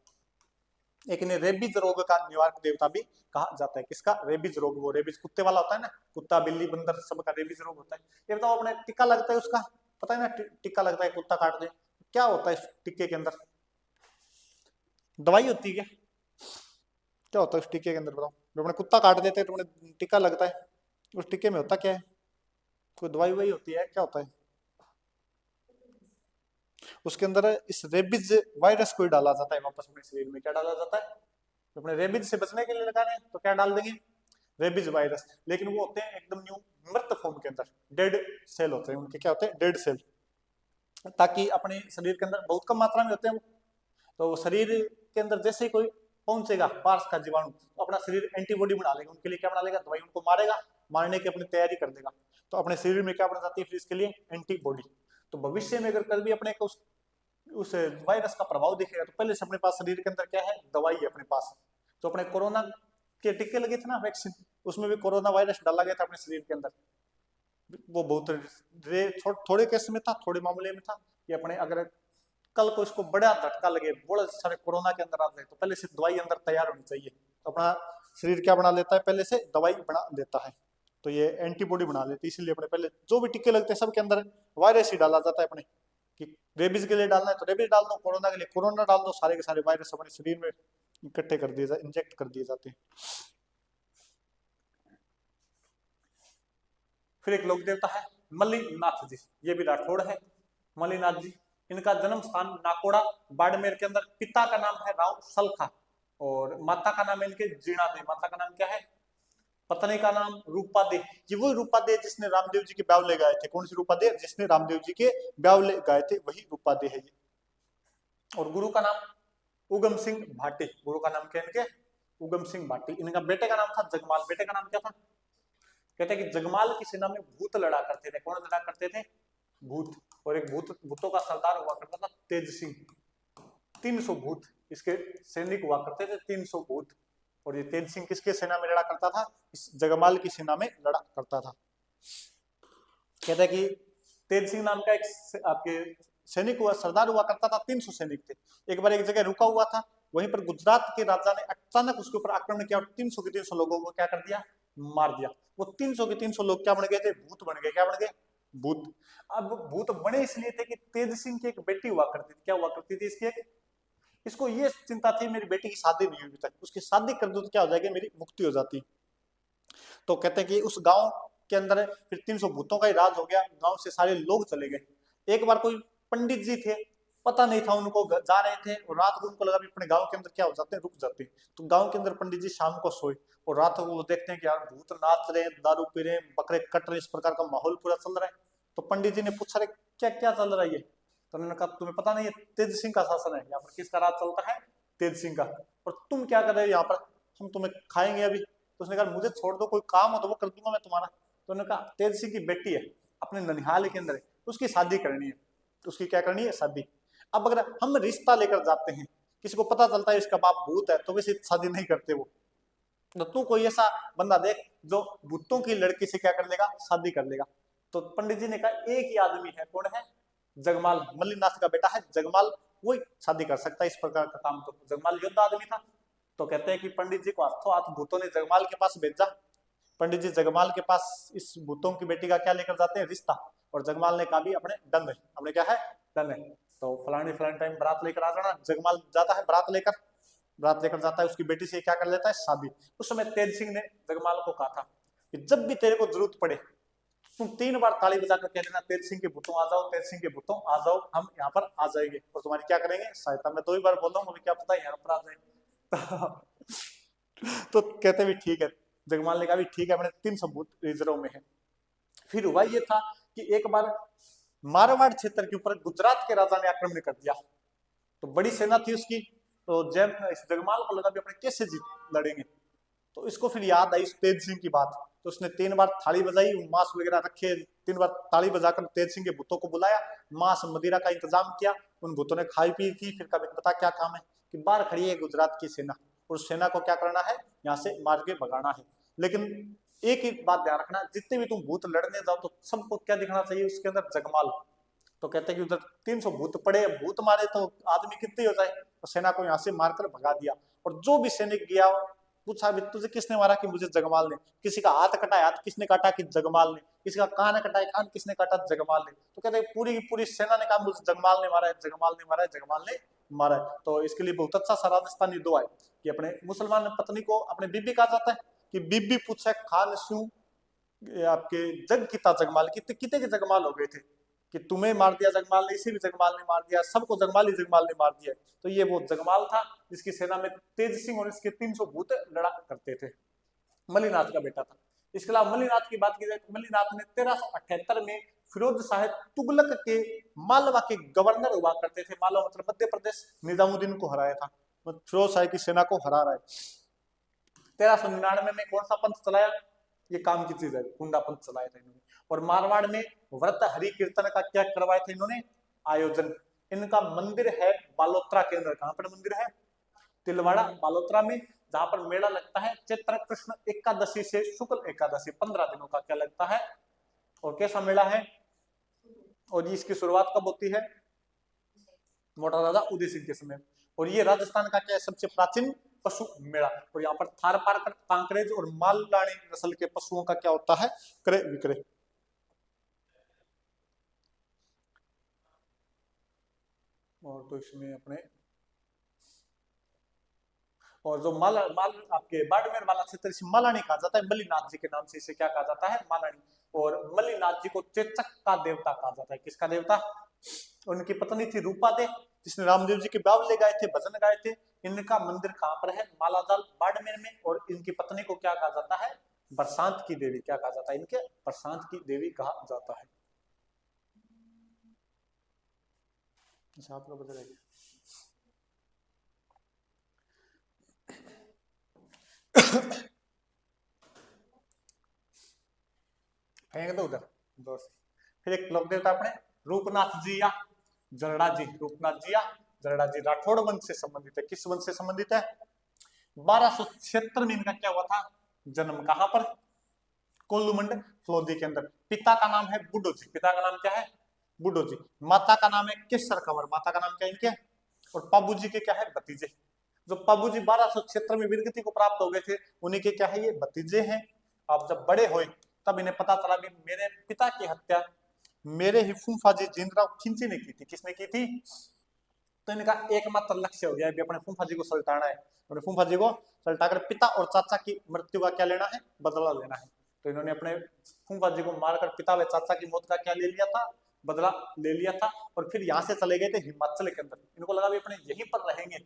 एक इन्हें रेबीज रोग का निवारक देवता भी कहा जाता है। किसका? रेबीज रोग, वो रेबीज कुत्ते वाला होता है ना, कुत्ता बिल्ली बंदर सबका रेबीज रोग होता है। ये बताओ, अपने टिक्का लगता है उसका, पता है ना, टिक्का लगता है, कुत्ता काट दे, क्या होता है इस टिक्के के अंदर? दवाई होती है क्या? क्या होता है उस टिक्के के अंदर बताओ? जो अपने कुत्ता काट देते हैं तो अपने टिक्का लगता है, उस टिक्के में होता क्या है? कोई दवाई वही होती है, क्या होता है उसके अंदर? इस रेबीज वायरस को डाला जाता है वापस अपने शरीर में। क्या डाला जाता है? तो अपने रेबीज से बचने के लिए लगा रहे हैं तो क्या डाल देंगे? Rabies virus. लेकिन वो होते हैं एकदम न्यू मृत फॉर्म के अंदर, डेड सेल होते हैं उनके। क्या होते हैं? Dead cell. ताकि अपने शरीर के अंदर बहुत कम मात्रा में होते हैं वो, तो शरीर के अंदर जैसे ही कोई पहुंचेगा पार्स का जीवाणु तो अपना शरीर एंटीबॉडी बना लेगा उनके लिए। क्या बना लेगा? दवाई उनको मारेगा, मारने की अपनी तैयारी कर देगा। तो अपने शरीर में क्या बन जाती है फिर इसके लिए? एंटीबॉडी। तो भविष्य में अगर कल भी अपने को उस वायरस का प्रभाव दिखेगा तो पहले से अपने पास शरीर के अंदर क्या है? दवाई है अपने पास। तो अपने कोरोना के टीके लगे थे ना, वैक्सीन, उसमें भी कोरोना वायरस डाला गया था अपने शरीर के अंदर। वो बहुत थोड़े केस में था, थोड़े मामले में था कि अपने अगर कल को इसको बड़ा झटका लगे, बड़े सारे कोरोना के अंदर आ जाए तो पहले से दवाई अंदर तैयार होनी चाहिए। तो अपना शरीर क्या बना लेता है? पहले से दवाई बना लेता है, तो ये एंटीबॉडी बना लेती है। इसलिए अपने पहले जो भी टीके लगते हैं सबके अंदर वायरस ही डाला जाता है। अपने कि रेबीज के लिए डालना है तो रेबीज डाल दो, कोरोना के लिए कोरोना डाल दो, सारे के सारे वायरस अपने शरीर में इकट्ठे कर दिए जाते, इंजेक्ट कर दिए जाते हैं। फिर एक लोक देवता है मल्लीनाथ जी, ये भी राठौड़ है। मल्लीनाथ जी, इनका जन्म स्थान नाकोड़ा बाड़मेर के अंदर। पिता का नाम है राव सलखा और माता का नाम है इनके जीणा दे। माता का नाम क्या है? पत्नी का नाम रूपा दे। ये वही रूपा दे जिसने रामदेव जी के ब्यावले गाए थे। कौन सी रूपा दे? जिसने रामदेव जी के ब्यावले गाए थे, वही रूपा दे है ये। और गुरु का नाम उगम सिंह भाटी। गुरु का नाम क्या है इनके? उगम सिंह भाटी। इनका बेटे का नाम था जगमाल। बेटे का नाम क्या था? कहते हैं कि जगमाल की सेना में भूत लड़ा करते थे। कौन लड़ा करते थे? भूत। और एक भूतों का सरदार हुआ करता था तेज सिंह। 300 भूत इसके सैनिक हुआ करते थे, 300 भूत। और ये तेज सिंह किसके सेना में लड़ा करता था? इस जगमाल की सेना में लड़ा करता था। कहते हैं कि तेज सिंह नाम का एक आपके सैनिक हुआ, सरदार हुआ करता था, 300 सैनिक थे। एक बार एक जगह रुका हुआ था, वहीं पर गुजरात के राजा ने अचानक उसके ऊपर आक्रमण किया और 300 के 300 लोगों को क्या कर दिया? मार दिया। वो 300 के 300 लोग क्या बन गए थे? भूत बन गए। क्या बन गए? भूत। अब भूत बने इसलिए थे कि तेज सिंह की एक बेटी हुआ करती थी। क्या हुआ करती थी इसकी? इसको ये चिंता थी मेरी बेटी की शादी नहीं हुई तक, उसकी शादी कर दो तो क्या हो जाएगी? मेरी मुक्ति हो जाती। तो कहते हैं कि उस गांव के अंदर फिर 300 भूतों का ही राज हो गया, गांव से सारे लोग चले गए। एक बार कोई पंडित जी थे, पता नहीं था उनको, जा रहे थे और रात को उनको लगा भी अपने गांव के अंदर क्या हो जाते हैं, रुक जाते हैं। तो गांव के अंदर पंडित जी शाम को सोए और रात को वो देखते हैं कि यार भूत नाच रहे हैं, दारू पी रहे हैं, बकरे कट रहे हैं, इस प्रकार का माहौल पूरा चल रहा है। तो पंडित जी ने पूछा रहे क्या क्या चल रहा है ये? तो उन्होंने कहा तुम्हें पता नहीं है, तेज सिंह का शासन है यहाँ पर, किसका राज चलता है? तेज सिंह का। और तुम क्या कर रहे हो यहाँ पर? हम तुम्हें खाएंगे अभी। तो उसने कहा मुझे छोड़ दो, कोई काम हो तो वो कर दूंगा मैं तुम्हारा। तो उन्होंने कहा तेज सिंह की बेटी है, अपने ननिहाल के अंदर है, उसकी शादी करनी है। उसकी क्या करनी है? शादी। अब अगर हम रिश्ता लेकर जाते हैं, किसी को पता चलता है इसका बाप भूत है, तो वैसे शादी नहीं करते वो। तो तू कोई ऐसा बंदा देख जो भूतों की लड़की से क्या कर लेगा? शादी कर लेगा। तो पंडित जी ने कहा एक ही आदमी है, कौन है? जगमाल, मल्लीनाथ का बेटा है जगमाल, वही शादी कर सकता है इस प्रकार का काम। तो जगमाल योद्धा आदमी था। तो कहते हैं कि पंडित जी को हाथों हाथ भूतों ने जगमाल के पास भेजा। पंडित जी जगमाल के पास इस भूतों की बेटी का क्या लेकर जाते हैं? रिश्ता। और जगमाल ने कहा भी अपने दंड, अपने क्या है? दंड। तो फलानी फलानी टाइम बारात लेकर आ जाना। जगमाल जाता है बारात लेकर, बारात लेकर जाता है, उसकी बेटी से क्या कर लेता है? शादी। उस समय तेज सिंह ने जगमाल को कहा था कि जब भी तेरे को जरूरत पड़े तुम 3 बार ताली बजाकर कह देना तेज सिंह के भूतों आ जाओ, तेज सिंह के भूतों आ जाओ, हम यहाँ पर आ जाएंगे और तुम्हारी क्या करेंगे? सहायता। मैं 2 ही बार बोल रहा हूँ, मुझे क्या पता यहाँ पर आ जाए। तो कहते भी ठीक है। जगमाल ने कहा भी ठीक है, अपने 300 भूत रिजर्व में है। फिर हुआ ये था कि एक बार मारवाड़ क्षेत्र के ऊपर गुजरात के राजा ने आक्रमण कर दिया। तो बड़ी सेना थी उसकी। तो जब इस जगमाल को लगा भी अपने कैसे जीत लड़ेंगे, तो इसको फिर याद आई तेज सिंह की बात। तो उसने 3 बार थाली बजाई, मांस वगैरह रखे, 3 बार ताली बजाकर तेज सिंह के भूतों को बुलाया, मांस मदिरा का इंतजाम किया। उन भूतों ने खाई पी की। फिर कभी पता क्या काम है कि बाहर खड़ी है गुजरात की सेना, और सेना को क्या करना है? यहाँ से मार के भगाना है। लेकिन एक ही बात ध्यान रखना, जितने भी तुम भूत लड़ने जाओ तो सबको क्या दिखना चाहिए? उसके अंदर जगमाल। तो कहते हैं कि उधर 300 भूत पड़े, भूत मारे तो आदमी कितने हो जाए। तो सेना को यहाँ से मारकर भगा दिया। और जो भी सैनिक गया पूछा भी तुझे किसने मारा? कि मुझे जगमाल ने। किसी का हाथ कटा है, हाथ किसने काटा? कि जगमाल ने। किसी का कान कटा है, कान किसने काटा? जगमाल ने। तो कहते हैं पूरी की पूरी सेना ने कहा मुझे जगमाल ने मारा है, जगमाल ने मारा है, जगमाल ने मारा है। तो इसके लिए बहुत अच्छा सा राजस्थानी दुआ है कि अपने मुसलमान पत्नी को अपने बीबी कहा जाता है कि बीबी पूछे खान सू आपके जग किता जगमाल, कितने कितने के जगमाल हो गए थे कि तुम्हें मार दिया जगमाल ने, इसे भी जगमाल ने मार दिया, सबको जगमाल ने मार दिया। तो ये वो जगमाल था जिसकी सेना में तेज सिंह और इसके 300 भूत लड़ा करते थे। मल्लीनाथ का बेटा था। इसके अलावा मल्लीनाथ की बात की जाए तो मल्लीनाथ ने 1378 में फिरोज शाह तुगलक के मालवा के गवर्नर हुआ करते थे। मालवा मतलब मध्य प्रदेश, निजामुद्दीन को हराया था। फिरोज शाह की सेना को हरा रहा है। 1399 में कौन सा पंथ चलाया? ये काम की चीज है, गुंडा पंथ चलाया था इन्होंने। और मारवाड़ में व्रत हरि कीर्तन का क्या करवाए थे इन्होंने? आयोजन। इनका मंदिर है बालोत्रा के अंदर। कहां पर मंदिर है? तिलवाड़ा बालोत्रा में, जहां पर मेला लगता है चैत्र कृष्ण एकादशी से शुक्ल एकादशी, 15 दिनों का क्या लगता है। और कैसा मेला है? और इसकी शुरुआत कब होती है? मोटा राजा उदय सिंह के समय। और ये राजस्थान का क्या है? सबसे प्राचीन पशु मेला। और यहाँ पर थार पारकर, कांकरेज और माललानी नस्ल के पशुओं का क्या होता है? क्रय विक्रय। और तो इसमें अपने और जो माल आपके बाड़मेर वाला क्षेत्र इसे मालानी कहा जाता है। मल्लीनाथ जी के नाम से इसे क्या कहा जाता है? मालानी। और मल्लीनाथ जी को चेचक का देवता कहा जाता है। किसका देवता? उनकी पत्नी थी रूपा दे, जिसने रामदेव जी के बावले गाए थे, भजन गाए थे। इनका मंदिर कहां पर है? मालाजाल बाड़मेर में। और इनकी पत्नी को क्या कहा जाता है? बरसात की देवी। क्या कहा जाता है? इनके बरसात की देवी कहा जाता है। आप लोग बता रहे फेंक दो उधर। फिर एक लोक देवता अपने रूपनाथ जी या जरड़ा जी। रूपनाथ जी या जरड़ा जी राठौड़ वंश से संबंधित है। किस वंश से संबंधित है? 1276 में इनका क्या हुआ था? जन्म। कहां पर? कोल्लूमंड फ्लोदी के अंदर। पिता का नाम है बुड्ढो जी। पिता का नाम क्या है? बुड्ढो जी। माता का नाम है केसर कंवर। माता का नाम क्या है इनके? और पाबू जी के क्या है? भतीजे। जो पाबू जी 1276 में वीरगति को प्राप्त हो गए थे, उन्हीं के क्या है? ये भतीजे हैं। अब जब बड़े हुए तब इन्हें पता चला कि मेरे पिता की हत्या मेरे ही फूफा जी जिंदराव खिंची ने की थी। किसने की थी? तो इनका एकमात्र लक्ष्य हो गया कि अपने फूफा जी को सल्टाना है, अपने फूफा जी को सल्टाकर पिता और चाचा की मृत्यु का क्या लेना है, बदला लेना है। तो इन्होंने अपने फूफा जी को मारकर पिता व चाचा की मौत का क्या ले लिया था, बदला ले लिया था। और फिर यहाँ से चले गए थे हिमाचल के अंदर। इनको लगा भी अपने यहीं पर रहेंगे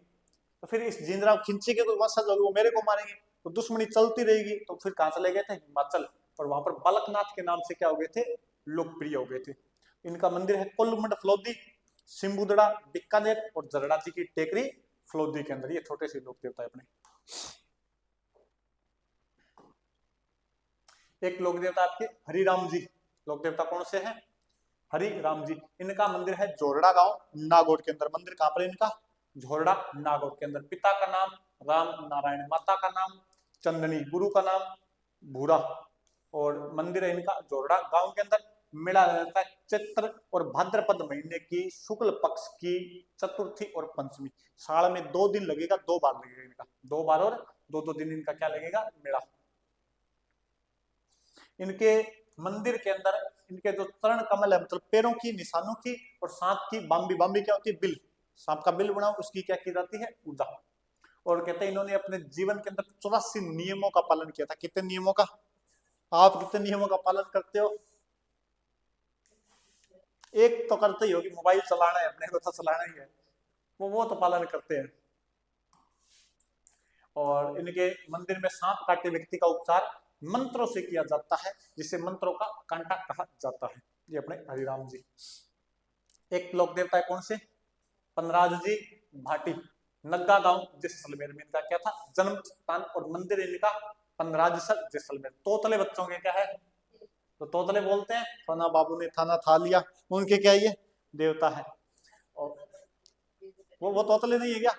तो फिर इस जींदराव खिंची के कोई वंशज होगी वो मेरे को मारेंगे, तो दुश्मनी चलती रहेगी। तो फिर कहाँ चले गए थे, हिमाचल। और वहां पर बालकनाथ के नाम से क्या हो गए थे, लोकप्रिय हो गए थे। इनका मंदिर है कोल्लुमंड फलोदी, सिम्बुदड़ा बीकानेर और जरड़ा जी की टेकरी फलोदी के अंदर। ये छोटे से लोक देवता है अपने। एक लोक देवता आपके हरिराम जी। लोक देवता कौन से हैं, हरिराम जी। इनका मंदिर है जोरड़ा गांव नागौर के अंदर। मंदिर कहां पर है इनका, झोरड़ा नागौर के अंदर। पिता का नाम राम नारायण, माता का नाम चंदनी, गुरु का नाम भूरा। और मंदिर है इनका जोरड़ा गांव के अंदर। मेला रहता है चैत्र और भाद्रपद महीने की शुक्ल पक्ष की चतुर्थी और पंचमी। साल में 2 दिन लगेगा, 2 बार लगेगा इनका, 2 बार और 2 दिन इनका क्या लगेगा, मेला। इनके मंदिर के अंदर इनके जो चरण कमल है, मतलब पैरों की निशानों की और सांप की बाम्बी, बाम्बी क्या होती है, बिल, सांप का बिल बना, उसकी क्या की जाती है, पूजा। और कहते हैं इन्होंने अपने जीवन के अंदर 84 नियमों का पालन किया था। कितने नियमों का, आप कितने नियमों का पालन करते हो? एक तो करते ही हो कि मोबाइल चलाना है, अपने को तो चलाना ही है, वो तो पालन करते हैं। और इनके मंदिर में सांप काटे व्यक्ति का उपचार मंत्रों से किया जाता है, जिसे मंत्रों का कांटा कहा जाता है। ये अपने हरिराम जी। एक लोक देवता है कौन से, पनराज जी भाटी, नग्गा गांव जैसलमेर में इनका क्या था, जन्म स्थान। और मंदिर इनका पनराजसर जैसलमेर। तोतले बच्चों के क्या है, तो तोतले बोलते हैं, फना बाबू ने थाना था लिया, उनके क्या ये देवता है। और वो तोतले नहीं है क्या,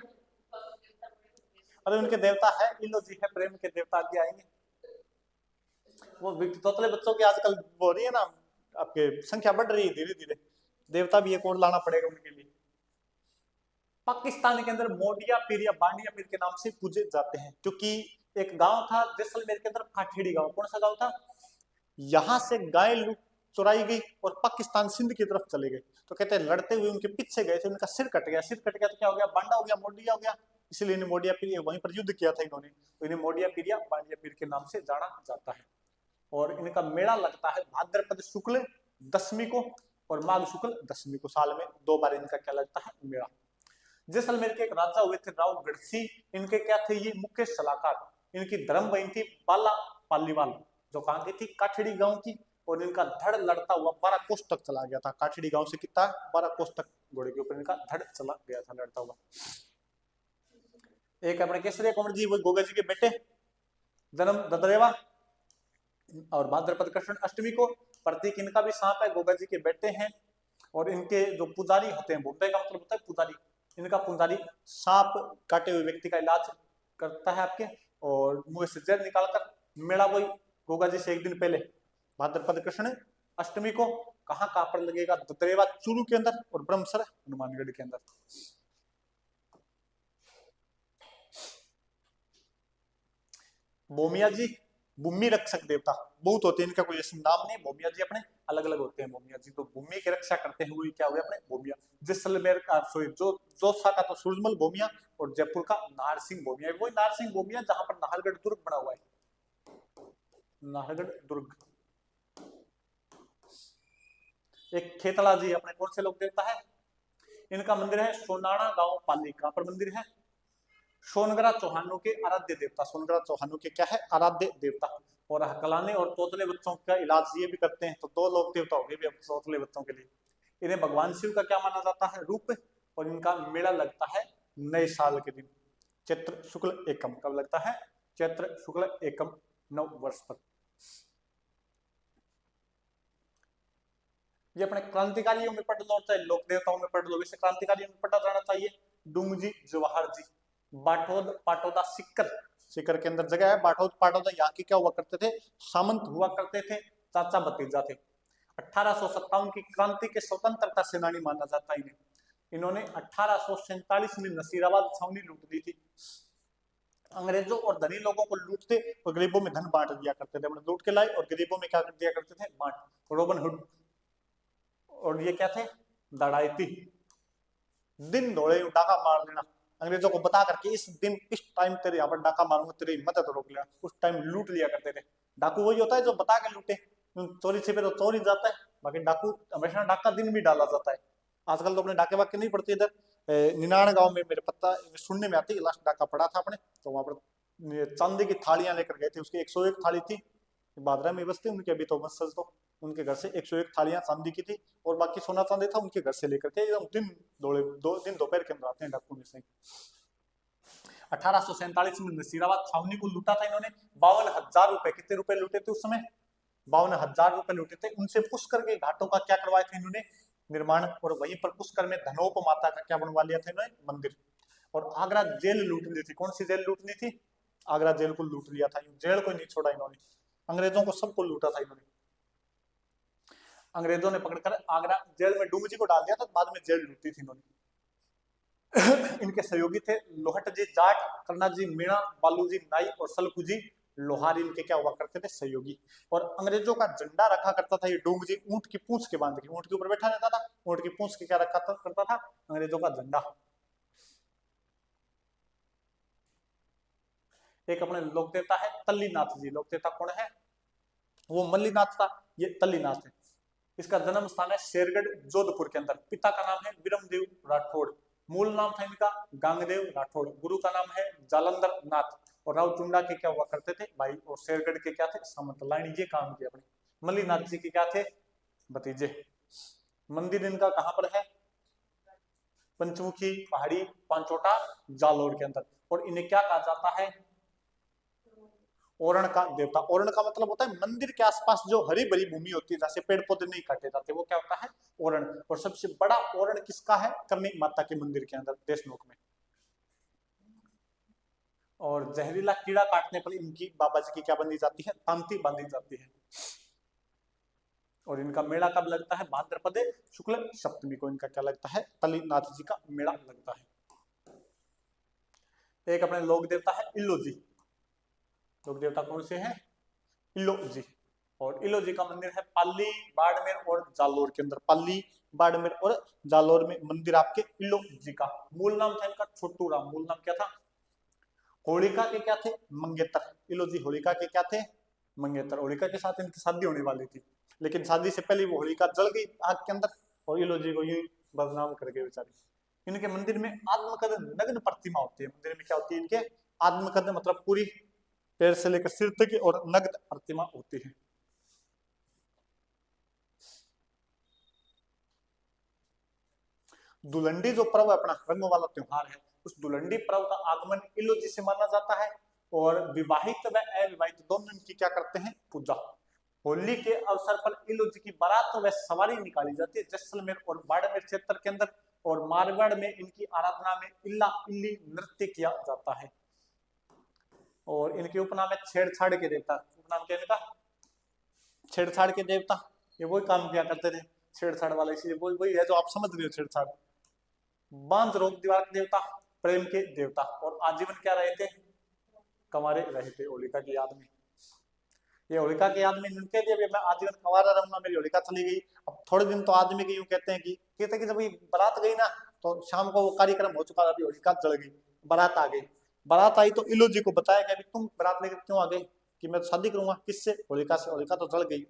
अरे उनके देवता है इलो जी है, प्रेम के देवता आगे आएंगे। वो तोतले बच्चों की आजकल हो रही है ना, आपके संख्या बढ़ रही है धीरे धीरे, देवता भी एक और लाना पड़ेगा उनके लिए। पाकिस्तान के अंदर मोडिया पीर या बांडिया पीर के नाम से पूजे जाते हैं, क्योंकि एक गांव था जैसलमेर के अंदर, काठेड़ी गांव। कौन सा गांव था, यहां से गाय लूट चुराई गई और पाकिस्तान सिंध की तरफ चले गए। तो कहते हैं लड़ते हुए उनके पीछे गए थे, उनका सिर कट गया। सिर कट गया तो क्या हो गया, बांडा हो गया, मोडिया हो गया। इसलिए इन्हें मोडिया पीर, वहीं पर युद्ध किया था इन्होंने, तो इन्हें मोडिया पीर या बांडिया पीर के नाम से जाना जाता है। और इनका मेला लगता है भाद्रपद शुक्ल दशमी को और माघ शुक्ल दशमी को। साल में 2 बार इनका क्या लगता है, मेला। जैसलमेर के एक राजा हुए थे राव गढ़सी। इनके क्या थे, ये मुख्य सलाहकार। इनकी धर्म बहन थी बाला पालीवाल, जो कहाँ की थी, काठड़ी गांव की। और इनका धड़ लड़ता हुआ 12 कोस तक चला गया था। काठड़ी गांव से कितना, 12 कोस तक घोड़े के ऊपर इनका धड़ चला गया था लड़ता हुआ। एक अपने केसरिया कुंवर जी, वो गोगा जी के बेटे, जन्म ददरेवा। और भाद्रपद कृष्ण अष्टमी को। प्रतीक इनका भी सांप है, गोगा जी के बेटे हैं। और इनके जो पुजारी होते हैं, बुड्ढे का मतलब होता है पुजारी, इनका पुजारी सांप काटे हुए व्यक्ति का इलाज करता है आपके, और मुंह से जहर निकालकर। मेला वही गोगा जी से 1 दिन पहले भाद्रपद कृष्ण अष्टमी को। कहाँ पर लगेगा, ददरेवा चूरू के अंदर और ब्रह्मसर हनुमानगढ़ के अंदर। बोमिया जी, भूमि रक्षक देवता, बहुत होते हैं, इनका कोई ऐसा नाम नहीं। बोमिया जी अपने अलग अलग होते हैं। बोमिया जी तो भूमि की रक्षा करते हैं, वही क्या हुए अपने बोमिया। जैसलमेर का सॉरी जोसा का तो सूरजमल बोमिया, और जयपुर का नाहर सिंह बोमिया। वही नाहर सिंह बोमिया जहां पर नाहरगढ़ दुर्ग बना हुआ है, नाहरगढ़ दुर्ग। एक खेतला जी अपने कौन से लोक देवता है, इनका मंदिर है सोनाणा गांव पाली। कहां पर मंदिर है, सोनगरा चौहानों के आराध्य देवता। सोनगरा चौहानों के क्या है, आराध्य देवता। और हकलाने और तोतले बच्चों का इलाज ये भी करते हैं। तो 2 लोक देवता हो गए भी अब तोतले बच्चों के लिए। इन्हें भगवान शिव का क्या माना जाता है, रूप। और इनका मेला लगता है नए साल के दिन, चैत्र शुक्ल एकम। कब लगता है, चैत्र शुक्ल एकम, 9 वर्ष पर। ये अपने क्रांतिकारियों में पढ़ लो, चाहे लोक देवताओं में पढ़ लो, वैसे क्रांतिकारियों में पढ़ा जाना चाहिए। डूंगजी जवाहर जी, बाटोद पाटोदा सिक्कर, सिक्कर के अंदर जगह है बाटोद पाटोदा। यहाँ के क्या हुआ करते थे, सामंत हुआ करते थे, चाचा भतीजा थे। 1857 की क्रांति के स्वतंत्रता सेनानी माना जाता है इन्हें। इन्होंने 1847 में नसीराबाद छावनी लूट दी थी। अंग्रेजों और धनी लोगों को लूटते और गरीबों में धन बांट दिया करते थे। मतलब लूट के लाए और गरीबों में क्या कर दिया करते थे, बांट। Robin hood. और ये क्या थे, दड़ाइती। दिन दौड़े डाका मार लेना, अंग्रेजों को बता करके इस दिन इस टाइम तेरे यहाँ पर डाका मारूंगा, तेरी मदद रोक लेना। उस टाइम लूट लिया करते थे। डाकू वही होता है जो बता के लूटे, चोरी छिपे तो चोरी जाता है, बाकी डाकू हमेशा डाका दिन भी डाला जाता है। आजकल तो अपने डाके वाक्य नहीं पड़ते। इधर निनाण गांव में मेरे पता सुनने में आती है, लास्ट डाका पड़ा था अपने, तो वहां पर चांदी की थालियां लेकर गए थे, उसकी 101 थाली थी। बादरा में बसते उनके अभी तो वंशज, तो उनके घर से 101 थालियां चांदी की थी और बाकी सोना चांदी था उनके घर से लेकर के। एकदम दिन दौड़े, 2 दिन दोपहर के अंदर आते हैं डाकू में से। 1847 में नसीराबाद छावनी को लूटा था इन्होंने। 52,000 रुपए, कितने रुपए लूटे थे उस समय? 52,000 रुपए लूटे थे। उनसे पुष्कर के घाटों का क्या करवाया था इन्होंने? निर्माण। और वहीं पर पुष्कर में धनोप माता का क्या बनवा लिया था इन्होंने? मंदिर। और आगरा जेल लूट ली थी। कौन सी जेल लूट ली थी? आगरा जेल को लूट लिया था। जेल को नहीं छोड़ा इन्होंने, अंग्रेजों को सबको लूटा था इन्होंने। अंग्रेजों ने पकड़कर आगरा जेल में डूंगजी को डाल दिया था, बाद में जेल लूटी थी इन्होंने। इनके सहयोगी थे लोहट जी जाट, करना जी मीणा, बालू जी नाई और सलकू जी लोहारी, इनके क्या हुआ करते थे? सहयोगी। और अंग्रेजों का झंडा रखा करता था ये डूंग जी ऊंट की पूंछ के बांध के, ऊंट के ऊपर बैठा रहता था, ऊंट की पूंछ के क्या रखा करता था? अंग्रेजों का झंडा। एक अपने लोक देवता है तल्लीनाथ जी। लोक देवता कौन है? वो मल्लीनाथ था, ये तल्लीनाथ है। इसका जन्म स्थान है शेरगढ़ जोधपुर के अंदर। पिता का नाम है विरमदेव राठौड़, मूल नाम था इनका गांगदेव राठौड़। गुरु का नाम है जालंधर नाथ। और राव चुंडा के क्या हुआ करते थे? भाई। और शेरगढ़ के क्या थे? सामंत। लाइन ये काम किया अपने। मल्लीनाथ जी के क्या थे? भतीजे। मंदिर इनका कहां पर है? पंचमुखी पहाड़ी पांचोटा जालोर के अंदर। और इन्हें क्या कहा जाता है? ओरण का देवता। ओरण का मतलब होता है मंदिर के आसपास जो हरी भरी भूमि होती है, जैसे पेड़ पौधे नहीं काटे जाते, वो क्या होता है? ओरण। और सबसे बड़ा ओरण किसका है? कर्णी माता के मंदिर के अंदर देशमुख में। और जहरीला कीड़ा काटने पर इनकी बाबा जी की क्या बंधी जाती है? तांती बांधी जाती है। और इनका मेला कब लगता है? भाद्रपद शुक्ल सप्तमी को इनका क्या लगता है? तल्लीनाथ जी का मेला लगता है। एक अपने लोक देवता है इल्लो जी। लोक देवता कौन से हैं? इल्लो जी। और इल्लो जी का मंदिर है पाली, बाड़मेर और जालोर के अंदर। पाली, बाड़मेर और जालोर में मंदिर आपके इल्लो जी का। मूल नाम था इनका छोटू राम। मूल नाम क्या था? होलिका के क्या थे? मंगेतर। इल्लो जी होलिका के क्या थे? मंगेतर। होलिका के साथ इनकी शादी होने वाली थी, लेकिन शादी से पहले वो होलिका जल गई आग के अंदर और इल्लो जी को यूं बदनाम कर गए बेचारी। इनके मंदिर में आत्मकद नग्न प्रतिमा होती है। मंदिर में क्या होती है इनके? आत्मकद मतलब पूरी पैर से लेकर सिर तक और नग्न प्रतिमा होती है। दुलंडी जो पर्व अपना रंग वाला त्योहार है, उस दुलंडी पर्व का आगमन इल्लो जी से माना जाता है। और विवाहित व अविवाहित दोनों इनकी क्या करते हैं? पूजा। होली के अवसर पर इल्लो जी की बारात व सवारी निकाली जाती है जैसलमेर और बाड़मेर क्षेत्र के अंदर। और मारवाड़ में इनकी आराधना में इल्ला इल्ली नृत्य किया जाता है। और इनके उपनाम है छेड़छाड़ के देवता। उपनाम क्या इनका? छेड़छाड़ के देवता। ये वही काम किया करते थे छेड़छाड़ वाले, इसलिए वही है जो आप समझ रहे हो, छेड़छाड़। बांध रोक दीवार के देवता, प्रेम के देवता। और आजीवन क्या रहे थे? कंवारे रहे थे होलिका की याद में। ये होलिका की याद में इनके लिए मैं आजीवन कंवारा रहूंगा, मेरी होलिका चली गई। अब थोड़े दिन तो आदमी के यूं कहते हैं कि जब ये बारात गई ना, तो शाम को वो कार्यक्रम हो चुका, अभी होलिका जल गई, बारात आ गई। बारात आई तो इल्लो जी को बताया गया तुम बारात लेकर क्यों आ गए? कि मैं शादी करूंगा। किससे? होलिका से। होलिका तो जल गई।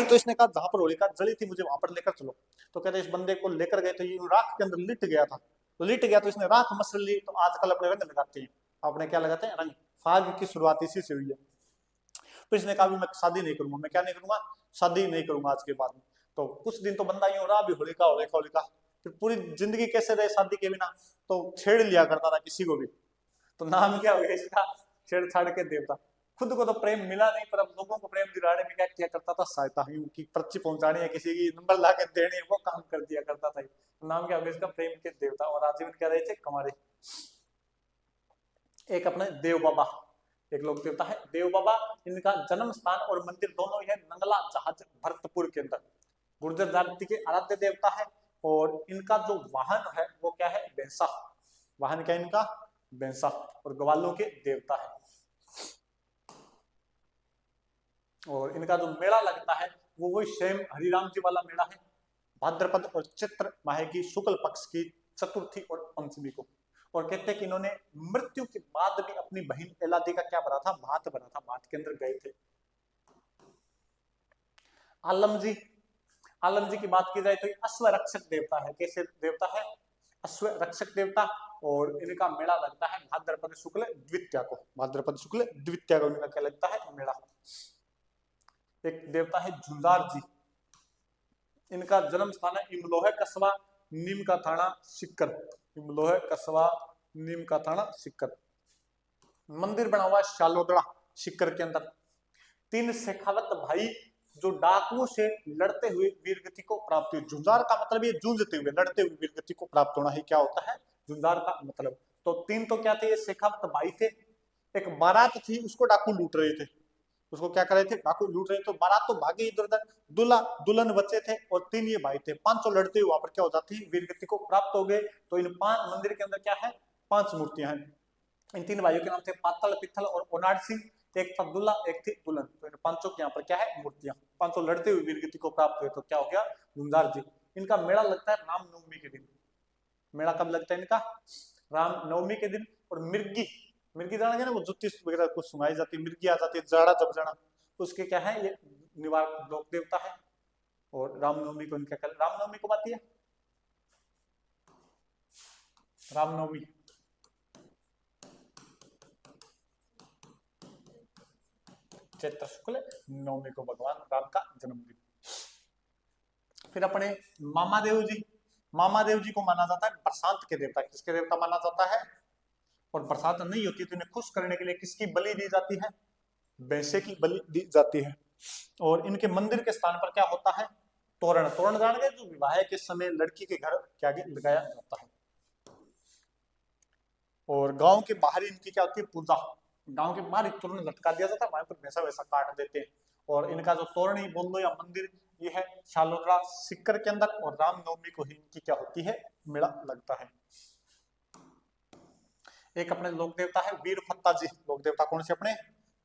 तो इसने कहा जहां पर होलिका जली थी मुझे वहां पर लेकर चलो। तो कहते इस बंदे को लेकर गए तो ये राख के अंदर लिट गया था। तो लिट गया तो इसने राख मसल ली। तो आजकल अपने रंग लगाते हैं, अपने क्या लगाते हैं? रंग। फाग की शुरुआत इसी से हुई है। तो इसने कहा मैं शादी नहीं करूंगा। मैं क्या नहीं करूंगा? शादी नहीं करूंगा आज के बाद में। तो कुछ दिन तो बंदा यूं रहा, भी होलिका होलिका होलिका। फिर पूरी जिंदगी कैसे रहे शादी के बिना? तो छेड़ लिया करता था किसी को भी। तो नाम क्या हो गया इसका? छेड़छाड़ के देवता। खुद को तो प्रेम मिला नहीं, पर अब लोगों को प्रेम दिलाने में क्या किया करता था? सहायता। की पर्ची पहुंचानी है, किसी की नंबर ला के देनी है, वो काम कर दिया करता था। तो नाम क्या हो गया इसका? प्रेम के देवता। और आजीवन क्या रहे थे? कंवारे। एक अपने देव बाबा, एक लोक देवता है देव बाबा। इनका जन्म स्थान और मंदिर दोनों ही है नंगला जहाज भरतपुर के अंदर। गुर्जर जाति के आराध्य देवता है। और इनका जो वाहन है वो क्या है? भैंसा। वाहन क्या है इनका? भैंसा। और ग्वालों के देवता है। और इनका जो मेला लगता है वो वही सेम हरिराम जी वाला मेला है। भाद्रपद और चित्र माह की शुक्ल पक्ष की चतुर्थी और पंचमी को। और कहते हैं कि इन्होंने मृत्यु के बाद भी अपनी बहन एलादी का क्या बना था, भात बना था, भात के अंदर गए थे। आलम जी, आलम जी की बात की जाए तो ये अश्व रक्षक देवता है। कैसे देवता है? अश्व रक्षक देवता। और इनका मेला लगता है भाद्रपद शुक्ल द्वितीया को, भाद्रपद शुक्ल द्वितीया को इनका क्या लगता है, मेला। एक देवता है झुंझार जी, इनका जन्म स्थान है इमलोह कस्बा नीम का थाना सिक्कर, इमलोह कस्बा नीम का थाना सिक्कर। मंदिर बना हुआ है शालोदड़ा सिक्कर के अंदर। 3 शेखावत भाई जो डाकुओं से लड़ते हुए वीरगति को प्राप्त हुई। झुंझार का मतलब ये जूझते हुए, लड़ते हुए वीरगति को प्राप्त होना ही क्या होता है, झुंझार का मतलब। तो 3 तो क्या थे, ये शेखावत भाई थे। एक बारात थी, उसको डाकू लूट रहे थे, उसको क्या कर रहे थे, डाकू लूट रहे थे। तो बारात तो भागे इधर उधर, दूल्हा दुल्हन बच्चे थे और 3 ये भाई थे। 500 लड़ते हुए वहां पर क्या हो जाती है, वीरगति को प्राप्त हो गए। तो इन 5 मंदिर के अंदर क्या है, 5 मूर्तियां हैं। इन 3 भाइयों के नाम थे पातल, पित्थल और ओनाड सिंह। एक था दूल्हा, एक थी दुल्हन। तो इन 5 के यहाँ पर क्या है, मूर्तियां। 500 लड़ते हुए वीरगति को प्राप्त हुए, तो क्या हो गया, झुंझार जी। इनका मेला लगता है रामनवमी के दिन। मेला कब लगता है इनका, रामनवमी के दिन। और मिर्गी, मिर्गी जाना ना, वो जुत्ती वगैरह कुछ सुनाई जाती है, मिर्गी आ जाती है, जाड़ा जब जाना, उसके क्या है, ये निवारक लोक देवता है। और रामनवमी को इनका, रामनवमी कब आती है, रामनवमी चैत्र शुक्ल नवमी को भगवान राम का जन्मदिन। फिर अपने मामादेव जी, मामादेव जी को माना जाता है बरसात के देवता। किसके देवता माना जाता है? और बरसात नहीं होती तो इन्हें खुश करने के लिए किसकी बलि दी जाती है, भैंसे की बलि दी जाती है। और इनके मंदिर के स्थान पर क्या होता है, तोरण। तोरण जान गए, जो विवाह के समय लड़की के घर के आगे लगाया जाता है। और गांव के बाहर इनकी क्या होती है, पूजा। गांव के बाहर एक तोरण लटका दिया जाता है, वहां पर भैंसा वैसा काट देते हैं। और इनका जो तोरण ही बोल दो या मंदिर, ये है शालोदरा सिक्कर के अंदर। और रामनवमी को ही इनकी क्या होती है, मेला लगता है। एक अपने लोक देवता है वीर फत्ता जी। लोक देवता कौन से अपने,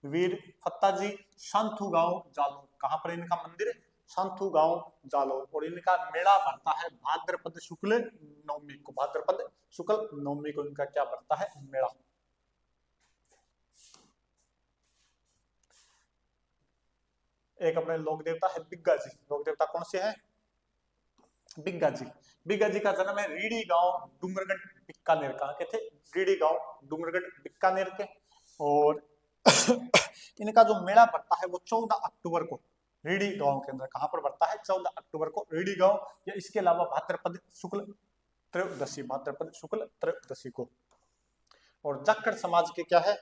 वीर फत्ता जी, शांथू गांव जालोर। कहां पर इनका मंदिर है, शांथू गांव जालोर। और इनका मेला बढ़ता है भाद्रपद शुक्ल नवमी को, भाद्रपद शुक्ल नवमी को इनका क्या बढ़ता है, मेला। एक अपने लोक देवता है बिग्गा जी। लोक देवता कौन से हैं, बिग्गा जी। बिग्गा जी का जन्म है रीडी गांव डूंगरगढ़ बीकानेर। कहां के थे, रीडी गांव डूंगरगढ़ बीकानेर के। और इनका जो मेला बढ़ता है वो 14 अक्टूबर को रीडी गांव के अंदर। कहां पर बढ़ता है, 14 अक्टूबर को रीडी गांव। या इसके अलावा भाद्रपद शुक्ल त्रयोदशी, भाद्रपद शुक्ल त्रयोदशी को। और जाखड़ समाज के क्या है,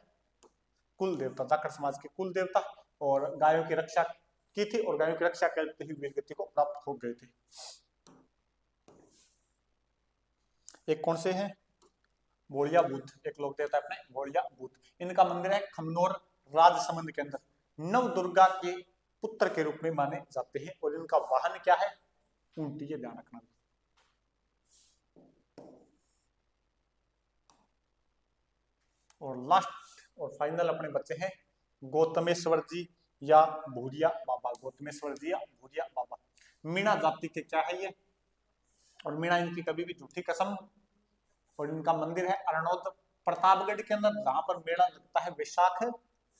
कुल देवता, जाखड़ समाज के कुल देवता। और गायों की रक्षा की थी, और गायों की रक्षा करते ही वीरगति को प्राप्त हो गए थे। एक कौन से हैं, भोलिया बुद्ध। एक लोक देवता अपने भोलिया बुद्ध। इनका मंदिर है खमनोर राजसमंद के अंदर। नव दुर्गा के पुत्र के रूप में माने जाते हैं। और इनका वाहन क्या है, ऊंट। ये ध्यान रखना। और लास्ट और फाइनल अपने बच्चे हैं गौतमेश्वर जी या भूरिया बाबा। गौतमेश्वर जी या भूरिया बाबा मीणा जाति के क्या है ये, और मीणा इनकी कभी भी झूठी कसम। और इनका मंदिर है अरनौद प्रतापगढ़ के अंदर, जहां पर मेला लगता है वैशाख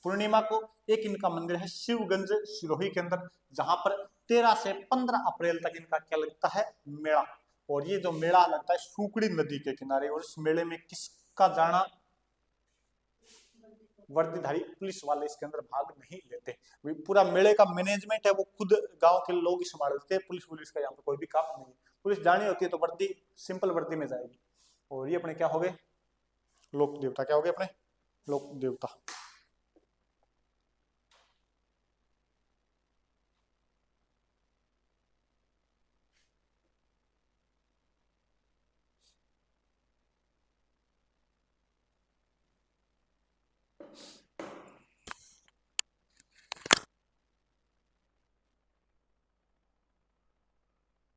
पूर्णिमा को। एक इनका मंदिर है शिवगंज सिरोही के अंदर, जहां पर 13 से 15 अप्रैल तक इनका क्या लगता है, मेला। और ये जो मेला लगता है सुकड़ी नदी के किनारे। और इस मेले में किसका जाना, वर्दीधारी पुलिस वाले इसके अंदर भाग नहीं लेते। पूरा मेले का मैनेजमेंट है वो खुद गांव के लोग ही संभालते हैं, पुलिस का यहाँ पर कोई भी काम नहीं है। पुलिस जानी होती है तो वर्दी, सिंपल वर्दी में जाएगी। और ये अपने क्या हो गए, लोक देवता। क्या हो गए अपने, लोक देवता।